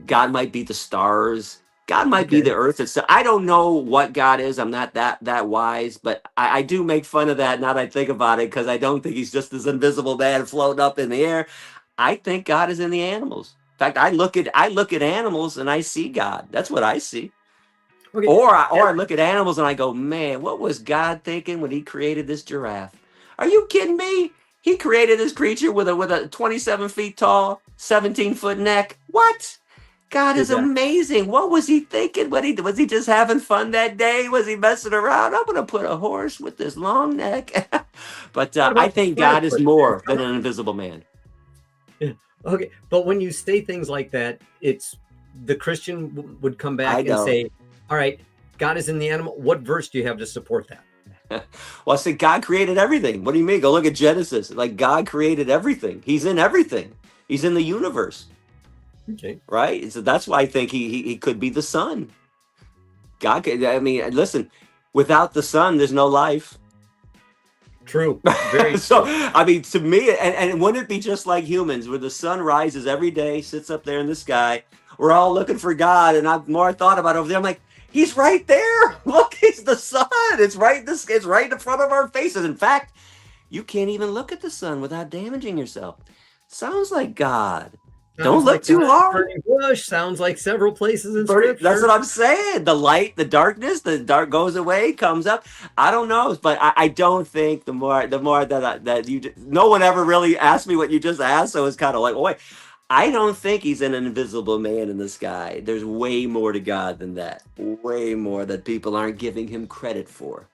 God might be the stars. God might be the earth itself. I don't know what God is. I'm not that wise, but I do make fun of that now that I think about it, because I don't think he's just this invisible man floating up in the air. I think God is in the animals. In fact, I look at animals and I see God. That's what I see. Okay. Or I look at animals and I go, man, what was God thinking when he created this giraffe? Are you kidding me? He created this creature with a 27 feet tall, 17-foot neck. What? God is amazing. What was he thinking? Was he just having fun that day? Was he messing around? I'm going to put a horse with this long neck. But I think God is more than an invisible man. Yeah. Okay. But when you say things like that, it's the Christian would come back and say, all right, God is in the animal. What verse do you have to support that? Well, I said God created everything. What do you mean? Go look at Genesis. Like, God created everything. He's in everything. He's in the universe. Okay. Right? So that's why I think he could be the sun. God could, I mean, listen, without the sun, there's no life. True. Very so, I mean, to me, and wouldn't it be just like humans, where the sun rises every day, sits up there in the sky? We're all looking for God. And the more I thought about it over there, I'm like, he's right there. Look, he's the sun. It's right in front of our faces. In fact, you can't even look at the sun without damaging yourself. Sounds like God. Don't look too hard. Bush sounds like several places in Scripture. That's what I'm saying. The light, the darkness, the dark goes away, comes up. I don't know, but I don't think the more that you, no one ever really asked me what you just asked, so it's kind of like, oh wait, I don't think he's an invisible man in the sky. There's way more to God than that. Way more that people aren't giving him credit for.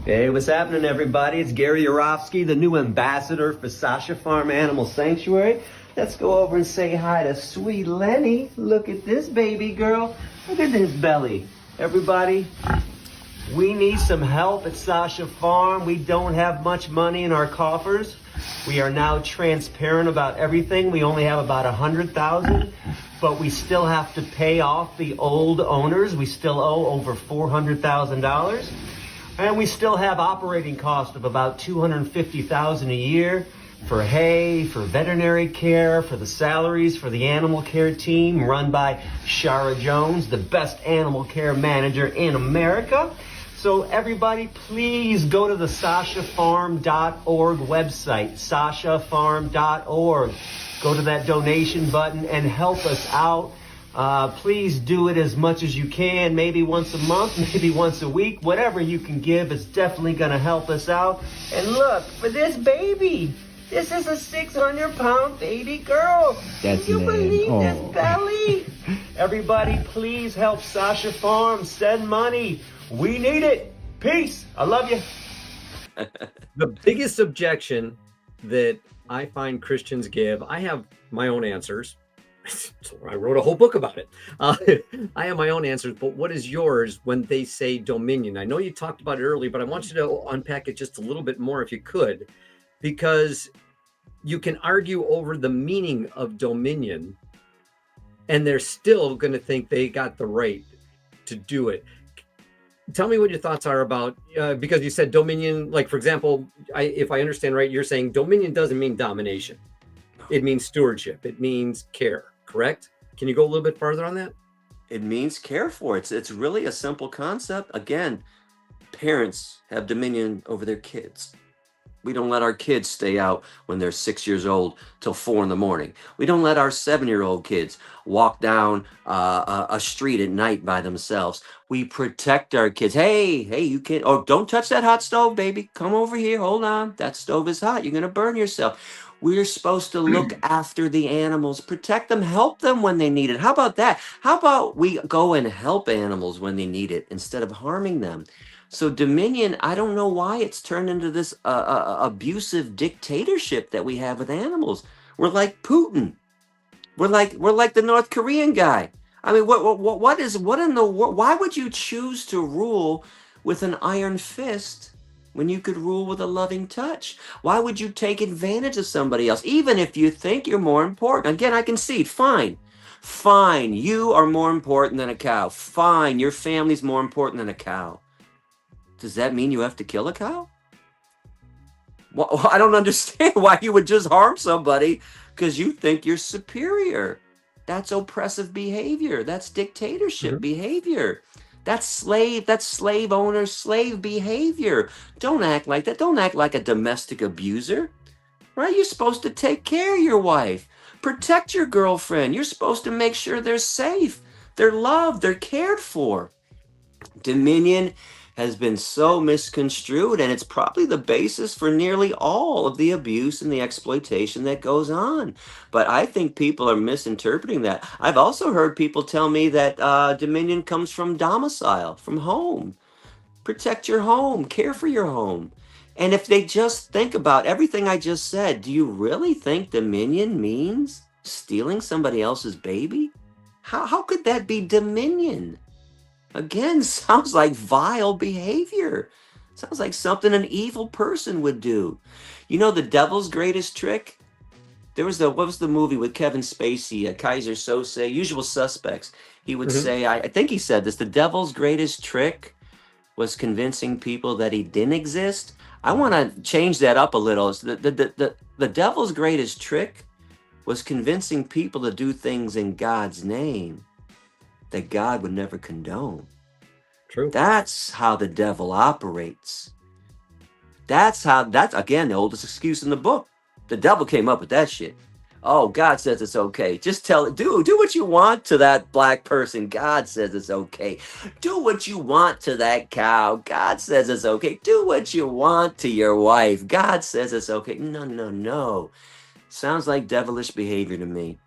Hey, what's happening, everybody? It's Gary Yourofsky, the new ambassador for SASHA Farm Animal Sanctuary. Let's go over and say hi to sweet Lenny. Look at this baby girl. Look at this belly. Everybody, we need some help at SASHA Farm. We don't have much money in our coffers. We are now transparent about everything. We only have about $100,000, but we still have to pay off the old owners. We still owe over $400,000. And we still have operating costs of about $250,000 a year for hay, for veterinary care, for the salaries, for the animal care team run by Shara Jones, the best animal care manager in America. So everybody, please go to the SASHAFarm.org website, SASHAFarm.org. Go to that donation button and help us out. Please do it as much as you can, maybe once a month, maybe once a week. Whatever you can give is definitely going to help us out. And look, for this baby, this is a 600-pound baby girl. Can you believe this belly? Everybody, please help SASHA Farm. Send money. We need it. Peace. I love you. The biggest objection that I find Christians give, I have my own answers. So I wrote a whole book about it. I have my own answers, but what is yours when they say dominion? I know you talked about it earlier, but I want you to unpack it just a little bit more if you could, because you can argue over the meaning of dominion and they're still going to think they got the right to do it. Tell me what your thoughts are about, because you said dominion, like, for example, if I understand right, you're saying dominion doesn't mean domination. It means stewardship. It means care. Correct? Can you go a little bit further on that? It means care for. It's really a simple concept. Again, parents have dominion over their kids. We don't let our kids stay out when they're 6 years old till 4 a.m. We don't let our 7-year-old kids walk down a street at night by themselves. We protect our kids. Hey, you can't, oh, don't touch that hot stove, baby. Come over here. Hold on. That stove is hot. You're going to burn yourself. We're supposed to look after the animals, protect them, help them when they need it. How about that? How about we go and help animals when they need it instead of harming them? So dominion, I don't know why it's turned into this abusive dictatorship that we have with animals. We're like Putin. We're like the North Korean guy. I mean, what in the world? Why would you choose to rule with an iron fist when you could rule with a loving touch? Why would you take advantage of somebody else, even if you think you're more important? Again, I concede, fine, you are more important than a cow. Fine, your family's more important than a cow. Does that mean you have to kill a cow? Well, I don't understand why you would just harm somebody because you think you're superior. That's oppressive behavior. That's dictatorship behavior. That's slave owner, slave behavior. Don't act like that. Don't act like a domestic abuser, right? You're supposed to take care of your wife, protect your girlfriend. You're supposed to make sure they're safe, they're loved, they're cared for. Dominion has been so misconstrued, and it's probably the basis for nearly all of the abuse and the exploitation that goes on. But I think people are misinterpreting that. I've also heard people tell me that dominion comes from domicile, from home. Protect your home, care for your home. And if they just think about everything I just said, do you really think dominion means stealing somebody else's baby? How could that be dominion? Again, sounds like vile behavior. Sounds like something an evil person would do. You know, the devil's greatest trick? What was the movie with Kevin Spacey, Kaiser Sose, Usual Suspects? He would say, I think he said this, the devil's greatest trick was convincing people that he didn't exist. I want to change that up a little. The devil's greatest trick was convincing people to do things in God's name that God would never condone. True. That's how the devil operates. That's again the oldest excuse in the book. The devil came up with that shit. Oh, God says it's okay. Just tell it, do what you want to that black person. God says it's okay. Do what you want to that cow. God says it's okay. Do what you want to your wife. God says it's okay. No. Sounds like devilish behavior to me.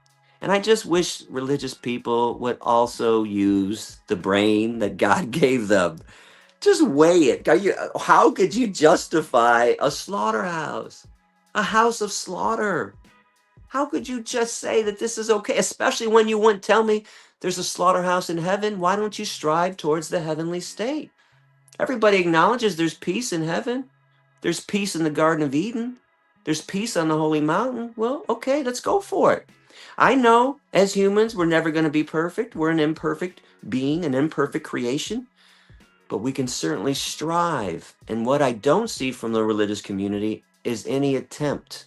And I just wish religious people would also use the brain that God gave them Just weigh it. How could you justify a slaughterhouse, a house of slaughter? How could you just say that this is okay, especially when you wouldn't tell me there's a slaughterhouse in heaven? Why don't you strive towards the heavenly state? Everybody acknowledges there's peace in heaven. There's peace in the Garden of Eden. There's peace on the Holy Mountain. Well, okay, let's go for it. I know as humans, we're never going to be perfect. We're an imperfect being, an imperfect creation, but we can certainly strive. And what I don't see from the religious community is any attempt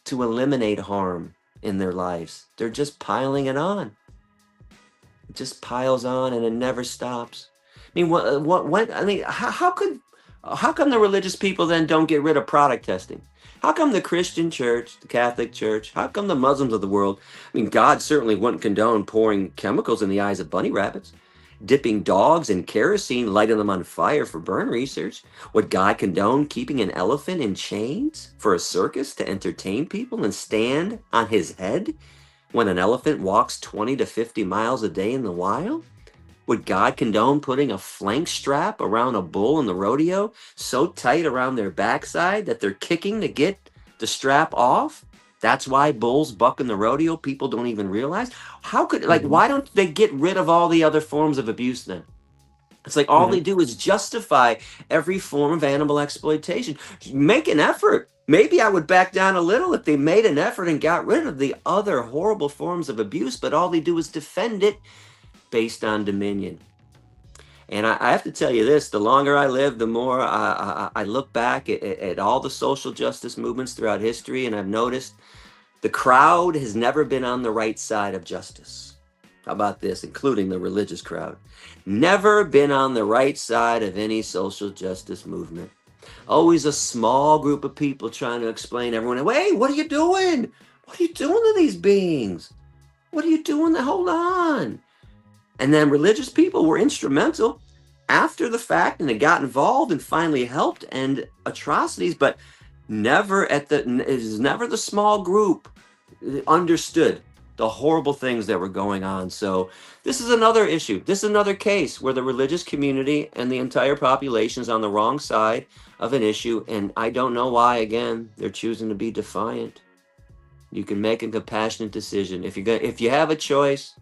to eliminate harm in their lives. They're just piling it on. It just piles on and it never stops. I mean, how come the religious people then don't get rid of product testing? How come the Christian church, the Catholic church, how come the Muslims of the world? I mean, God certainly wouldn't condone pouring chemicals in the eyes of bunny rabbits, dipping dogs in kerosene, lighting them on fire for burn research. Would God condone keeping an elephant in chains for a circus to entertain people and stand on his head when an elephant walks 20 to 50 miles a day in the wild? Would God condone putting a flank strap around a bull in the rodeo so tight around their backside that they're kicking to get the strap off? That's why bulls buck in the rodeo. People don't even realize. Why don't they get rid of all the other forms of abuse then? It's like all they do is justify every form of animal exploitation. Make an effort. Maybe I would back down a little if they made an effort and got rid of the other horrible forms of abuse, but all they do is defend it based on dominion. And I have to tell you this, the longer I live, the more I look back at all the social justice movements throughout history, and I've noticed the crowd has never been on the right side of justice. How about this, including the religious crowd? Never been on the right side of any social justice movement. Always a small group of people trying to explain to everyone, hey, what are you doing? What are you doing to these beings? What are you doing? Hold on. And then religious people were instrumental after the fact, and they got involved and finally helped end atrocities, but it is never the small group understood the horrible things that were going on. So this is another issue. This is another case where the religious community and the entire population is on the wrong side of an issue, and I don't know why. Again, they're choosing to be defiant. You can make a compassionate decision. If you have a choice,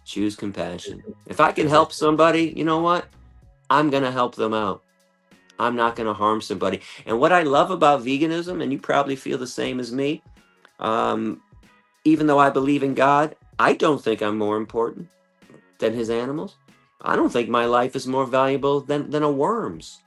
choose compassion. If I can help somebody, you know what? I'm going to help them out. I'm not going to harm somebody. And what I love about veganism, and you probably feel the same as me, even though I believe in God, I don't think I'm more important than his animals. I don't think my life is more valuable than a worm's.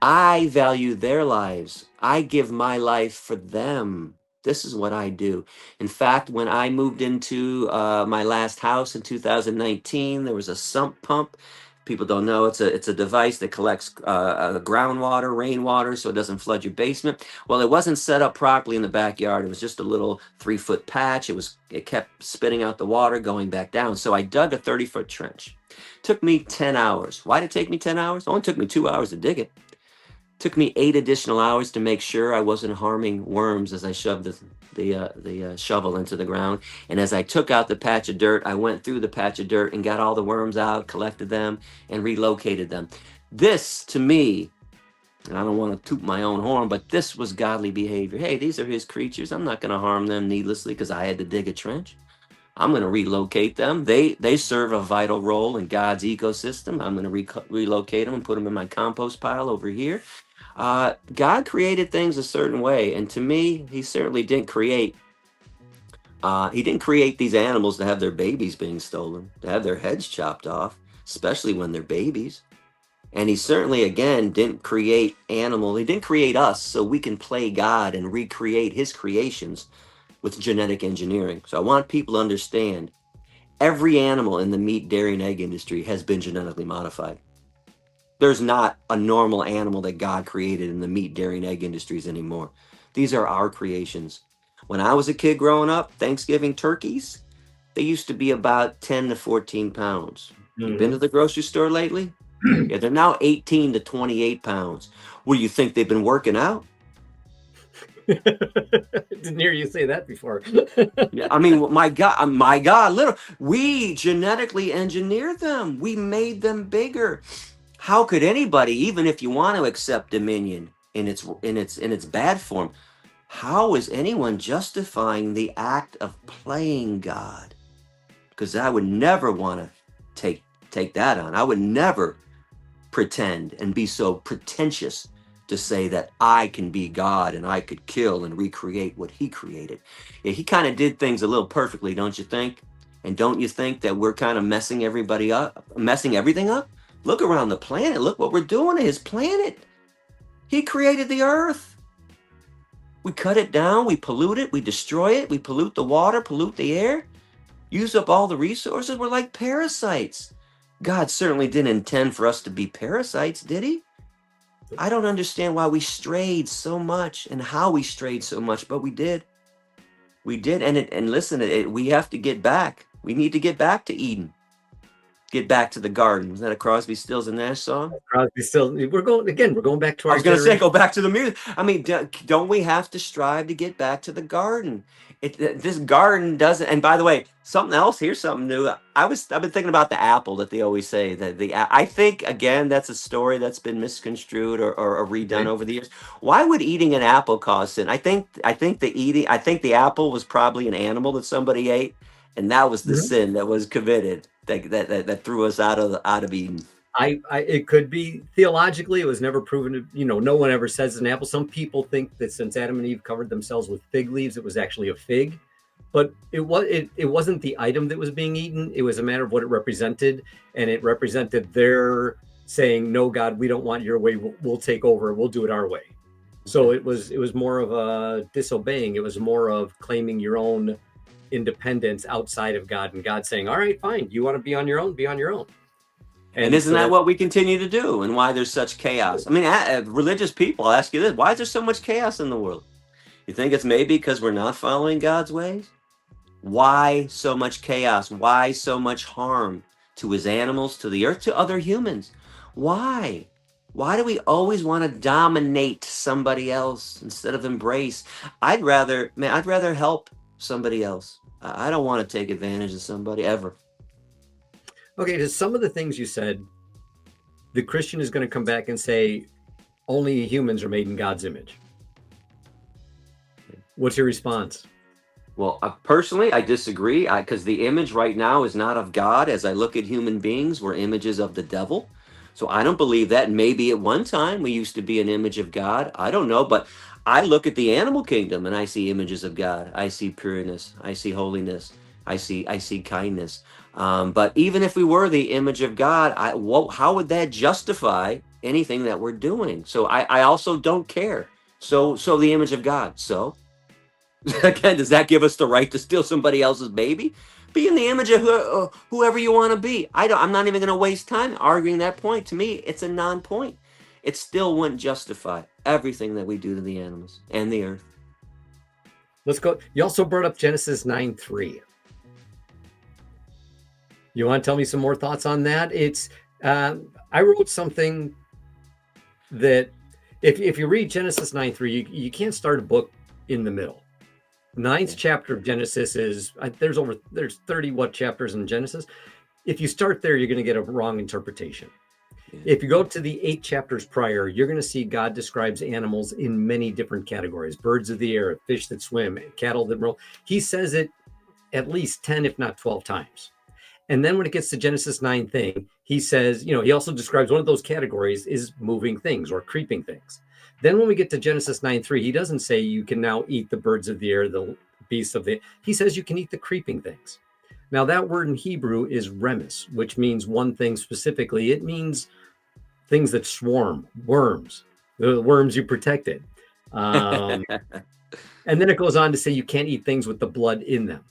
I value their lives. I give my life for them. This is what I do. In fact, when I moved into my last house in 2019, there was a sump pump. People don't know it's a device that collects groundwater, rainwater, so it doesn't flood your basement. Well, it wasn't set up properly in the backyard. It was just a little 3-foot patch. It kept spitting out the water, going back down. So I dug a 30-foot trench. Took me 10 hours. Why did it take me 10 hours? It only took me 2 hours to dig it. Took me 8 additional hours to make sure I wasn't harming worms as I shoved the shovel into the ground. And as I took out the patch of dirt, I went through the patch of dirt and got all the worms out, collected them, and relocated them. This, to me, and I don't want to toot my own horn, but this was godly behavior. Hey, these are his creatures. I'm not going to harm them needlessly because I had to dig a trench. I'm going to relocate them. They serve a vital role in God's ecosystem. I'm going to relocate them and put them in my compost pile over here. God created things a certain way, and to me, he certainly didn't create these animals to have their babies being stolen, to have their heads chopped off, especially when they're babies. And he certainly, again, didn't create animals. He didn't create us so we can play God and recreate his creations with genetic engineering. So I want people to understand every animal in the meat, dairy, and egg industry has been genetically modified. There's not a normal animal that God created in the meat, dairy, and egg industries anymore. These are our creations. When I was a kid growing up, Thanksgiving turkeys, they used to be about 10 to 14 pounds. You've been to the grocery store lately? Yeah, they're now 18 to 28 pounds. Well, you think they've been working out? Didn't hear you say that before. Yeah, I mean, my God, literally, we genetically engineered them. We made them bigger. how could anybody, even if you want to accept dominion in its bad form, how is anyone justifying the act of playing God? Because I would never want to take that on. I would never pretend and be so pretentious to say that I can be God and I could kill and recreate what he created. Yeah, he kind of did things a little perfectly, don't you think? And don't you think that we're kind of messing everybody up, messing everything up? Look around the planet. Look what we're doing to his planet. He created the earth. We cut it down, we pollute it, we destroy it, we pollute the water, pollute the air, use up all the resources. We're like parasites. God certainly didn't intend for us to be parasites, did he? I don't understand why we strayed so much and how we strayed so much, but we did. We did. And listen, we have to get back. We need to get back to Eden. Get back to the garden. Was that a Crosby, Stills and Nash song? Crosby, Stills. We're going back to our I was going to say, generation. go back to the music. I mean, don't we have to strive to get back to the garden? This garden doesn't. And by the way, something else. Here's something new. I've been thinking about the apple that they always say that I think again that's a story that's been misconstrued or redone over the years. Why would eating an apple cause sin? I think the apple was probably an animal that somebody ate, and that was the sin that was committed that threw us out of Eden. It could be theologically. It was never proven to, no one ever says an apple. Some people think that since Adam and Eve covered themselves with fig leaves, it was actually a fig, but it wasn't the item that was being eaten. It was a matter of what it represented, and it represented their saying, "No, God, we don't want your way. We'll take over. We'll do it our way." So it was more of a disobeying. It was more of claiming your own independence outside of God, and God saying, "All right, fine. You want to be on your own? Be on your own." And isn't that what we continue to do, and why there's such chaos? I mean, religious people, I'll ask you this: why is there so much chaos in the world? You think it's maybe because we're not following God's ways? Why so much chaos? Why so much harm to his animals, to the earth, to other humans? Why? Why do we always want to dominate somebody else instead of embrace? I'd rather help somebody else. I don't want to take advantage of somebody ever. Okay, to some of the things you said, the Christian is going to come back and say, only humans are made in God's image. What's your response? Well, personally, I disagree because the image right now is not of God. As I look at human beings, we're images of the devil. So I don't believe that. Maybe at one time we used to be an image of God. I don't know. But I look at the animal kingdom and I see images of God. I see pureness. I see holiness. I see kindness. But even if we were the image of God, how would that justify anything that we're doing? So I also don't care. So the image of God. So again, does that give us the right to steal somebody else's baby? Be in the image of whoever you want to be. I'm not even going to waste time arguing that point. To me, it's a non-point. It still wouldn't justify everything that we do to the animals and the earth. Let's go. You also brought up Genesis 9:3. You want to tell me some more thoughts on that? It's I wrote something that if you read Genesis 9:3, you can't start a book in the middle. Ninth chapter of Genesis is there's 30 what chapters in Genesis. If you start there, you're going to get a wrong interpretation. Yeah. If you go to the 8 chapters prior, you're going to see God describes animals in many different categories: birds of the air, fish that swim, cattle that roll. He says it at least 10, if not 12 times. And then when it gets to Genesis 9 thing, he says, he also describes one of those categories is moving things or creeping things. Then when we get to Genesis 9:3, he doesn't say you can now eat the birds of the air, the beasts of the, he says you can eat the creeping things. Now that word in Hebrew is remes, which means one thing specifically. It means things that swarm, worms, the worms you protected. And then it goes on to say you can't eat things with the blood in them.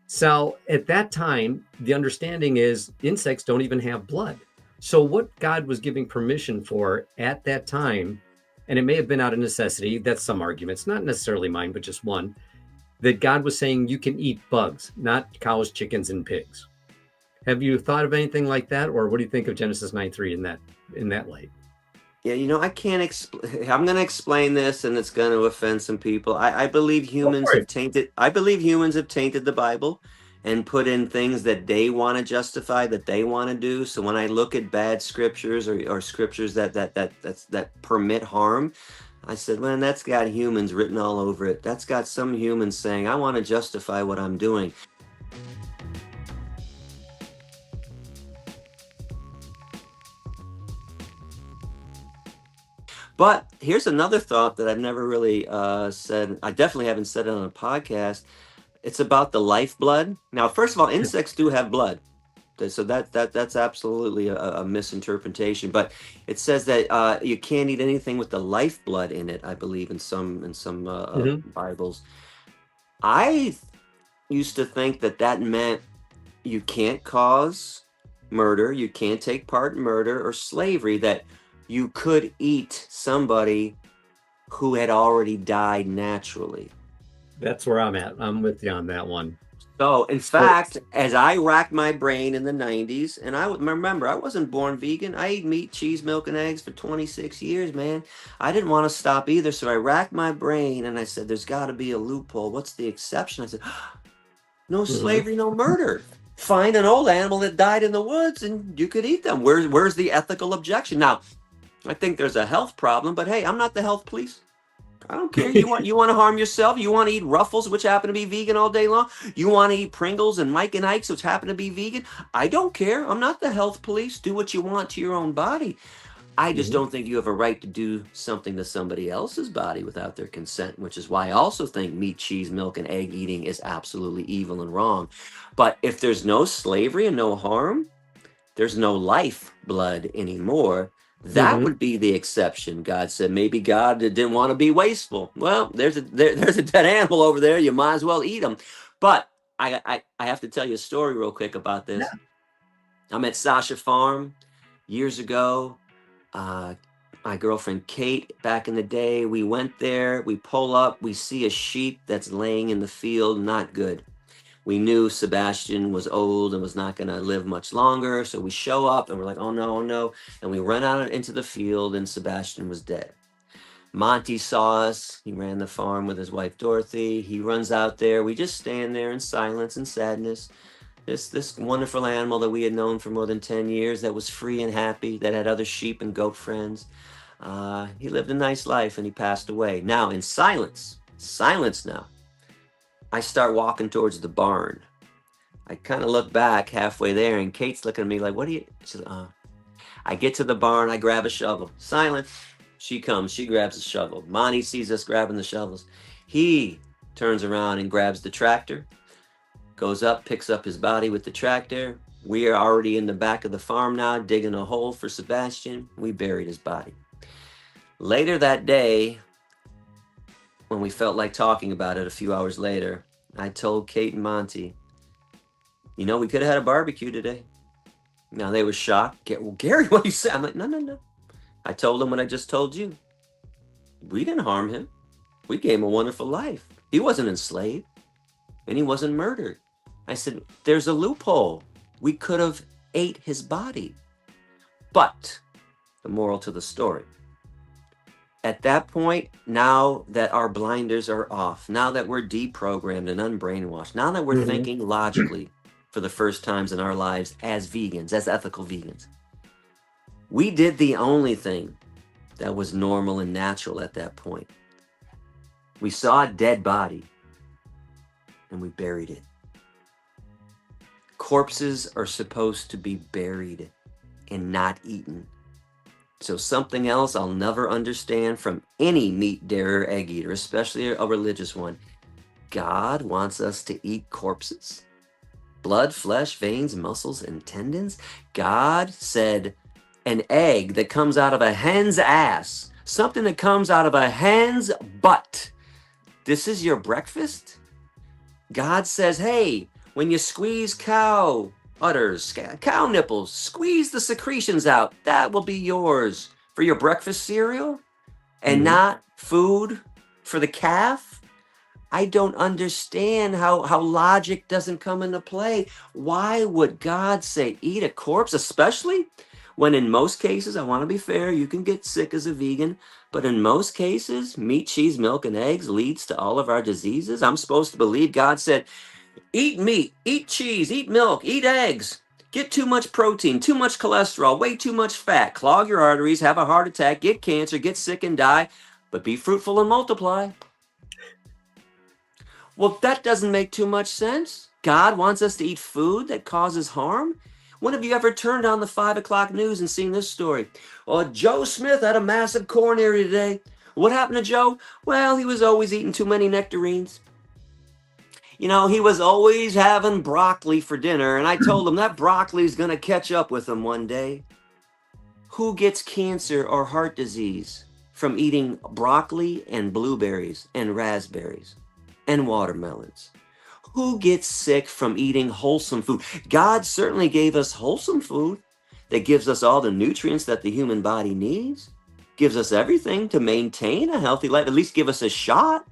So at that time, the understanding is insects don't even have blood. So what God was giving permission for at that time, and it may have been out of necessity, that's some arguments, not necessarily mine, but just one, that God was saying you can eat bugs, not cows, chickens, and pigs. Have you thought of anything like that? Or what do you think of Genesis 9:3 in that light? Yeah, I can't explain. I'm going to explain this, and it's going to offend some people. I believe humans have tainted. I believe humans have tainted the Bible, and put in things that they want to justify, that they want to do. So when I look at bad scriptures or scriptures that permit harm, I said, man, that's got humans written all over it. That's got some humans saying, I want to justify what I'm doing. But here's another thought that I've never really said. I definitely haven't said it on a podcast. It's about the lifeblood. Now, first of all, insects do have blood. So that's absolutely a misinterpretation. But it says that you can't eat anything with the lifeblood in it, I believe, in some Bibles. I used to think that meant you can't cause murder, you can't take part in murder or slavery, that you could eat somebody who had already died naturally. That's where I'm at. I'm with you on that one. So, in fact, as I racked my brain in the 90s, and I remember I wasn't born vegan. I ate meat, cheese, milk, and eggs for 26 years, man. I didn't want to stop either. So I racked my brain and I said, there's got to be a loophole. What's the exception? I said, no slavery, no murder. Find an old animal that died in the woods and you could eat them. Where's the ethical objection? Now, I think there's a health problem, but hey, I'm not the health police. I don't care. You want to harm yourself? You want to eat Ruffles, which happen to be vegan all day long? You want to eat Pringles and Mike and Ike's, which happen to be vegan? I don't care. I'm not the health police. Do what you want to your own body. I just don't think you have a right to do something to somebody else's body without their consent, which is why I also think meat, cheese, milk, and egg eating is absolutely evil and wrong. But if there's no slavery and no harm, there's no life blood anymore. That would be the exception. God said, maybe God didn't want to be wasteful. Well, there's a dead animal over there. You might as well eat them. But I have to tell you a story real quick about this. Yeah. I'm at SASHA Farm years ago. My girlfriend Kate, back in the day, we went there. We pull up. We see a sheep that's laying in the field. Not good. We knew Sebastian was old and was not going to live much longer. So we show up and we're like, oh no, oh no. And we run out into the field and Sebastian was dead. Monty saw us. He ran the farm with his wife, Dorothy. He runs out there. We just stand there in silence and sadness. This wonderful animal that we had known for more than 10 years, that was free and happy, that had other sheep and goat friends. He lived a nice life and he passed away. Now in silence now, I start walking towards the barn. I kind of look back halfway there and Kate's looking at me like, what do you, she says, I get to the barn, I grab a shovel. Silence. She comes, she grabs a shovel. Monty sees us grabbing the shovels. He turns around and grabs the tractor, goes up, picks up his body with the tractor. We are already in the back of the farm now, digging a hole for Sebastian. We buried his body. Later that day, when we felt like talking about it a few hours later, I told Kate and Monty, we could have had a barbecue today. Now they were shocked. Well, Gary, what you say? I'm like, no. I told them what I just told you. We didn't harm him. We gave him a wonderful life. He wasn't enslaved and he wasn't murdered. I said, there's a loophole. We could have ate his body. But the moral to the story, at that point, now that our blinders are off, now that we're deprogrammed and unbrainwashed, now that we're thinking logically for the first times in our lives as vegans, as ethical vegans, we did the only thing that was normal and natural at that point. We saw a dead body and we buried it. Corpses are supposed to be buried and not eaten. So something else I'll never understand from any meat, dairy, or egg eater, especially a religious one. God wants us to eat corpses. Blood, flesh, veins, muscles, and tendons. God said an egg that comes out of a hen's ass, something that comes out of a hen's butt. This is your breakfast? God says, hey, when you squeeze cow udders, cow nipples, squeeze the secretions out. That will be yours for your breakfast cereal and not food for the calf. I don't understand how logic doesn't come into play. Why would God say eat a corpse, especially when in most cases, I want to be fair, you can get sick as a vegan, but in most cases, meat, cheese, milk, and eggs leads to all of our diseases. I'm supposed to believe God said, Eat meat, eat cheese, eat milk, eat eggs. Get too much protein, too much cholesterol, way too much fat, clog your arteries, have a heart attack, get cancer, get sick and die, but be fruitful and multiply. Well, that doesn't make too much sense. God wants us to eat food that causes harm? When have you ever turned on the 5 o'clock news and seen this story? Oh, Joe Smith had a massive coronary today. What happened to Joe? Well, he was always eating too many nectarines. You know, he was always having broccoli for dinner, and I told him that broccoli's going to catch up with him one day. Who gets cancer or heart disease from eating broccoli and blueberries and raspberries and watermelons? Who gets sick from eating wholesome food? God certainly gave us wholesome food that gives us all the nutrients that the human body needs, gives us everything to maintain a healthy life, at least give us a shot.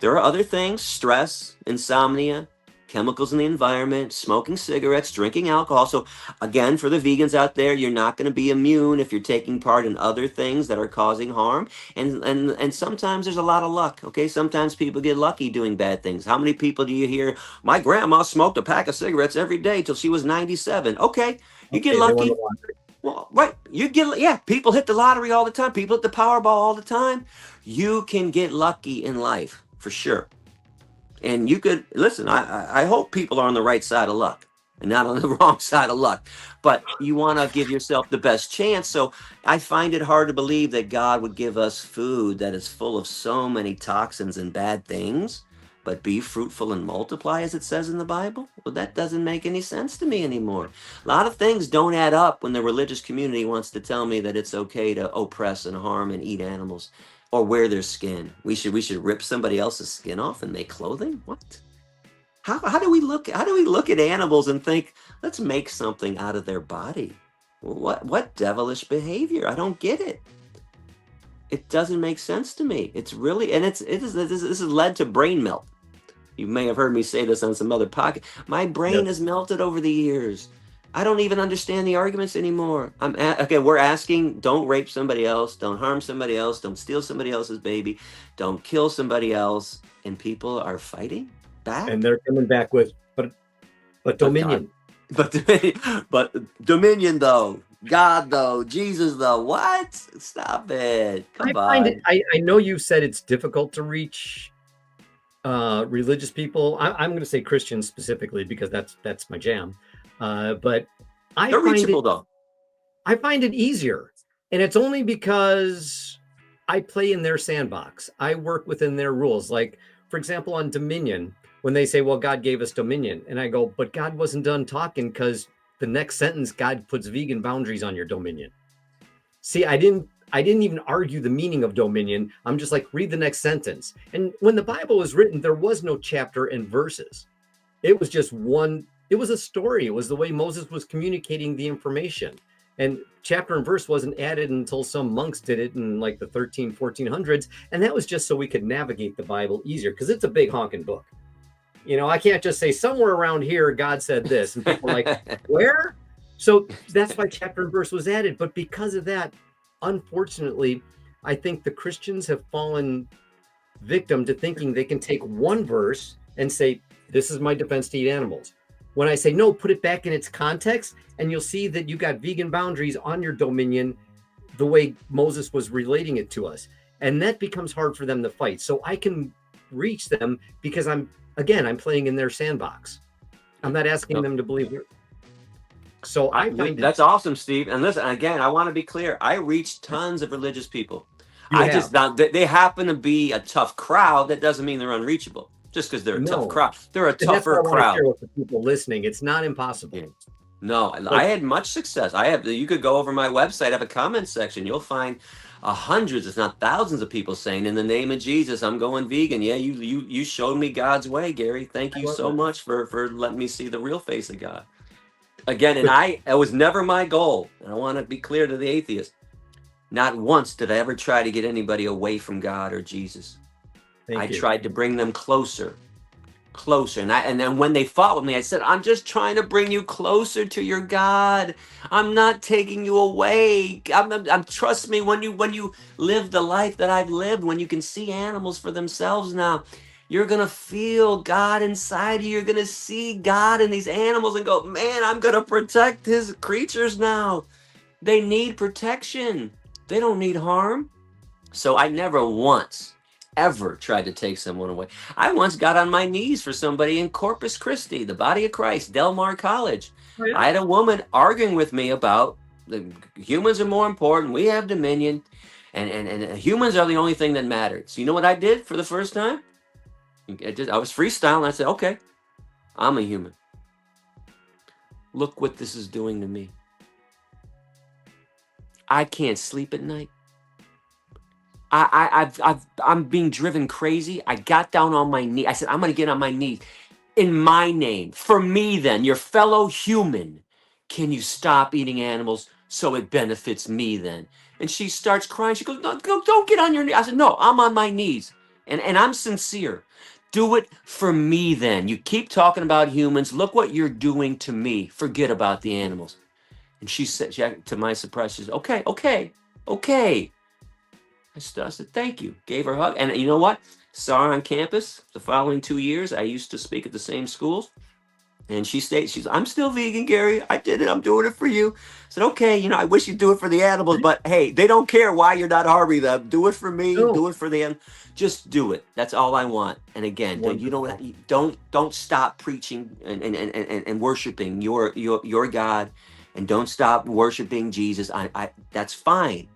There are other things, stress, insomnia, chemicals in the environment, smoking cigarettes, drinking alcohol. So again, for the vegans out there, you're not going to be immune if you're taking part in other things that are causing harm. And sometimes there's a lot of luck. Okay, sometimes people get lucky doing bad things. How many people do you hear? My grandma smoked a pack of cigarettes every day till she was 97. Okay, you get Okay, they won the lucky. lottery. Well, right. Yeah, people hit the lottery all the time. People hit the Powerball all the time. You can get lucky in life for sure. And you could listen, I hope people are on the right side of luck and not on the wrong side of luck. But you want to give yourself the best chance. So I find it hard to believe that God would give us food that is full of so many toxins and bad things. But be fruitful and multiply, as it says in the Bible? Well, that doesn't make any sense to me anymore. A lot of things don't add up when the religious community wants to tell me that it's okay to oppress and harm and eat animals or wear their skin. We should rip somebody else's skin off and make clothing? What? How do we look at animals and think, let's make something out of their body? What devilish behavior? I don't get it. It doesn't make sense to me. It's really, and this has led to brain melt. You may have heard me say this on some other podcast. My brain Yep. has melted over the years. I don't even understand the arguments anymore. Okay, we're asking, don't rape somebody else, don't harm somebody else, don't steal somebody else's baby, don't kill somebody else, and people are fighting back. And they're coming back with, but dominion. But dominion though, God though, Jesus though, what? Stop it. Come on. I know you said it's difficult to reach religious people. I'm going to say Christians specifically because that's my jam. But They're reachable though. I find it easier, and it's only because I play in their sandbox. I work within their rules. Like, for example, on Dominion, when they say, well, God gave us dominion, and I go, but God wasn't done talking, because the next sentence, God puts vegan boundaries on your dominion. See, I didn't even argue the meaning of dominion. I'm just like, read the next sentence. And when the Bible was written, there was no chapter and verses. It was just one. It was a story. It was the way Moses was communicating the information. And chapter and verse wasn't added until some monks did it in like the 1400s. And that was just so we could navigate the Bible easier, because it's a big honking book. You know, I can't just say somewhere around here, God said this. And people are like, where? So that's why chapter and verse was added. But because of that, unfortunately, I think the Christians have fallen victim to thinking they can take one verse and say, this is my defense to eat animals. When I say, no, put it back in its context, and you'll see that you got vegan boundaries on your dominion the way Moses was relating it to us. And that becomes hard for them to fight. So I can reach them because I'm playing in their sandbox. I'm not asking them to believe it. So I find that's awesome, Steve. And listen, again, I want to be clear. I reach tons of religious people. They happen to be a tough crowd. That doesn't mean they're unreachable. Just because they're a tough crowd. They're a tougher crowd. Share with the people listening. It's not impossible. Yeah. No, I had much success. You could go over my website, I have a comment section. You'll find hundreds, if not thousands of people saying, in the name of Jesus, I'm going vegan. Yeah, you showed me God's way, Gary. Thank you so much for letting me see the real face of God. Again, and it was never my goal. And I want to be clear to the atheist. Not once did I ever try to get anybody away from God or Jesus. I tried to bring them closer. And then when they fought with me, I said, I'm just trying to bring you closer to your God. I'm not taking you away. I'm trust me, when you live the life that I've lived, when you can see animals for themselves now, You're going to feel God inside you. You're going to see God in these animals and go, man, I'm going to protect his creatures now. They need protection. They don't need harm. So I never once ever tried to take someone away. I once got on my knees for somebody in Corpus Christi, the Body of Christ, Del Mar College. Oh, yeah. I had a woman arguing with me about the humans are more important. We have dominion, and humans are the only thing that mattered. So you know what I did for the first time? I was freestyling. I said, okay, I'm a human. Look what this is doing to me. I can't sleep at night. I'm being driven crazy. I got down on my knee. I said, I'm going to get on my knees in my name. For me, then, your fellow human, can you stop eating animals so it benefits me then? And she starts crying. She goes, no, don't get on your knees. I said, no, I'm on my knees. And I'm sincere. Do it for me then. You keep talking about humans. Look what you're doing to me. Forget about the animals. And she said, to my surprise, she said, okay. I said, thank you. Gave her a hug. And you know what? Saw her on campus the following 2 years. I used to speak at the same schools. And she stated, I'm still vegan, Gary. I did it. I'm doing it for you. I said, okay, I wish you'd do it for the animals, but hey, they don't care why you're not harming them. Do it for me. No. Do it for them. Just do it. That's all I want. And again, don't stop preaching and worshiping your God, and don't stop worshiping Jesus. That's fine.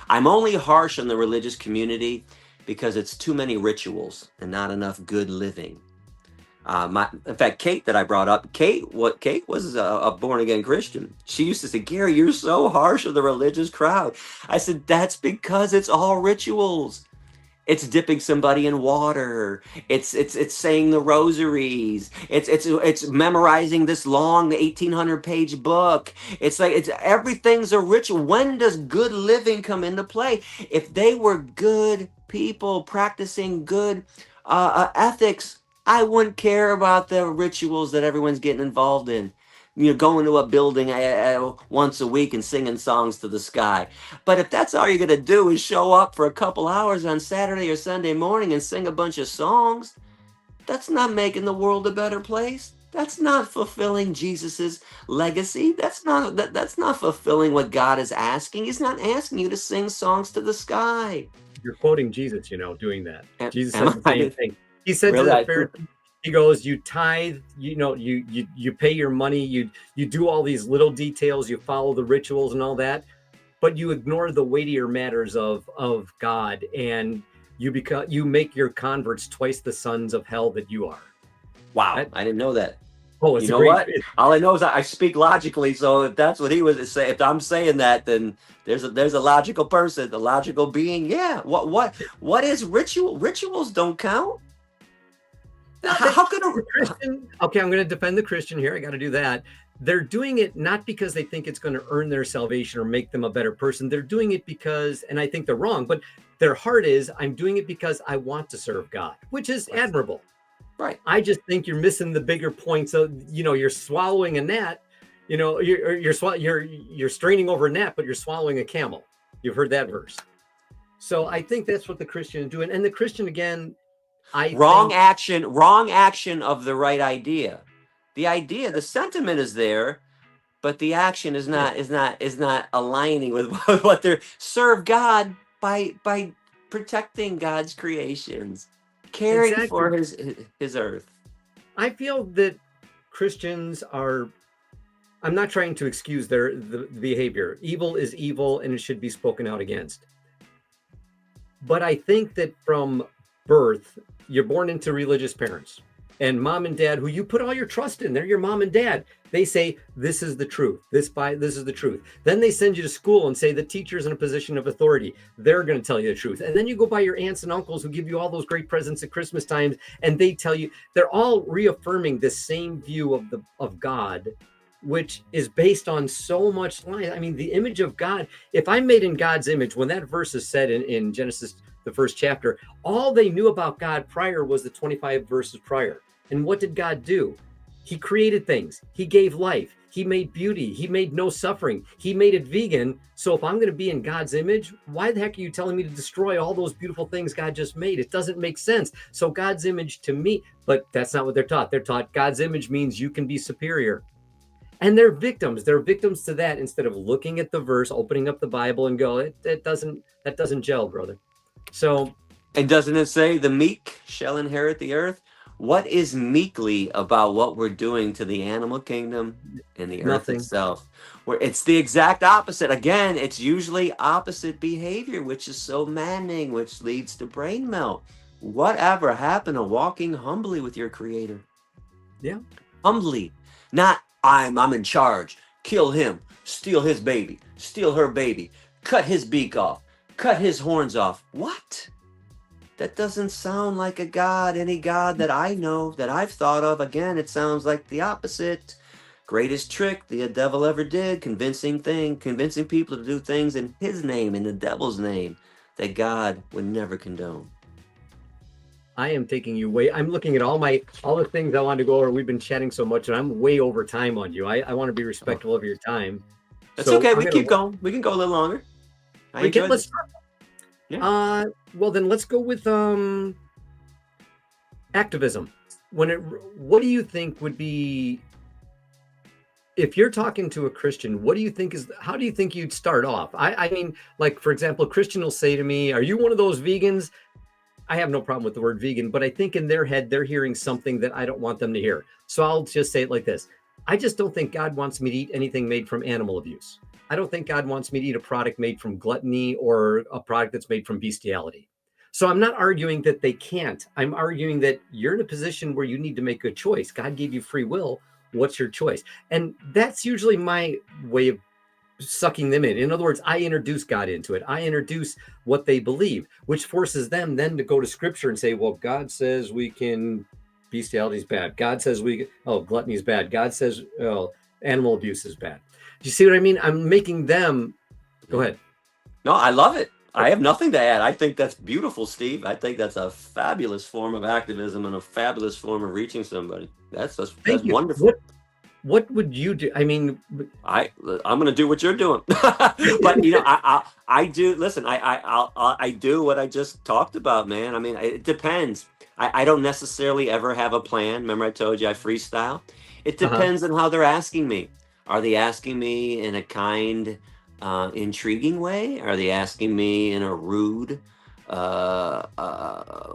I'm only harsh on the religious community because it's too many rituals and not enough good living. In fact, Kate that I brought up, Kate was a born-again Christian. She used to say, Gary, you're so harsh on the religious crowd. I said, that's because it's all rituals. It's dipping somebody in water. It's saying the rosaries. It's memorizing this long 1,800-page book. It's everything's a ritual. When does good living come into play? If they were good people practicing good ethics, I wouldn't care about the rituals that everyone's getting involved in. Going to a building once a week and singing songs to the sky. But if that's all you're going to do is show up for a couple hours on Saturday or Sunday morning and sing a bunch of songs, that's not making the world a better place. That's not fulfilling Jesus's legacy. That's not fulfilling what God is asking. He's not asking you to sing songs to the sky. You're quoting Jesus, doing that. Jesus Am says the same thing. He said Really? to the Pharisees, he goes, you tithe, you pay your money, you do all these little details, you follow the rituals and all that, but you ignore the weightier matters of God, and you make your converts twice the sons of hell that you are. Wow, I didn't know that. Oh, it's what? All I know is I speak logically. So if that's what he was saying, if I'm saying that, then there's a logical person, a logical being. Yeah. What is ritual? Rituals don't count. How could a Christian? Okay, I'm going to defend the Christian here. I got to do that. They're doing it not because they think it's going to earn their salvation or make them a better person. They're doing it because, and I think they're wrong, but their heart is, I'm doing it because I want to serve God, which is admirable. Right. I just think you're missing the bigger point. So, you're swallowing a gnat, you're straining over a gnat, but you're swallowing a camel. You've heard that verse. So I think that's what the Christian is doing. And the Christian, again, wrong action of the right idea. The idea, the sentiment is there, but the action is not aligning with what they're serve God by protecting God's creations, caring for his earth. I feel that Christians are, I'm not trying to excuse the behavior. Evil is evil and it should be spoken out against. But I think that from birth, you're born into religious parents, and mom and dad, who you put all your trust in, they're your mom and dad. They say, this is the truth. This is the truth. Then they send you to school and say the teacher's in a position of authority. They're going to tell you the truth. And then you go by your aunts and uncles who give you all those great presents at Christmas times, and they tell you, they're all reaffirming this same view of God, which is based on so much lies. I mean, the image of God, if I'm made in God's image, when that verse is said in Genesis, the first chapter, all they knew about God prior was the 25 verses prior. And what did God do? He created things. He gave life. He made beauty. He made no suffering. He made it vegan. So if I'm going to be in God's image, why the heck are you telling me to destroy all those beautiful things God just made? It doesn't make sense. So God's image to me, but that's not what they're taught. They're taught God's image means you can be superior. And they're victims. They're victims to that instead of looking at the verse, opening up the Bible and go, that doesn't gel, brother. So, And doesn't it say the meek shall inherit the earth? What is meekly about what we're doing to the animal kingdom and the earth nothing. itself? Where it's the exact opposite. Again, it's usually opposite behavior, which is so maddening, which leads to brain melt. Whatever happened to walking humbly with your creator? Yeah. Humbly. Not I'm in charge. Kill him. Steal his baby. Steal her baby. Cut his beak off. Cut his horns off. What? That doesn't sound like a God, any God that I know, that I've thought of. Again, it sounds like the opposite. Greatest trick the devil ever did, convincing people to do things in his name, in the devil's name, that God would never condone. I am taking you way. I'm looking at all the things I wanted to go over. We've been chatting so much, and I'm way over time on you. I want to be respectful of your time. That's So okay. We keep going. We can go a little longer. Let's yeah. Well, then let's go with activism. What do you think would be, if you're talking to a Christian, how do you think you'd start off? I mean, like, for example, a Christian will say to me, are you one of those vegans? I have no problem with the word vegan, but I think in their head, they're hearing something that I don't want them to hear. So I'll just say it like this. I just don't think God wants me to eat anything made from animal abuse. I don't think God wants me to eat a product made from gluttony or a product that's made from bestiality. So I'm not arguing that they can't. I'm arguing that you're in a position where you need to make a choice. God gave you free will. What's your choice? And that's usually my way of sucking them in. In other words, I introduce God into it. I introduce what they believe, which forces them then to go to scripture and say, well, God says bestiality is bad. God says gluttony is bad. God says, animal abuse is bad. Do you see what I mean? I'm making them. Go ahead. No, I love it. I have nothing to add. I think that's beautiful, Steve. I think that's a fabulous form of activism and a fabulous form of reaching somebody. That's wonderful. What would you do? I mean, I'm going to do what you're doing, but I do. Listen, I do what I just talked about, man. I mean, it depends. I don't necessarily ever have a plan. Remember, I told you I freestyle. It depends on how they're asking me. Are they asking me in a kind, intriguing way? Are they asking me in a rude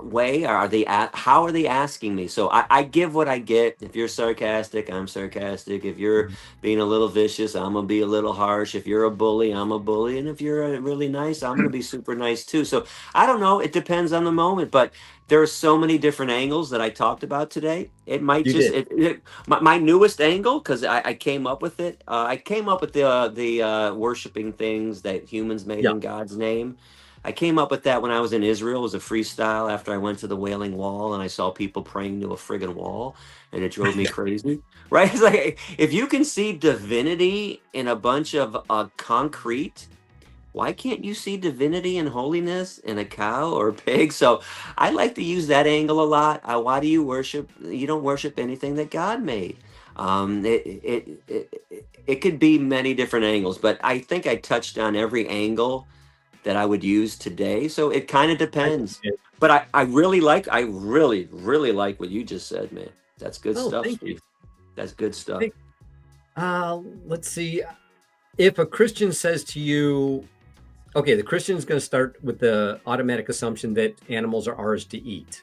way? How are they asking me? So I give what I get. If you're sarcastic, I'm sarcastic. If you're being a little vicious, I'm gonna be a little harsh. If you're a bully, I'm a bully. And if you're really nice, I'm gonna be super nice too. So I don't know. It depends on the moment, but there are so many different angles that I talked about today. It might my newest angle, because I came up with it. I came up with the worshiping things that humans made in God's name. I came up with that when I was in Israel. It was a freestyle after I went to the Wailing Wall and I saw people praying to a friggin' wall, and it drove me crazy. Right? It's like, if you can see divinity in a bunch of concrete, why can't you see divinity and holiness in a cow or a pig? So I like to use that angle a lot. Why do you worship? You don't worship anything that God made. It could be many different angles, but I think I touched on every angle that I would use today. So it kind of depends. But I really like what you just said, man. That's good stuff. Thank you. That's good stuff. Let's see. If a Christian says to you, okay, the Christian is going to start with the automatic assumption that animals are ours to eat.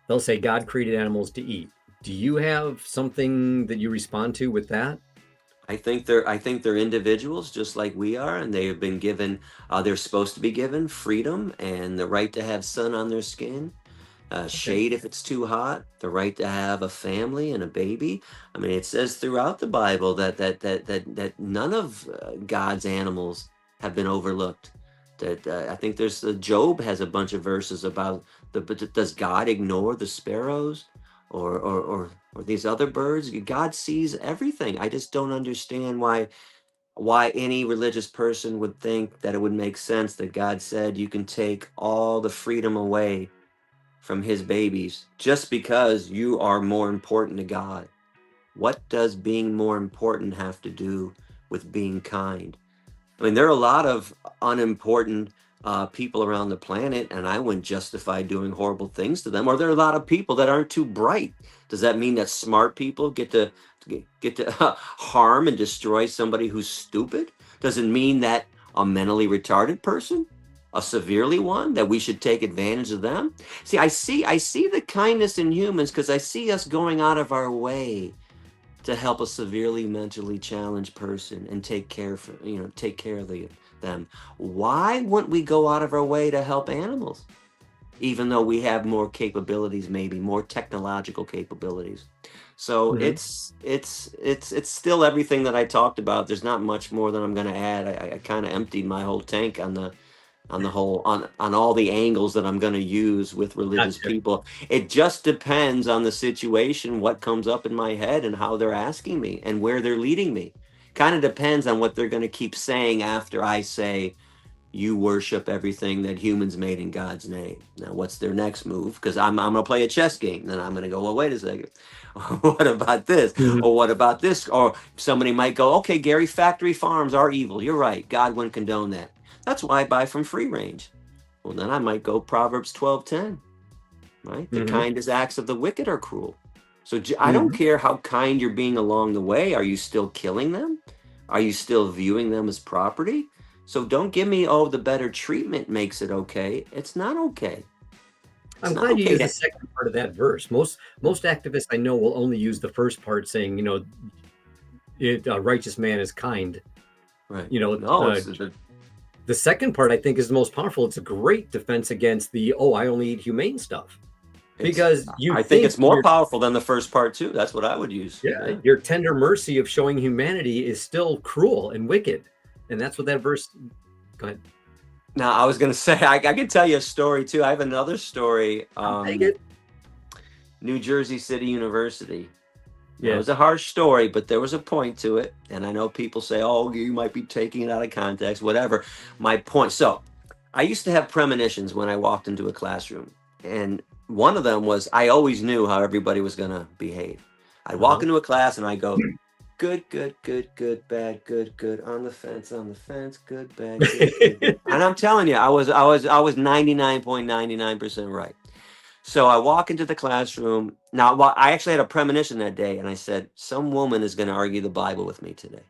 They'll say God created animals to eat. Do you have something that you respond to with that? I think they're individuals just like we are, and they have been given, they're supposed to be given freedom and the right to have sun on their skin, shade if it's too hot, the right to have a family and a baby. I mean, it says throughout the Bible that none of God's animals have been overlooked. That I think there's Job has a bunch of verses about does God ignore the sparrows or these other birds? God sees everything. I just don't understand why any religious person would think that it would make sense that God said you can take all the freedom away from his babies just because you are more important to God. What does being more important have to do with being kind? I mean, there are a lot of unimportant people around the planet, and I wouldn't justify doing horrible things to them. Or there are a lot of people that aren't too bright. Does that mean that smart people get to harm and destroy somebody who's stupid? Does it mean that a mentally retarded person, a severely one, that we should take advantage of them? See, I see the kindness in humans because I see us going out of our way to help a severely mentally challenged person and take care of them. Why wouldn't we go out of our way to help animals, even though we have more capabilities, maybe more technological capabilities? So Mhm. it's still everything that I talked about. There's not much more that I'm going to add. I kind of emptied my whole tank on the whole on all the angles that I'm going to use with religious Gotcha. people. It just depends on the situation, what comes up in my head and how they're asking me and where they're leading me. Kind of depends on what they're going to keep saying after I say you worship everything that humans made in God's name. Now, what's their next move? Because I'm going to play a chess game. Then I'm going to go, well, wait a second. What about this? Mhm. Or what about this? Or somebody might go, okay, Gary, factory farms are evil. You're right. God wouldn't condone that. That's why I buy from free range. Well, then I might go Proverbs 12:10, right? The Mhm. kindest acts of the wicked are cruel. So I don't Mhm. care how kind you're being along the way. Are you still killing them? Are you still viewing them as property? So don't give me, oh, the better treatment makes it okay. It's not okay. It's I'm not glad you okay used the to. second part of that verse. Most activists I know will only use the first part, saying, a righteous man is kind. Right. You know, No, uh, the second part I think is the most powerful. It's a great defense against the I only eat humane stuff it's, because you I think think it's more powerful than the first part too. That's what I would use. yeah, Yeah. your tender mercy of showing humanity is still cruel and wicked, and that's what that verse. Go ahead. Now I was going to say, I can tell you a story too. I have another story. I'll take it. New Jersey City University. Now, it Yeah. was a harsh story, but there was a point to it. And I know people say, oh, you might be taking it out of context, whatever. My point. So I used to have premonitions when I walked into a classroom. And one of them was I always knew how everybody was going to behave. I'd walk Uh-huh. into a class and I go, good, good, good, good, bad, good, good, on the fence, good, bad, good, good, good. And I'm telling you, I was 99.99% right. So I walk into the classroom. Now, I actually had a premonition that day, and I said, some woman is going to argue the Bible with me today.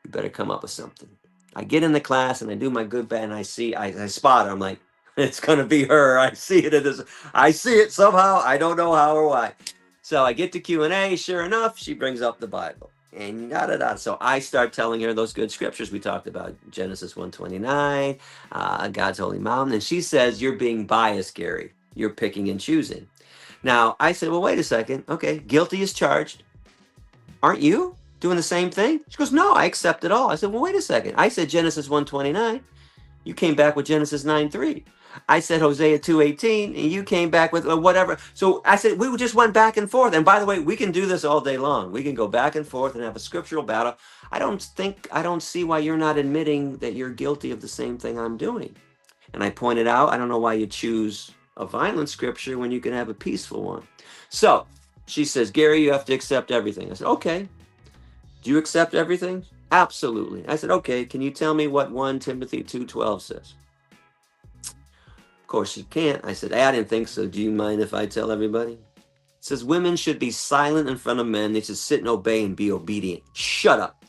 You better come up with something. I get in the class and I do my good bad, and I spot her. I'm like, it's going to be her. I see it. I see it somehow. I don't know how or why. So I get to Q&A. Sure enough, she brings up the Bible. And da da da. So I start telling her those good scriptures we talked about, Genesis 1:29, God's holy mountain. And she says, you're being biased, Gary. You're picking and choosing. Now, I said, well, wait a second. Okay, guilty is charged. Aren't you doing the same thing? She goes, no, I accept it all. I said, well, wait a second. I said Genesis 1:29. You came back with Genesis 9:3. I said Hosea 2:18, and you came back with whatever. So I said, we just went back and forth. And by the way, we can do this all day long. We can go back and forth and have a scriptural battle. I don't see why you're not admitting that you're guilty of the same thing I'm doing. And I pointed out, I don't know why you choose a violent scripture when you can have a peaceful one. So she says, Gary, you have to accept everything. I said, okay. Do you accept everything? Absolutely. I said, okay, can you tell me what 1 Timothy 2:12 says? Of course she can't. I said, I didn't think so. Do you mind if I tell everybody? It says women should be silent in front of men. They should sit and obey and be obedient. Shut up.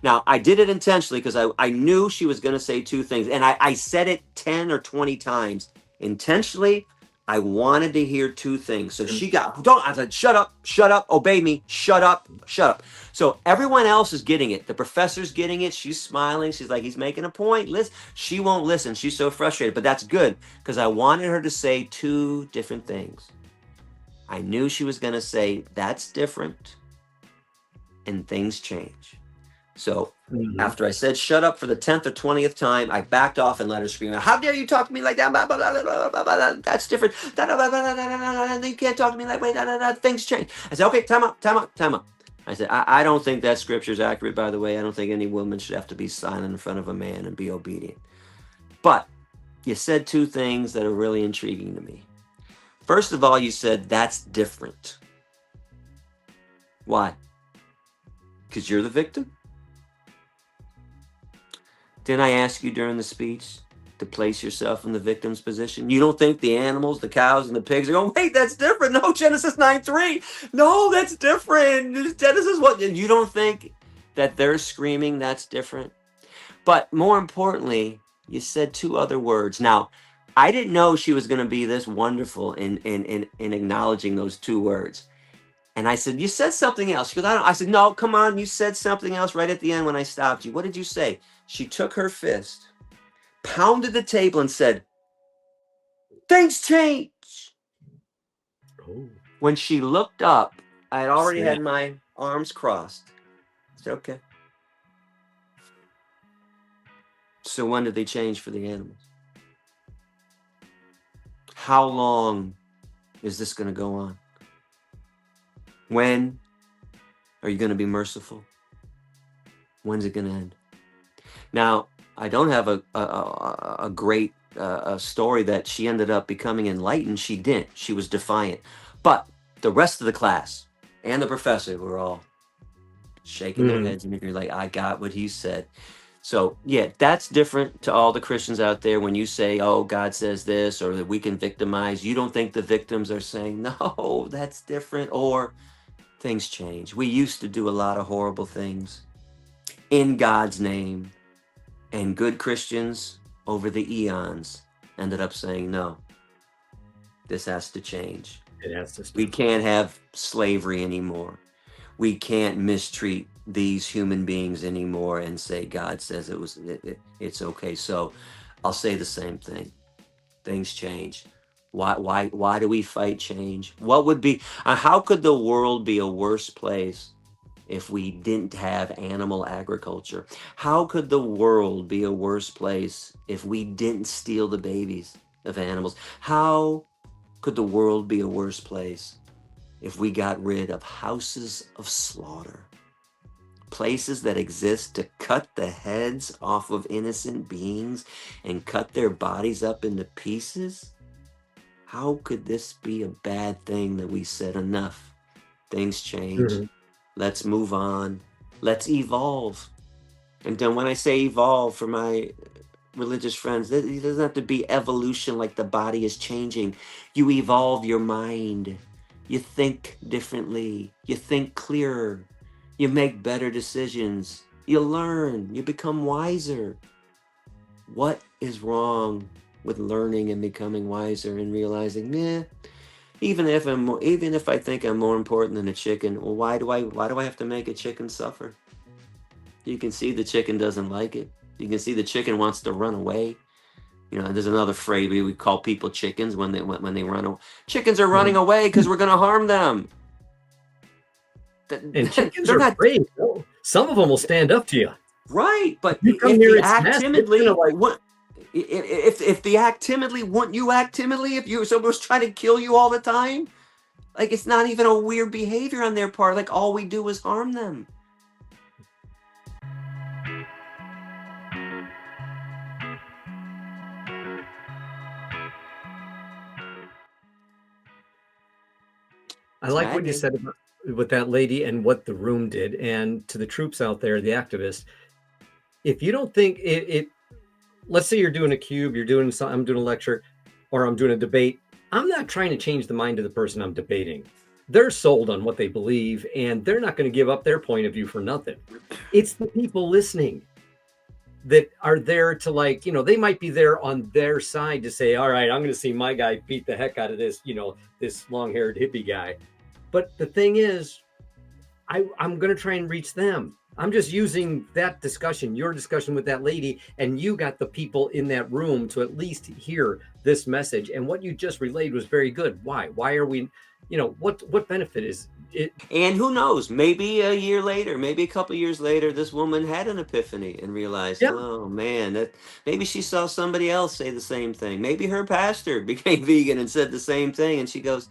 Now, I did it intentionally because I knew she was going to say two things. And I said it 10 or 20 times. Intentionally, I wanted to hear two things. So she got, don't, I said, shut up, obey me, shut up, shut up. So everyone else is getting it. The professor's getting it. She's smiling. She's like, he's making a point. Listen, she won't listen. She's so frustrated. But that's good because I wanted her to say two different things. I knew she was going to say, that's different. And things change. So Mhm. after I said shut up for the 10th or 20th time, I backed off and let her scream, how dare you talk to me like that? Blah, blah, blah, blah, blah, blah, that's different. You can't talk to me that way. Things change. I said, okay, time out. I said, I don't think that scripture is accurate, by the way. I don't think any woman should have to be silent in front of a man and be obedient. But you said two things that are really intriguing to me. First of all, you said that's different. Why? Because you're the victim? Didn't I ask you during the speech to place yourself in the victim's position? You don't think the animals, the cows, and the pigs are going, wait, that's different. No, Genesis 9:3. No, that's different. Genesis what? You don't think that they're screaming that's different? But more importantly, you said two other words. Now, I didn't know she was going to be this wonderful in acknowledging those two words. And I said, you said something else. She goes, I don't. I said, no, come on. You said something else right at the end when I stopped you. What did you say? She took her fist, pounded the table, and said, things change. Oh, When she looked up, I had already snap. had my arms crossed. I said, okay. So when did they change for the animals? How long is this going to go on? When are you going to be merciful? When's it going to end? Now, I don't have a great story that she ended up becoming enlightened. She didn't. She was defiant. But the rest of the class and the professor were all shaking their heads and you're like, I got what he said. So, yeah, that's different to all the Christians out there. When you say, oh, God says this, or that we can victimize, you don't think the victims are saying, no, that's different, or things change. We used to do a lot of horrible things in God's name, and good Christians over the eons ended up saying, no, this has to change. It has to We stop. can't have slavery anymore. We can't mistreat these human beings anymore and say God says it's okay. So I'll say the same thing. Things change. Why do we fight change? What would be how could the world be a worse place if we didn't have animal agriculture? How could the world be a worse place if we didn't steal the babies of animals? How could the world be a worse place if we got rid of houses of slaughter? Places that exist to cut the heads off of innocent beings and cut their bodies up into pieces? How could this be a bad thing that we said enough? Things change. Let's move on. Let's evolve. And then when I say evolve for my religious friends, it doesn't have to be evolution like the body is changing. You evolve your mind. You think differently. You think clearer. You make better decisions. You learn. You become wiser. What is wrong with learning and becoming wiser and realizing, even if I think I'm more important than a chicken, well, why do I have to make a chicken suffer? You can see the chicken doesn't like it. You can see the chicken wants to run away. You know, there's another phrase we call people chickens when they run away. Chickens are running away because we're going to harm them. And chickens They're are not brave. Some of them will stand up to you. right, but You come if near you its act nest, it's timidly, gonna like, if they act timidly, wouldn't you act timidly if someone was trying to kill you all the time? Like, it's not even a weird behavior on their part. Like, all we do is harm them. I like what you Dragon. said about with that lady and what the room did. And to the troops out there, the activists, if you don't think it let's say you're doing a cube, you're doing some, I'm doing a lecture, or I'm doing a debate. I'm not trying to change the mind of the person I'm debating. They're sold on what they believe, and they're not going to give up their point of view for nothing. It's the people listening that are there to, like, they might be there on their side to say, all right, I'm going to see my guy beat the heck out of this, this long-haired hippie guy. But the thing is, I'm going to try and reach them. I'm just using that discussion, your discussion with that lady, and you got the people in that room to at least hear this message. And what you just relayed was very good. Why? Why are we, what benefit is it? And who knows, maybe a year later, maybe a couple years later, this woman had an epiphany and realized, Yeah. oh man, that maybe she saw somebody else say the same thing. Maybe her pastor became vegan and said the same thing. And she goes,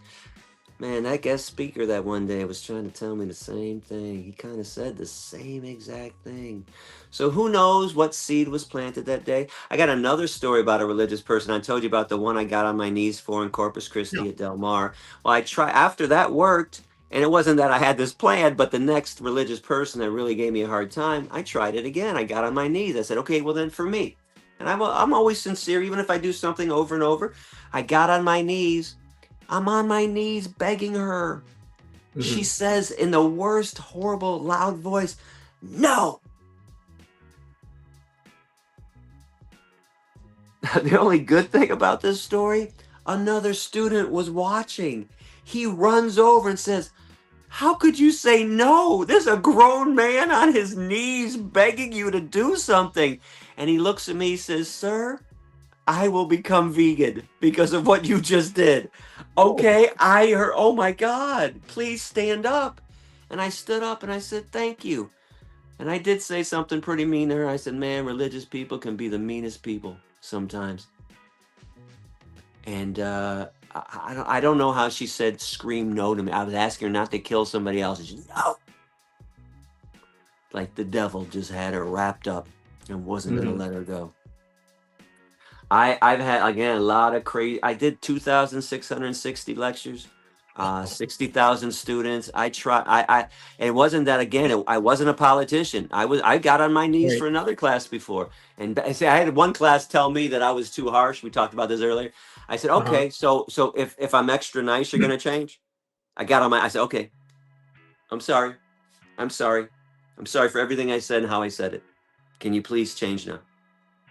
man, that guest speaker that one day was trying to tell me the same thing. He kind of said the same exact thing. So who knows what seed was planted that day? I got another story about a religious person. I told you about the one I got on my knees for in Corpus Christi Yeah. at Del Mar. Well, after that worked, And it wasn't that I had this plan, but the next religious person that really gave me a hard time, I tried it again. I got on my knees. I said, okay, well then for me. And I'm always sincere, even if I do something over and over. I got on my knees. I'm on my knees begging her. She says in the worst, horrible, loud voice, no. The only good thing about this story, another student was watching. He runs over and says, how could you say no? There's a grown man on his knees begging you to do something. And he looks at me and says, sir, I will become vegan because of what you just did. Okay, I heard, oh my God, please stand up. And I stood up and I said, thank you. And I did say something pretty mean to her. I said, man, religious people can be the meanest people sometimes. And I don't know how she said scream no to me. I was asking her not to kill somebody else. And she said, no. Like the devil just had her wrapped up and wasn't going to let her go. I've had, again, a lot of crazy. I did 2,660 lectures, 60,000 students. It wasn't that, again, I wasn't a politician. I got on my knees for another class before. And I had one class tell me that I was too harsh. We talked about this earlier. I said, okay, so if I'm extra nice, you're going to change? I said, okay, I'm sorry. I'm sorry for everything I said and how I said it. Can you please change now?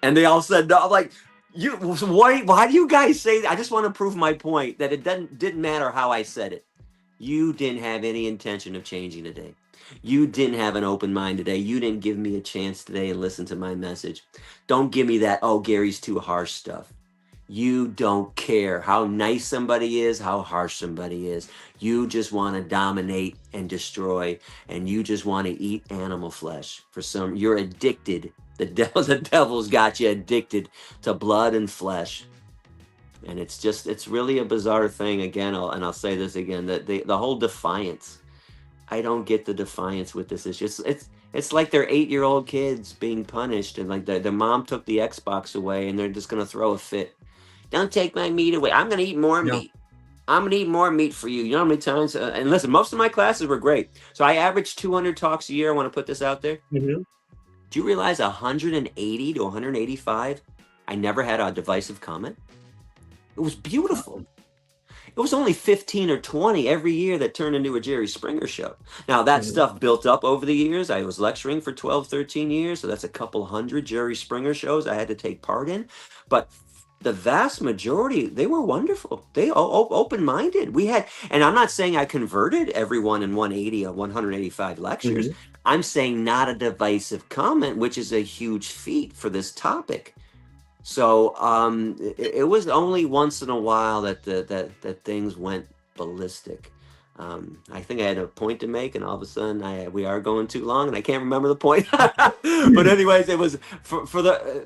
And they all said no. I'm like, why do you guys say that? I just want to prove my point that it didn't matter how I said it. You didn't have any intention of changing today. You didn't have an open mind today. You didn't give me a chance today and listen to my message. Don't give me that, oh, Gary's too harsh stuff. You don't care how nice somebody is, how harsh somebody is. You just want to dominate and destroy, and you just want to eat animal flesh. You're addicted. The devil's got you addicted to blood and flesh. And it's really a bizarre thing. Again, I'll say this again, that the whole defiance. I don't get the defiance with this. It's like they're 8-year-old kids being punished, and like their mom took the Xbox away and they're just going to throw a fit. Don't take my meat away. I'm going to eat more meat. I'm going to eat more meat for you. You know how many times? And listen, most of my classes were great. So I averaged 200 talks a year. I want to put this out there. Do you realize 180 to 185, I never had a divisive comment? It was beautiful. It was only 15 or 20 every year that turned into a Jerry Springer show. Now, that stuff built up over the years. I was lecturing for 12, 13 years. So that's a couple hundred Jerry Springer shows I had to take part in. But the vast majority, they were wonderful. They open-minded. And I'm not saying I converted everyone in 180 or 185 lectures. I'm saying not a divisive comment, which is a huge feat for this topic. So it was only once in a while that things went ballistic. I think I had a point to make, and all of a sudden we are going too long, and I can't remember the point. But anyways, it was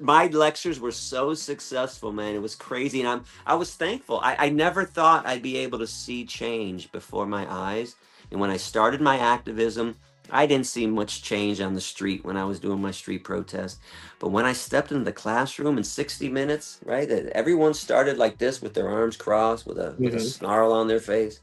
my lectures were so successful, man. It was crazy, and I was thankful. I never thought I'd be able to see change before my eyes. And when I started my activism, I didn't see much change on the street when I was doing my street protest. But when I stepped into the classroom in 60 minutes, right, everyone started like this with their arms crossed, with a snarl on their face.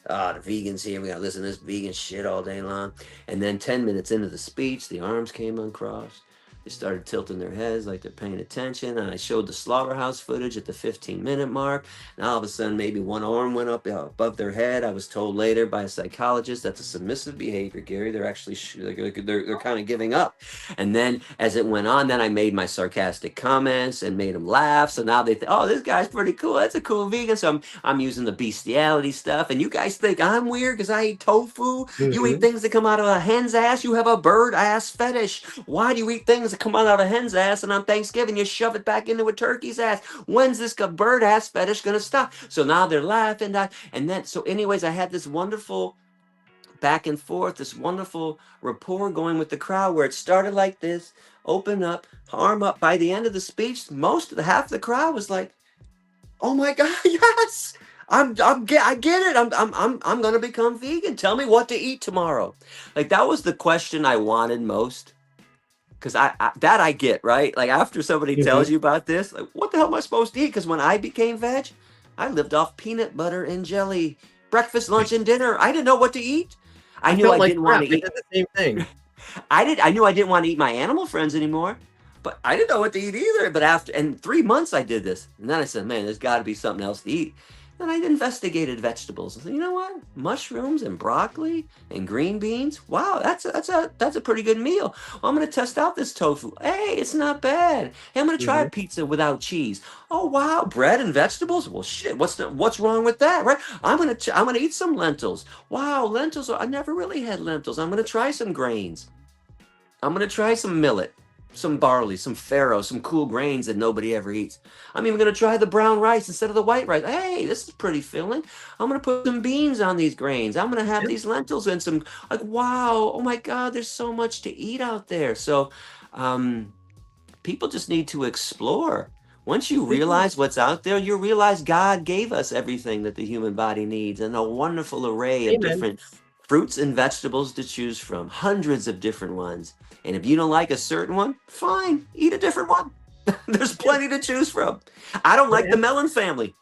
The vegans here, we got to listen to this vegan shit all day long. And then 10 minutes into the speech, the arms came uncrossed. They started tilting their heads like they're paying attention. And I showed the slaughterhouse footage at the 15-minute mark. And all of a sudden, maybe one arm went up above their head. I was told later by a psychologist that's a submissive behavior, Gary. They're actually they're kind of giving up. And then as it went on, then I made my sarcastic comments and made them laugh. So now they think, oh, this guy's pretty cool. That's a cool vegan. So I'm using the bestiality stuff. And you guys think I'm weird because I eat tofu. You eat things that come out of a hen's ass. You have a bird ass fetish. Why do you eat things that come out of a hen's ass, and on Thanksgiving you shove it back into a turkey's ass? When's this bird ass fetish gonna stop? So now they're laughing, and then so anyways, I had this wonderful back and forth, this wonderful rapport going with the crowd, where it started like this, open up, arm up. By the end of the speech, half the crowd was like, oh my God, yes, I get it. I'm gonna become vegan. Tell me what to eat tomorrow. Like, that was the question I wanted most. Because I get, right? Like, after somebody tells you about this, like, what the hell am I supposed to eat? Because when I became veg, I lived off peanut butter and jelly breakfast, lunch, and dinner. I didn't know what to eat. I knew felt I like didn't want crap. to I eat. did the same thing. I knew I didn't want to eat my animal friends anymore, but I didn't know what to eat either. But in 3 months I did this. And then I said, man, there's got to be something else to eat. And I investigated vegetables. I said, you know what? Mushrooms and broccoli and green beans. Wow, that's a pretty good meal. Well, I'm going to test out this tofu. Hey, it's not bad. Hey, I'm going to try a pizza without cheese. Oh, wow, bread and vegetables. Well, shit, what's wrong with that, right? I'm going to eat some lentils. Wow, lentils. I never really had lentils. I'm going to try some grains. I'm going to try some millet, some barley, some farro, some cool grains that nobody ever eats. I'm even going to try the brown rice instead of the white rice. Hey, this is pretty filling. I'm going to put some beans on these grains. I'm going to have these lentils and some, like, wow, oh my God, there's so much to eat out there. So people just need to explore. Once you realize what's out there, you realize God gave us everything that the human body needs and a wonderful array of different fruits and vegetables to choose from, hundreds of different ones. And if you don't like a certain one, fine, eat a different one. There's plenty to choose from. I don't like the melon family.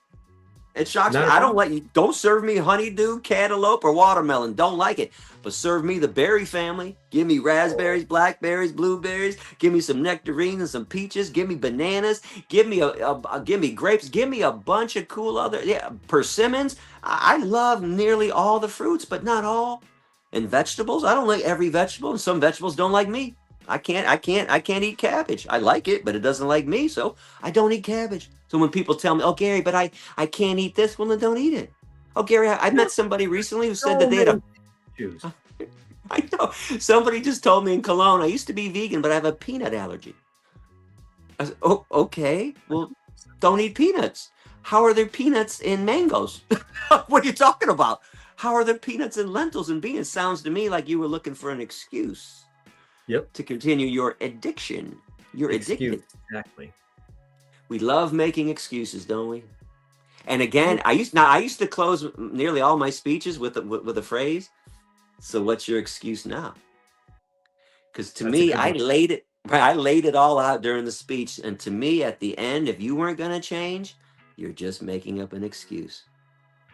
It shocks me. I don't like, don't serve me honeydew, cantaloupe, or watermelon. Don't like it. But serve me the berry family. Give me raspberries, blackberries, blueberries. Give me some nectarines and some peaches. Give me bananas. Give me give me grapes. Give me a bunch of cool other persimmons. I love nearly all the fruits, but not all. And vegetables, I don't like every vegetable, and some vegetables don't like me. I can't eat cabbage. I like it, but it doesn't like me, so I don't eat cabbage. So when people tell me, "Oh, Gary, but I can't eat this," well, then don't eat it. Oh, Gary, I met somebody recently who said that they had a Jews. I know. Somebody just told me in Cologne, I used to be vegan, but I have a peanut allergy. I said, oh, okay. Well, don't eat peanuts. How are there peanuts in mangoes? What are you talking about? How are there peanuts in lentils and beans? Sounds to me like you were looking for an excuse. Yep. To continue your addiction. You're addicted. Exactly. We love making excuses, don't we? And again, I used to close nearly all my speeches with a phrase. So what's your excuse now? Because to me, I laid it all out during the speech. And to me, at the end, if you weren't going to change, you're just making up an excuse.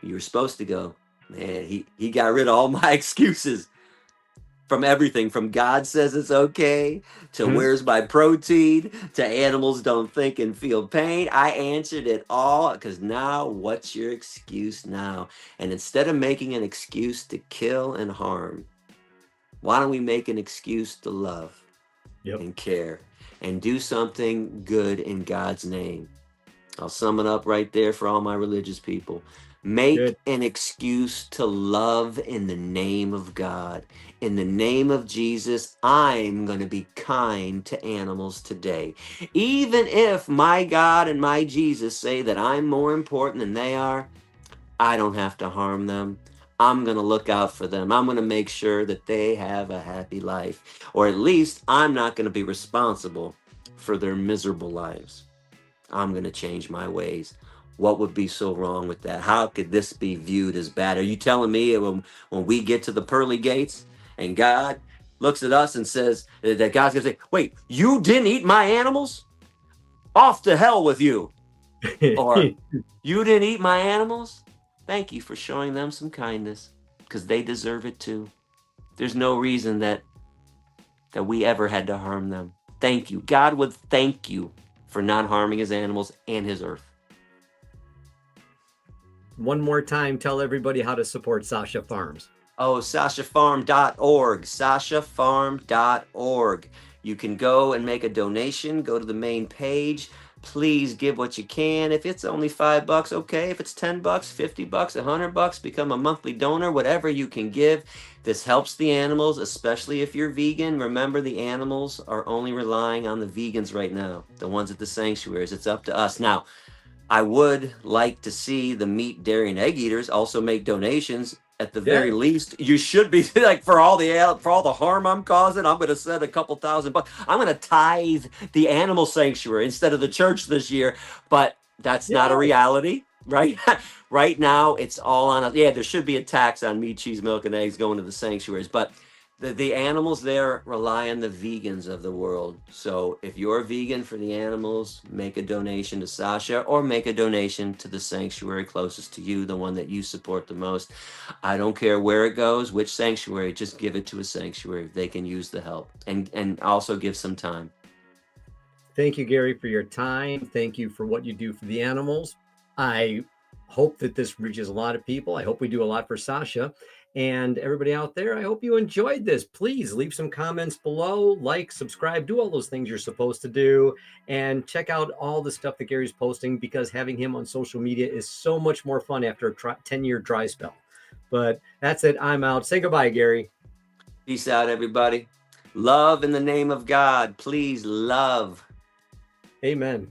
You were supposed to go, man, he got rid of all my excuses. From everything, from God says it's okay, to where's my protein, to animals don't think and feel pain. I answered it all, because now what's your excuse now? And instead of making an excuse to kill and harm, why don't we make an excuse to love and care and do something good in God's name? I'll sum it up right there for all my religious people. Make an excuse to love in the name of God. In the name of Jesus, I'm going to be kind to animals today. Even if my God and my Jesus say that I'm more important than they are, I don't have to harm them. I'm going to look out for them. I'm going to make sure that they have a happy life. Or at least I'm not going to be responsible for their miserable lives. I'm going to change my ways. What would be so wrong with that? How could this be viewed as bad? Are you telling me when we get to the pearly gates and God looks at us and says that God's going to say, wait, you didn't eat my animals? Off to hell with you. Or you didn't eat my animals? Thank you for showing them some kindness, because they deserve it too. There's no reason that we ever had to harm them. Thank you. God would thank you for not harming his animals and his earth. One more time, tell everybody how to support SASHA Farms. Oh, SASHAFarm.org, SASHAFarm.org. You can go and make a donation. Go to the main page. Please give what you can. If it's only $5, okay. If it's $10, $50, $100, become a monthly donor, whatever you can give. This helps the animals, especially if you're vegan. Remember, the animals are only relying on the vegans right now, the ones at the sanctuaries. It's up to us. Now, I would like to see the meat, dairy, and egg eaters also make donations. At the very least, you should be like, for all the harm I'm causing, I'm going to send a couple $1,000. I'm going to tithe the animal sanctuary instead of the church this year. But that's not a reality, right? Right now, it's all on us. Yeah, there should be a tax on meat, cheese, milk, and eggs going to the sanctuaries. But the animals there rely on the vegans of the world. So if you're vegan for the animals, make a donation to SASHA or make a donation to the sanctuary closest to you, the one that you support the most. I don't care where it goes, which sanctuary, just give it to a sanctuary. They can use the help, and also give some time. Thank you, Gary, for your time. Thank you for what you do for the animals. I hope that this reaches a lot of people. I hope we do a lot for SASHA. And everybody out there, I hope you enjoyed this. Please leave some comments below, like, subscribe, do all those things you're supposed to do, and check out all the stuff that Gary's posting, because having him on social media is so much more fun after a 10-year dry spell. But that's it. I'm out. Say goodbye, Gary. Peace out, everybody. Love in the name of God. Please love. Amen.